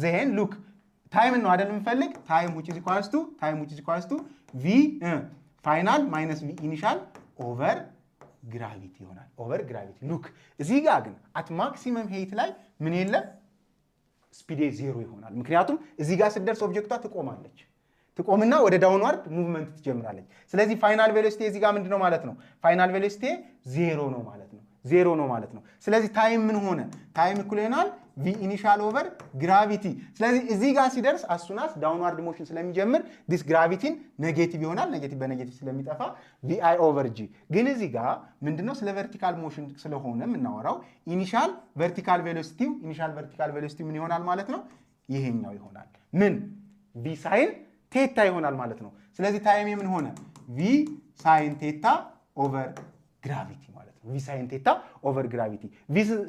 ዜን ሉክ ታይም ነው አይደል የምፈልግ? ታይም which is equals to v ፋይናል ማይነስ ቪ ኢኒሻል ኦቨር ግራቪቲ ይሆናል። ኦቨር ግራቪቲ ሉክ እዚህ ጋር ግን አት ማክሲመም ሄይት ላይ ምን የለም? ስፒድ ዜሮ ይሆናል። ምክንያቱም እዚህ ጋር ስትደርስ ኦብጀክቷ ትቆምና ወደ ዳውንዋርድ ሙቭመንት ትጀምራለች። ስለዚህ ፋይናል ቬሎሲቲ እዚህ ጋር ምንድነው ማለት ነው? ፋይናል ቬሎሲቲ ዜሮ ነው ማለት ነው። ስለዚህ ታይም ምን ሆነ? ታይም እኩል ይሆናል ቪ ኢኒሻል ኦቨር ግራቪቲ። ስለዚህ እዚህ ጋር ሲደርስ አሱናስ ዳውንዋርድ ሞሽን ስለሚጀምር ዲስ ግራቪቲን ኔጌቲቭ ይሆናል። ኔጌቲቭ በኔጌቲቭ ስለሚጠፋ ቪአይ ኦቨር ጂ። ግን እዚህ ጋር ምንድነው ስለ ቨርቲካል ሞሽን ስለሆነ የምናወራው ኢኒሻል ቨርቲካል ቬሎሲቲው ምን ይሆናል ማለት ነው? ይሄኛው ይሆናል። ምን ቪ ሳይን ቴታ ይሆናል ማለት ነው። ስለዚህ ታይም ምን ሆነ? ቪ ሳይን ቴታ ኦቨር ግራቪቲ ማለት ነው። ቪ ሳይን ቴታ ኦቨር ግራቪቲ።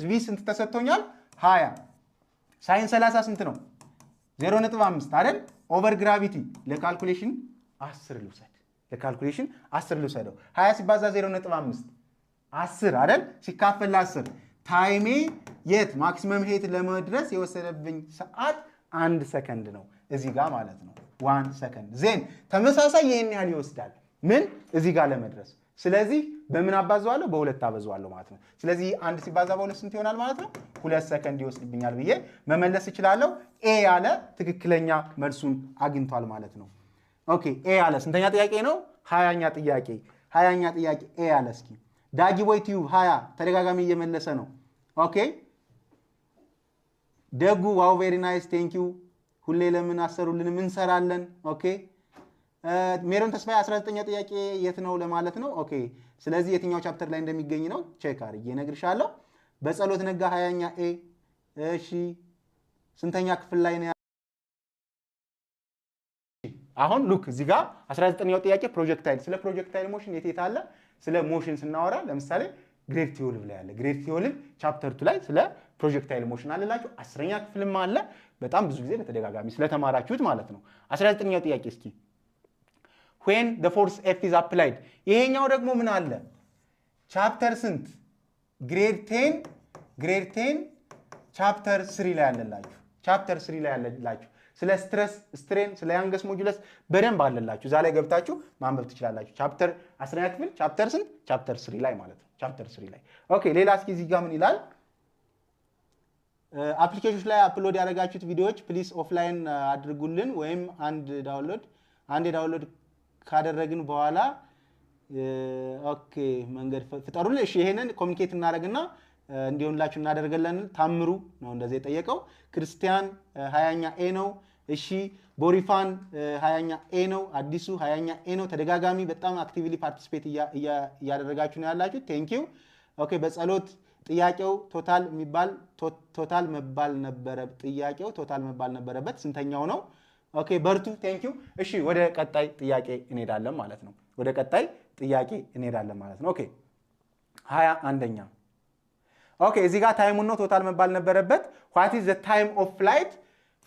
ቪ ስንት ተሰጥቶኛል? 20 ሳይን 30 ስንት ነው? 0.5 አይደል? ኦቨር ግራቪቲ ለካልኩሌሽን 10 ልውሰደው። 20 ሲባዛ 0.5 10 አይደል? ሲካፈል ለ10 ታይሜ የት ማክሲመም ሄት ለመድረስ የወሰደብኝ ሰዓት 1 ሰከንድ ነው እዚህ ጋር ማለት ነው። 1 ሰከንድ። ዜን ተመሳሳይ ይሄን ያህል ይወስዳል ምን እዚህ ጋር ለመድረስ። ስለዚህ በምን አባዛዋለሁ? በሁለት አባዛዋለሁ ማለት ነው። ስለዚህ 1 ሲባዛ በሁለት ስንት ይሆናል ማለት ነው? 2 ሰከንድ ይወስድብኛል ብዬ መመለስ እችላለሁ። ኤ ያለ ትክክለኛ መልሱን አግኝቷል ማለት ነው። ኦኬ ኤ ያለ ስንተኛ ጥያቄ ነው? 20ኛ ጥያቄ ኤ ያለ። እስኪ ዳጊ ቦይ ቲዩብ 20 ተደጋጋሚ እየመለሰ ነው። ኦኬ ደጉ ዋው ቬሪ ናይስ ቴንክ ዩ። ሁሌ ለምን አሰሩልንም እንሰራለን። ኦኬ ሜሮን ተስፋዬ 19ኛ ጥያቄ የት ነው ለማለት ነው። ኦኬ ስለዚህ የትኛው ቻፕተር ላይ እንደሚገኝ ነው ቼክ አድርጌ እነግርሻለሁ። በጸሎት ነጋ 20ኛ ኤ። እሺ ስንተኛ ክፍል ላይ ነው? አሁን ሉክ እዚህ ጋር 19ኛው ጥያቄ ፕሮጀክታይል። ስለ ፕሮጀክታይል ሞሽን የት አለ? ስለ ሞሽን ስናወራ ለምሳሌ ግሬድ ቲዮልቭ ላይ አለ። ግሬድ ቲዮልቭ ቻፕተር 2 ላይ ስለ ፕሮጀክታይል ሞሽን አለላችሁ። 10ኛ ክፍልም አለ። በጣም ብዙ ጊዜ በተደጋጋሚ ስለተማራችሁት ማለት ነው። 19ኛው ጥያቄ እስኪ when the force F is applied። ይሄኛው ደግሞ ምን አለ? ቻፕተር ስንት? ግሬድ 10 ቻፕተር 3 ላይ አለላችሁ። ስለ ስትረስ ስትሬን፣ ስለ ያንገስ ሞጁለስ በደንብ አለላችሁ። እዛ ላይ ገብታችሁ ማንበብ ትችላላችሁ። ቻፕተር 10ኛ ክፍል ቻፕተር ስንት? ቻፕተር 3 ላይ ማለት ነው። ቻፕተር 3 ላይ ኦኬ። ሌላ እስኪ እዚህ ጋር ምን ይላል? አፕሊኬሽኖች ላይ አፕሎድ ያደረጋችሁት ቪዲዮዎች ፕሊስ ኦፍላይን አድርጉልን ወይም አንድ ዳውንሎድ ካደረግን በኋላ ኦኬ መንገድ ፍጠሩልን። እሺ ይሄንን ኮሚኒኬት እናደርግና እንዲሆንላችሁ እናደርገለን። ታምሩ ነው እንደዚህ የጠየቀው። ክርስቲያን 20ኛ ኤ ነው። እሺ ቦሪፋን 20ኛ ኤ ነው። አዲሱ 20ኛ ኤ ነው። ተደጋጋሚ በጣም አክቲቭሊ ፓርቲሲፔት እያደረጋችሁ ነው ያላችሁ። ቴንክ ዩ። ኦኬ በጸሎት ጥያቄው ቶታል መባል ነበረበት። ስንተኛው ነው? ኦኬ በርቱ። ቴንክ ዩ። እሺ ወደ ቀጣይ ጥያቄ እንሄዳለን ማለት ነው። ኦኬ 21ኛ ኦኬ እዚህ ጋር ታይሙን ነው ቶታል መባል ነበረበት። what is the time of flight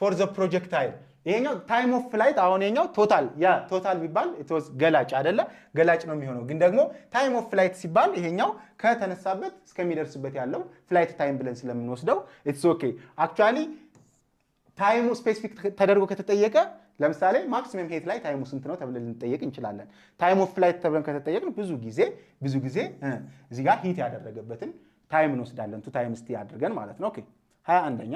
for the projectile ይሄኛው ታይም ኦፍ ፍላይት አሁን ይሄኛው ቶታል ያ ቶታል ቢባል ኢትስ ገላጭ አይደለ ገላጭ ነው የሚሆነው ግን ደግሞ ታይም ኦፍ ፍላይት ሲባል ይሄኛው ከተነሳበት እስከሚደርስበት ያለው ፍላይት ታይም ብለን ስለምንወስደው ኢትስ ኦኬ አክቹአሊ ታይሙ ስፔሲፊክ ተደርጎ ከተጠየቀ ለምሳሌ ማክሲመም ሄት ላይ ታይሙ ስንት ነው ተብለን ልንጠየቅ እንችላለን ታይም ኦፍ ፍላይት ተብለን ከተጠየቅን ብዙ ጊዜ እዚህ ጋር ሂት ያደረገበትን ታይም እንወስዳለን ቱ ታይምስ ቲ አድርገን ማለት ነው ኦኬ 21ኛ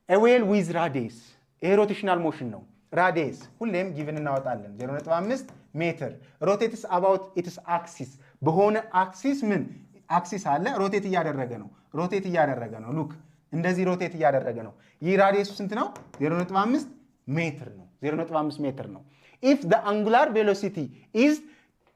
a whale with radius ይሄ ሮቴሽናል ሞሽን ነው radius ሁሌም ጊቭን እናወጣለን 0.5 ሜትር rotates about its axis በሆነ አክሲስ ምን አክሲስ አለ ሮቴት እያደረገ ነው ሉክ እንደዚህ ሮቴት እያደረገ ነው ይህ ራዲየሱ ስንት ነው 0.5 ሜትር ነው 0.5 ሜትር ነው if the angular velocity is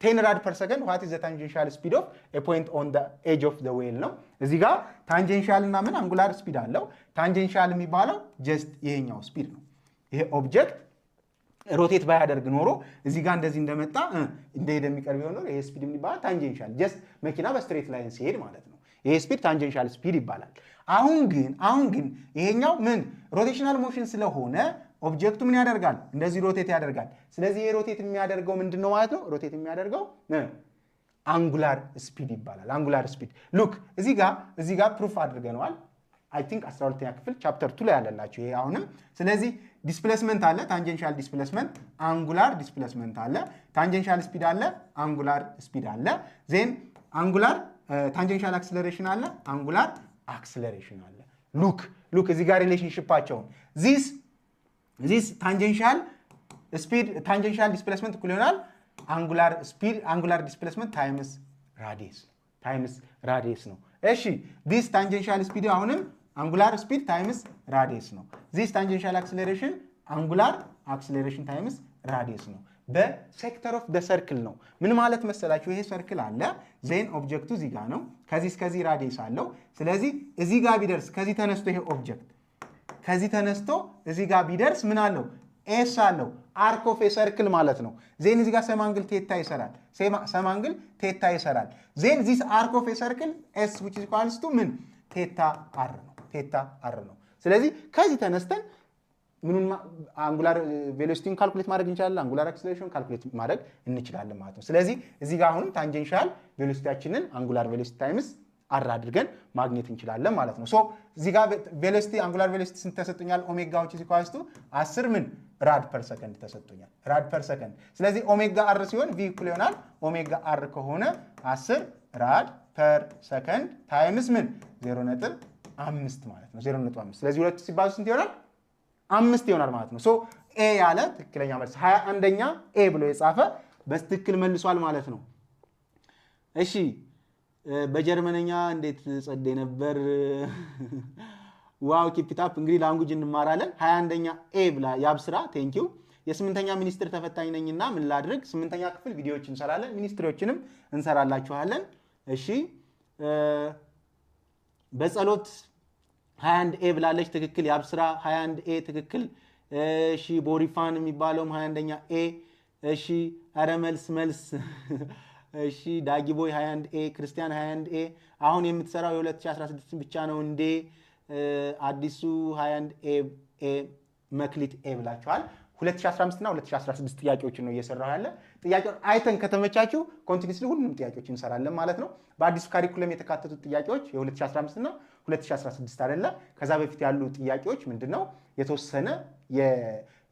10 rad per second what is the tangential speed of a point on the edge of the whale ነው እዚህ ጋር ታንጀንሻል እና ምን አንጉላር ስፒድ አለው ታንጀንሻል የሚባለው ጀስት ይሄኛው ስፒድ ነው ይሄ ኦብጀክት ሮቴት ባያደርግ ኖሮ እዚህ ጋር እንደዚህ እንደመጣ እንደሄደ የሚቀርብ ይሆናል ይሄ ስፒድ የሚባለው ታንጀንሻል ጀስት መኪና በስትሬት ላይን ሲሄድ ማለት ነው ይሄ ስፒድ ታንጀንሻል ስፒድ ይባላል አሁን ግን ይሄኛው ምን ሮቴሽናል ሞሽን ስለሆነ ኦብጀክቱ ምን ያደርጋል እንደዚህ ሮቴት ያደርጋል ስለዚህ ይሄ ሮቴት የሚያደርገው ምንድነው ማለት ነው ሮቴት የሚያደርገው አንጉላር ስፒድ ይባላል አንጉላር ስፒድ ሉክ እዚህ ጋር ፕሩፍ አድርገናል አይ ቲንክ 12ኛ ክፍል ቻፕተር 2 ላይ ያለላችሁ ይሄ አሁንም ስለዚህ ዲስፕሌስመንት አለ ታንጀንሻል ዲስፕሌስመንት አንጉላር ዲስፕሌስመንት አለ ታንጀንሻል ስፒድ አለ አንጉላር ስፒድ አለ ዜን አንጉላር ታንጀንሻል አክሰለሬሽን አለ አንጉላር አክሰለሬሽን አለ ሉክ እዚህ ጋር ሪሌሽንሺፓቸውን this tangential speed tangential displacement እኩል ይሆናል angular displacement times radius ነው እሺ this tangential speed አሁንም angular speed times radius ነው this tangential acceleration angular acceleration times radius ነው በሴክተር ኦፍ the circle ነው ምን ማለት መሰላችሁ ይሄ ሰርክል አለ ዜን ኦብጀክቱ እዚህ ጋር ነው ከዚህ ራዲየስ አለው ስለዚህ እዚህ ጋር ቢደርስ ከዚህ ተነስቶ ይሄ ኦብጀክት ከዚህ ተነስቶ እዚህ ጋር ቢደርስ ምን አለው ኤስ አለው አርክ ኦፍ ኤ ሰርክል ማለት ነው ዜን እዚህ ጋር ሰማንግል ቴታ ይሰራል ዜን ዚስ አርክ ኦፍ ኤ ሰርክል ኤስ which is equals to ምን ቴታ አር ነው ስለዚህ ከዚህ ተነስተን ምኑን አንጉላር ቬሎሲቲን ካልኩሌት ማድረግ እንችላለን አንጉላር አክሰለሬሽን ካልኩሌት ማድረግ እንችላለን ማለት ነው ስለዚህ እዚህ ጋር አሁንም ታንጀንሻል ቬሎሲቲያችንን አንጉላር ቬሎሲቲ ታይምስ አር አድርገን ማግኘት እንችላለን ማለት ነው ሶ እዚህ ጋር ቬሎሲቲ አንጉላር ቬሎሲቲ ስንት ተሰጥቶኛል ኦሜጋ which is equals to 10 ምን ራድ ፐር ሰከንድ ተሰጥቶኛል ራድ ፐር ሰከንድ ስለዚህ ኦሜጋ አር ሲሆን v እኩል ይሆናል ኦሜጋ አር ከሆነ 10 ራድ ፐር ሰከንድ ታይምስ ምን 0.5 ማለት ነው 0.5 ስለዚህ ሁለት ሲባዙ ስንት ይሆናል 5 ይሆናል ማለት ነው ሶ ኤ ያለ ትክክለኛ መልስ 21ኛ ኤ ብሎ የጻፈ በትክክል መልሷል ማለት ነው እሺ በጀርመንኛ እንዴት ጸደ ነበር ዋው ኪፕ ኢት አፕ እንግዲህ ላንጉጅ እንማራለን 21ኛ ኤ ብላ ያብስራ ቴንክ ዩ የ8ኛ ሚኒስትር ተፈታኝ ነኝና ምን ላድርግ 8ኛ ክፍል ቪዲዮዎች እንሰራለን ሚኒስትሮችንም እንሰራላችኋለን እሺ በጸሎት 21 ኤ ብላለች ትክክል ያብስራ 21 ኤ ትክክል እሺ ቦሪፋን የሚባለው 21ኛ ኤ እሺ አረመልስ መልስ እሺ ዳጊቦይ 21 ኤ ክርስቲያን 21 ኤ አሁን የምትሰራው የ2016 ብቻ ነው እንዴ አዲሱ 21 ኤ መክሊት ኤ ብላችኋል 2015 እና 2016 ጥያቄዎችን ነው እየሰራው ያለ ጥያቄውን አይተን ከተመቻችሁ ኮንቲኒዩስሊ ሁሉንም ጥያቄዎች እንሰራለን ማለት ነው በአዲሱ ካሪኩለም የተካተቱት ጥያቄዎች የ2015 እና 2016 አይደለ ከዛ በፊት ያሉ ጥያቄዎች ምንድነው የተወሰነ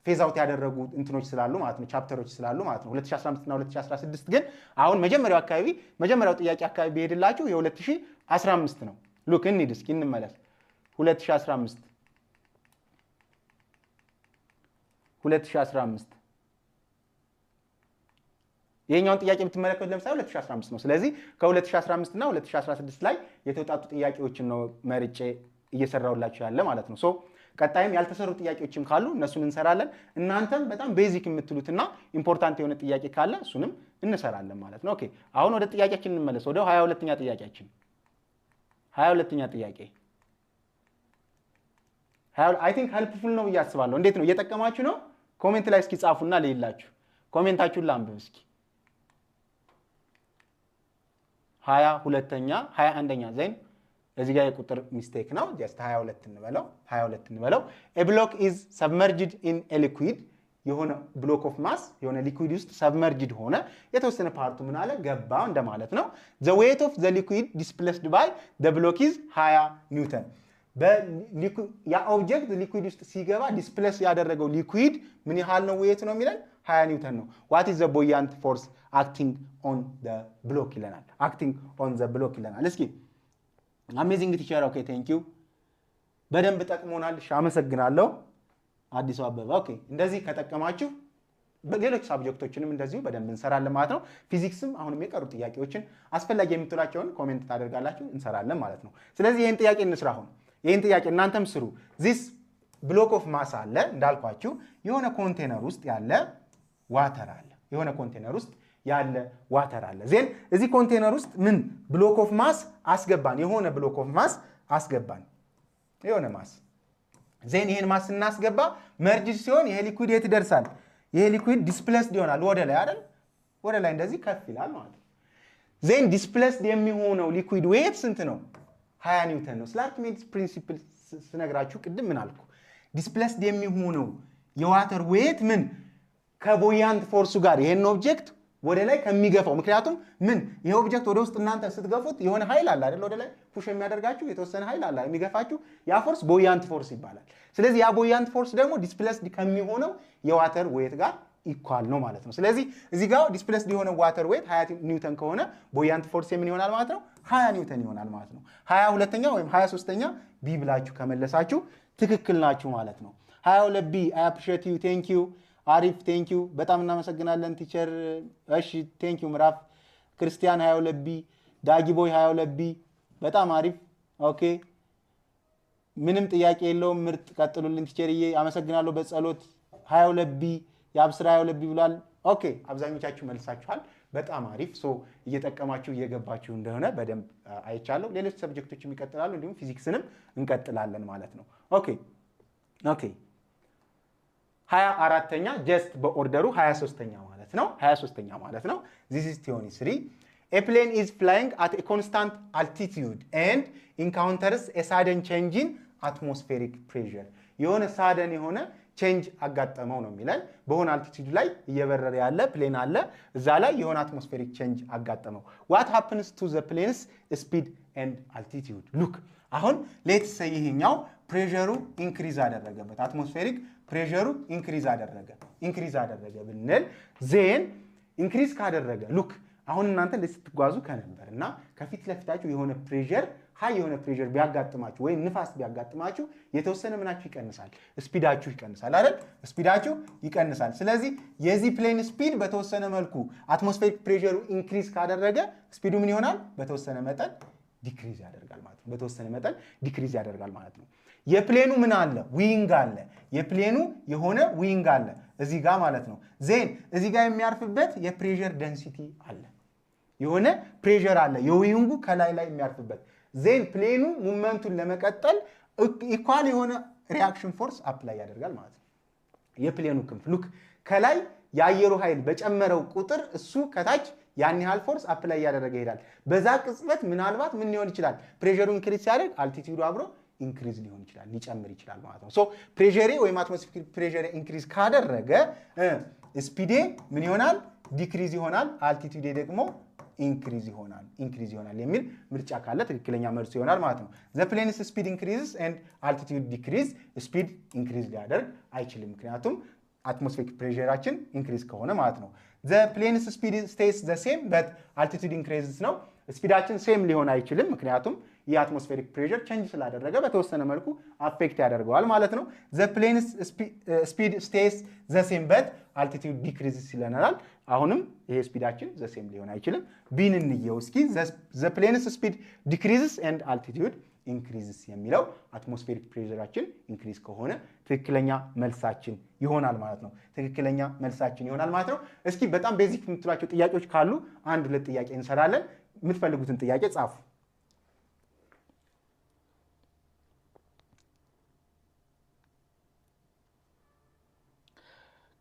ፌዝ አውት ያደረጉ እንትኖች ስላሉ ማለት ነው ቻፕተሮች ስላሉ ማለት ነው 2015 እና 2016 ግን አሁን መጀመሪያው ጥያቄ አካባቢ ቢሄድላችሁ የ2015 ነው ሉክ እንሂድ እስኪ እንመለስ 2015 ይሄኛውን ጥያቄ የምትመለከቱት ለምሳሌ 2015 ነው ስለዚህ ከ2015 እና 2016 ላይ የተውጣጡ ጥያቄዎችን ነው መርጬ እየሰራውላችሁ ያለ ማለት ነው ሶ ቀጣይም ያልተሰሩ ጥያቄዎችም ካሉ እነሱን እንሰራለን እናንተም በጣም ቤዚክ የምትሉትና ኢምፖርታንት የሆነ ጥያቄ ካለ እሱንም እንሰራለን ማለት ነው ኦኬ አሁን ወደ ጥያቄያችን እንመለስ ወደ 22ኛ ጥያቄያችን 22ኛ ጥያቄ አይ ቲንክ ሄልፕፉል ነው ያስባለሁ እንዴት ነው እየተጠቀማችሁ ነው ኮሜንት ላይ እስኪ ጻፉና ለይላችሁ ኮሜንታችሁን ላንብብ እስኪ 22ኛ 21ኛ ዜን እዚህ ጋር የቁጥር ሚስቴክ ነው ጀስት 22 እንበለው a block is submerged in a liquid የሆነ ብሎክ ኦፍ ማስ የሆነ ሊኩዊድ ውስጥ ሰብመርጅድ ሆነ የተወሰነ ፓርቱ ምን አለ ገባ እንደማለት ነው the weight of the liquid displaced by the block is 20 ኒውተን ያ ኦብጀክት ሊኩዊድ ውስጥ ሲገባ ዲስፕሌስ ያደረገው ሊኩዊድ ምን ያህል ነው ዌት ነው የሚለን 20 ኒውተን ነው what is the buoyant force acting on the block ይለናል acting on the block ይለናል እስኪ አሜዚንግ ቲቸር ኦኬ ቴንክ ዩ በደንብ ጠቅሞናል እሺ አመሰግናለሁ አዲስ አበባ ኦኬ እንደዚህ ከጠቀማችሁ በሌሎች ሳብጀክቶችንም እንደዚሁ በደንብ እንሰራለን ማለት ነው ፊዚክስም አሁንም የቀሩ ጥያቄዎችን አስፈላጊ የምትላቸውን ኮሜንት ታደርጋላችሁ እንሰራለን ማለት ነው ስለዚህ ይሄን ጥያቄ እንስራ አሁን ይሄን ጥያቄ እናንተም ስሩ this block of mass አለ እንዳልኳችሁ የሆነ ኮንቴነር ውስጥ ያለ ዋተር አለ የሆነ ኮንቴነር ውስጥ ያለ ዋተር አለ ዜን እዚህ ኮንቴነር ውስጥ ምን ብሎክ ኦፍ ማስ አስገባን የሆነ ብሎክ ኦፍ ማስ አስገባን የሆነ ማስ ዜን ይሄን ማስ እናስገባ መርጅ ሲሆን ይሄ ሊኩዊድ የት ይደርሳል ይሄ ሊኩዊድ ዲስፕሌስድ ይሆናል ወደ ላይ አይደል ወደ ላይ እንደዚህ ከፍ ይላል ማለት ነው ዜን ዲስፕሌስድ የሚሆነው ሊኩዊድ ዌት ስንት ነው 20 ኒውተን ነው ስለ አርኪሜድስ ፕሪንሲፕል ስነግራችሁ ቅድም ምን አልኩ ዲስፕሌስድ የሚሆነው የዋተር ዌት ምን ከቦያንት ፎርሱ ጋር ይሄን ኦብጀክት ወደ ላይ ከሚገፋው ምክንያቱም ምን ይሄ ኦብጀክት ወደ ውስጥ እናንተ ስትገፉት የሆነ ኃይል አለ አይደል ወደ ላይ ፑሽ የሚያደርጋችሁ የተወሰነ ኃይል አለ የሚገፋችሁ ያ ፎርስ ቦያንት ፎርስ ይባላል ስለዚህ ያ ቦያንት ፎርስ ደግሞ ዲስፕሌስድ ከሚሆነው የዋተር ዌት ጋር ኢኳል ነው ማለት ነው ስለዚህ እዚህ ጋር ዲስፕሌስድ የሆነ ዋተር ዌት 20 ኒውተን ከሆነ ቦያንት ፎርስ ምን ይሆናል ማለት ነው 20 ኒውተን ይሆናል ማለት ነው 22ኛ ወይም 23ኛ ቢ ብላችሁ ከመለሳችሁ ትክክል ናችሁ ማለት ነው 22 ቢ አይ አፕሪሺየት ዩ ቴንክ ዩ አሪፍ ቴንክ ዩ በጣም እናመሰግናለን ቲቸር እሺ ቴንክ ዩ ምራፍ ክርስቲያን 22 ቢ ዳጊ ቦይ 22 ቢ በጣም አሪፍ ኦኬ ምንም ጥያቄ የለውም ምርጥ ቀጥሉልን ቲቸርዬ አመሰግናለሁ በጸሎት 22 ቢ ያብስራ 22 ቢ ብሏል ኦኬ አብዛኞቻችሁ መልሳችኋል በጣም አሪፍ ሶ እየተጠቀማችሁ እየገባችሁ እንደሆነ በደንብ አይቻለሁ ሌሎች ሰብጀክቶችም ይቀጥላሉ እንዲሁም ፊዚክስንም እንቀጥላለን ማለት ነው ኦኬ 24ኛ ጀስት በኦርደሩ 23ኛ ማለት ነው this is theory 3 a plane is flying at a constant altitude and encounters a sudden change in atmospheric pressure የሆነ ሳደን የሆነ ቼንጅ አጋጠመው ነው የሚለን በሆነ አልቲቲዩድ ላይ እየበረረ ያለ ፕሌን አለ እዛ ላይ የሆነ አትሞስፌሪክ ቼንጅ አጋጠመው what happens to the plane's speed and altitude look አሁን ሌትስ ሴይ ይሄኛው ፕሬሸሩ ኢንክሪዝ አደረገበት አትሞስፌሪክ ፕሬሸሩ ኢንክሪዝ አደረገ ብንል ዜን ኢንክሪዝ ካደረገ ሉክ አሁን እናንተ ለስትጓዙ ከነበርና ከፊት ለፊታችሁ የሆነ ፕሬሸር ሃይ የሆነ ፕሬሸር ቢያጋጥማችሁ ወይ ንፋስ ቢያጋጥማችሁ የተወሰነ ምናችሁ ይቀንሳል ስፒዳችሁ ይቀንሳል አይደል ስፒዳችሁ ይቀንሳል ስለዚህ የዚህ ፕሌን ስፒድ በተወሰነ መልኩ አትሞስፌሪክ ፕሬሸሩ ኢንክሪዝ ካደረገ ስፒዱ ምን ይሆናል በተወሰነ መጠን ዲክሪዝ ያደርጋል ማለት ነው የፕሌኑ ምን አለ ዊንግ አለ የፕሌኑ የሆነ ዊንግ አለ እዚህ ጋር ማለት ነው ዜን እዚህ ጋር የሚያርፍበት የፕሬሸር ዴንሲቲ አለ የሆነ ፕሬሸር አለ የዊንጉ ከላይ ላይ የሚያርፍበት ዜን ፕሌኑ ሙቭመንቱን ለመቀጠል ኢኳል የሆነ ሪአክሽን ፎርስ አፕላይ ያደርጋል ማለት ነው የፕሌኑ ክንፍ ሉክ ከላይ የአየሩ ኃይል በጨመረው ቁጥር እሱ ከታች ያን ያህል ፎርስ አፕላይ ያደረገ ይሄዳል በዛ ቅጽበት ምናልባት ምን ሊሆን ይችላል ፕሬሸሩ ኢንክሪዝ ሲያደርግ አልቲቲዩዱ አብሮ ኢንክሪዝ ሊሆን ይችላል ሊጨምር ይችላል ማለት ነው ሶ ፕሬሸሪ ወይ አትሞስፌሪክ ፕሬሸር ኢንክሪዝ ካደረገ ስፒዴ ምን ይሆናል ዲክሪዝ ይሆናል አልቲቲዩድ ደግሞ ኢንክሪዝ ይሆናል የሚል ምርጫ ካለ ትክክለኛ መልስ ይሆናል ማለት ነው the plane's speed increases and altitude decrease speed increase ሊያደርግ አይችልም ምክንያቱም atmospheric pressure increase ከሆነ ማለት ነው the plane's speed stays the same but altitude increases ነው ስፒዳችን ሴም ሊሆን አይችልም ምክንያቱም የአትሞስፌሪክ ፕሬሸር ቼንጅ ስላደረገ በተወሰነ መልኩ አፌክት ያደርገዋል ማለት ነው the plane's speed stays the same but altitude decreases ይለናል አሁንም ይሄ ስፒዳችን the same ሊሆን አይችልም ቢን እንየው እስኪ the plane's speed decreases and altitude increases የሚለው አትሞስፌሪክ ፕሬሸራችን ኢንክሪዝ ከሆነ ትክክለኛ መልሳችን ይሆናል ማለት ነው እስኪ በጣም ቤዚክ የምትሏቸው ጥያቄዎች ካሉ አንድ ሁለት ጥያቄ እንሰራለን የምትፈልጉትን ጥያቄ ጻፉ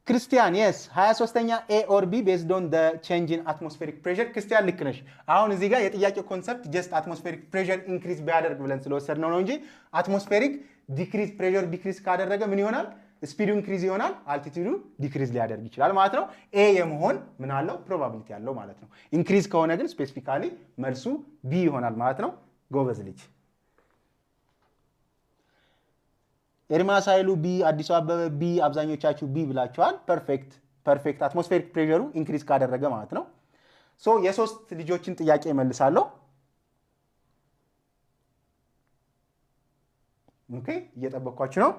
ክርስቲያን የስ 23ኛ ኤ ኦር ቢ ቤዝድ ኦን ቼንጅ ኢን አትሞስፌሪክ ፕሬሸር። ክርስቲያን ልክ ነሽ። አሁን እዚህ ጋር የጥያቄው ኮንሰፕት ጀስት አትሞስፌሪክ ፕሬሸር ኢንክሪዝ ቢያደርግ ብለን ስለወሰድነው ነው እንጂ አትሞስፌሪክ ዲክሪዝ ፕሬሸር ዲክሪዝ ካደረገ ምን ይሆናል? ስፒዱ ኢንክሪዝ ይሆናል፣ አልቲቲዩዱ ዲክሪዝ ሊያደርግ ይችላል ማለት ነው። ኤ የመሆን ምን አለው? ፕሮባቢሊቲ ያለው ማለት ነው። ኢንክሪዝ ከሆነ ግን ስፔሲፊካሊ መልሱ ቢ ይሆናል ማለት ነው። ጎበዝ ልጅ። ኤርሚያስ ኃይሉ ቢ፣ አዲሱ አበበ ቢ፣ አብዛኞቻችሁ ቢ ብላችኋል። ፐርፌክት ፐርፌክት። አትሞስፌሪክ ፕሬሸሩ ኢንክሪዝ ካደረገ ማለት ነው። ሶ የሶስት ልጆችን ጥያቄ መልሳለሁ። ኦኬ እየጠበቅኳችሁ ነው።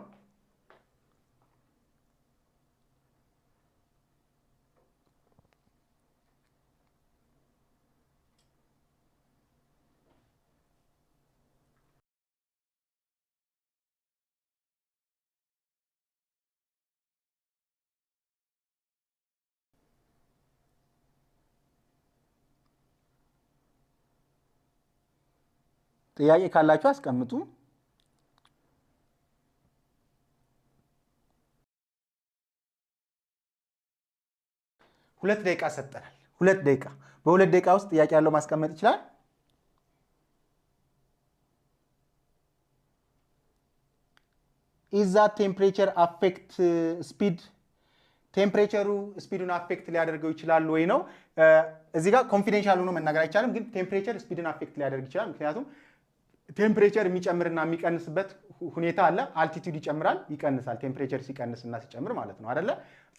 ጥያቄ ካላችሁ አስቀምጡ። ሁለት ደቂቃ ሰጠናል። 2 ደቂቃ። በ2 ደቂቃ ውስጥ ጥያቄ ያለው ማስቀመጥ ይችላል። ኢዝ ዛት ቴምፕሬቸር አፌክት ስፒድ? ቴምፕሬቸሩ ስፒዱን አፌክት ሊያደርገው ይችላል ወይ ነው። እዚህ ጋር ኮንፊደንሻል ሆኖ መናገር አይቻልም፣ ግን ቴምፕሬቸር ስፒድን አፌክት ሊያደርግ ይችላል። ምክንያቱም ቴምፕሬቸር የሚጨምርና የሚቀንስበት ሁኔታ አለ። አልቲቲዩድ ይጨምራል፣ ይቀንሳል። ቴምፕሬቸር ሲቀንስ እና ሲጨምር ማለት ነው አይደለ?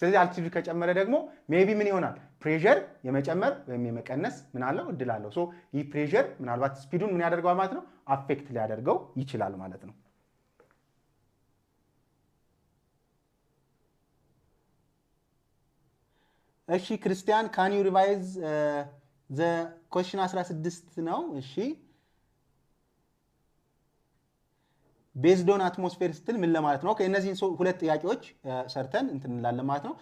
ስለዚህ አልቲቲዩድ ከጨመረ ደግሞ ሜቢ ምን ይሆናል? ፕሬሸር የመጨመር ወይም የመቀነስ ምን አለው? እድል አለው። ሶ ይህ ፕሬሸር ምናልባት ስፒዱን ምን ያደርገዋል ማለት ነው? አፌክት ሊያደርገው ይችላል ማለት ነው። እሺ ክርስቲያን ካን ዩ ሪቫይዝ ዘ ኮሽን 16 ነው። እሺ ቤዝድ ኦን አትሞስፌር ስትል ምን ለማለት ነው? እነዚህን ሁለት ጥያቄዎች ሰርተን እንትን እንላለን ማለት ነው።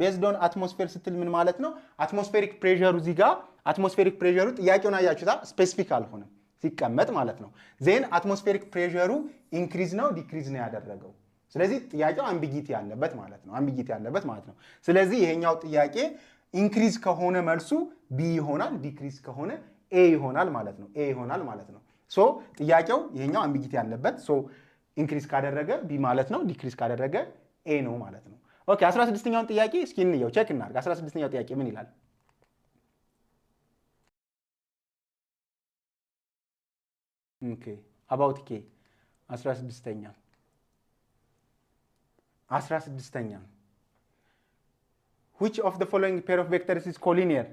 ቤዝድ ኦን አትሞስፌር ስትል ምን ማለት ነው? አትሞስፌሪክ ፕሬሸሩ እዚህ ጋር አትሞስፌሪክ ፕሬሸሩ ጥያቄውን አያችሁታ፣ ስፔሲፊክ አልሆነም ሲቀመጥ ማለት ነው። ዜን አትሞስፌሪክ ፕሬሸሩ ኢንክሪዝ ነው ዲክሪዝ ነው ያደረገው። ስለዚህ ጥያቄው አምቢጊቲ ያለበት ማለት ነው። አምቢጊቲ ያለበት ማለት ነው። ስለዚህ ይሄኛው ጥያቄ ኢንክሪዝ ከሆነ መልሱ ቢ ይሆናል፣ ዲክሪዝ ከሆነ ኤ ይሆናል ማለት ነው። ኤ ይሆናል ማለት ነው። ሶ ጥያቄው ይሄኛው አምቢጊቲ ያለበት ሶ ኢንክሪዝ ካደረገ ቢ ማለት ነው፣ ዲክሪዝ ካደረገ ኤ ነው ማለት ነው። ኦኬ 16ኛውን ጥያቄ እስኪ እንየው፣ ቼክ እናድርግ። 16ኛው ጥያቄ ምን ይላል? ኦኬ አባውት ኬ 16ኛ which of the following pair of vectors is collinear?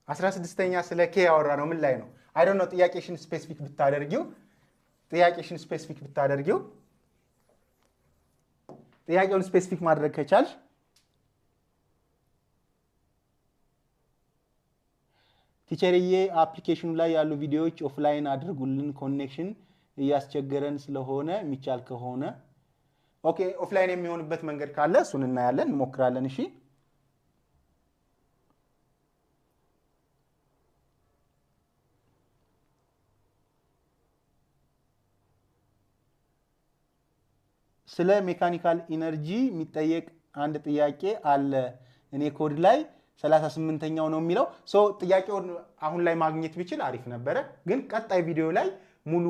16ኛ ስለ ኬ ያወራ ነው። ምን ላይ ነው? አይ ዶንት ኖ። ጥያቄሽን ስፔሲፊክ ብታደርጊው ጥያቄውን ስፔሲፊክ ማድረግ ከቻልሽ ቲቸርዬ አፕሊኬሽኑ ላይ ያሉ ቪዲዮዎች ኦፍላይን አድርጉልን፣ ኮኔክሽን እያስቸገረን ስለሆነ የሚቻል ከሆነ ኦኬ። ኦፍላይን የሚሆንበት መንገድ ካለ እሱን እናያለን፣ እንሞክራለን። እሺ ስለ ሜካኒካል ኢነርጂ የሚጠየቅ አንድ ጥያቄ አለ። እኔ ኮድ ላይ 38ኛው ነው የሚለው። ሶ ጥያቄውን አሁን ላይ ማግኘት ቢችል አሪፍ ነበረ፣ ግን ቀጣይ ቪዲዮ ላይ ሙሉ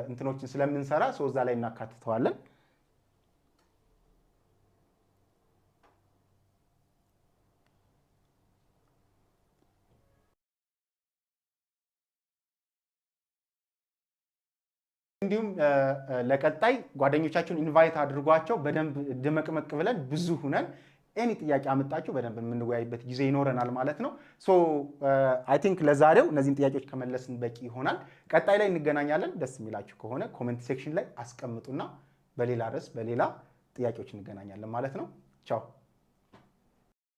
እንትኖችን ስለምንሰራ ሶ እዛ ላይ እናካትተዋለን። እንዲሁም ለቀጣይ ጓደኞቻችሁን ኢንቫይት አድርጓቸው። በደንብ ድመቅመቅ ብለን ብዙ ሁነን ኤኒ ጥያቄ አመጣችሁ በደንብ የምንወያይበት ጊዜ ይኖረናል ማለት ነው። ሶ አይ ቲንክ ለዛሬው እነዚህን ጥያቄዎች ከመለስን በቂ ይሆናል። ቀጣይ ላይ እንገናኛለን። ደስ የሚላችሁ ከሆነ ኮሜንት ሴክሽን ላይ አስቀምጡና በሌላ ርዕስ በሌላ ጥያቄዎች እንገናኛለን ማለት ነው። ቻው።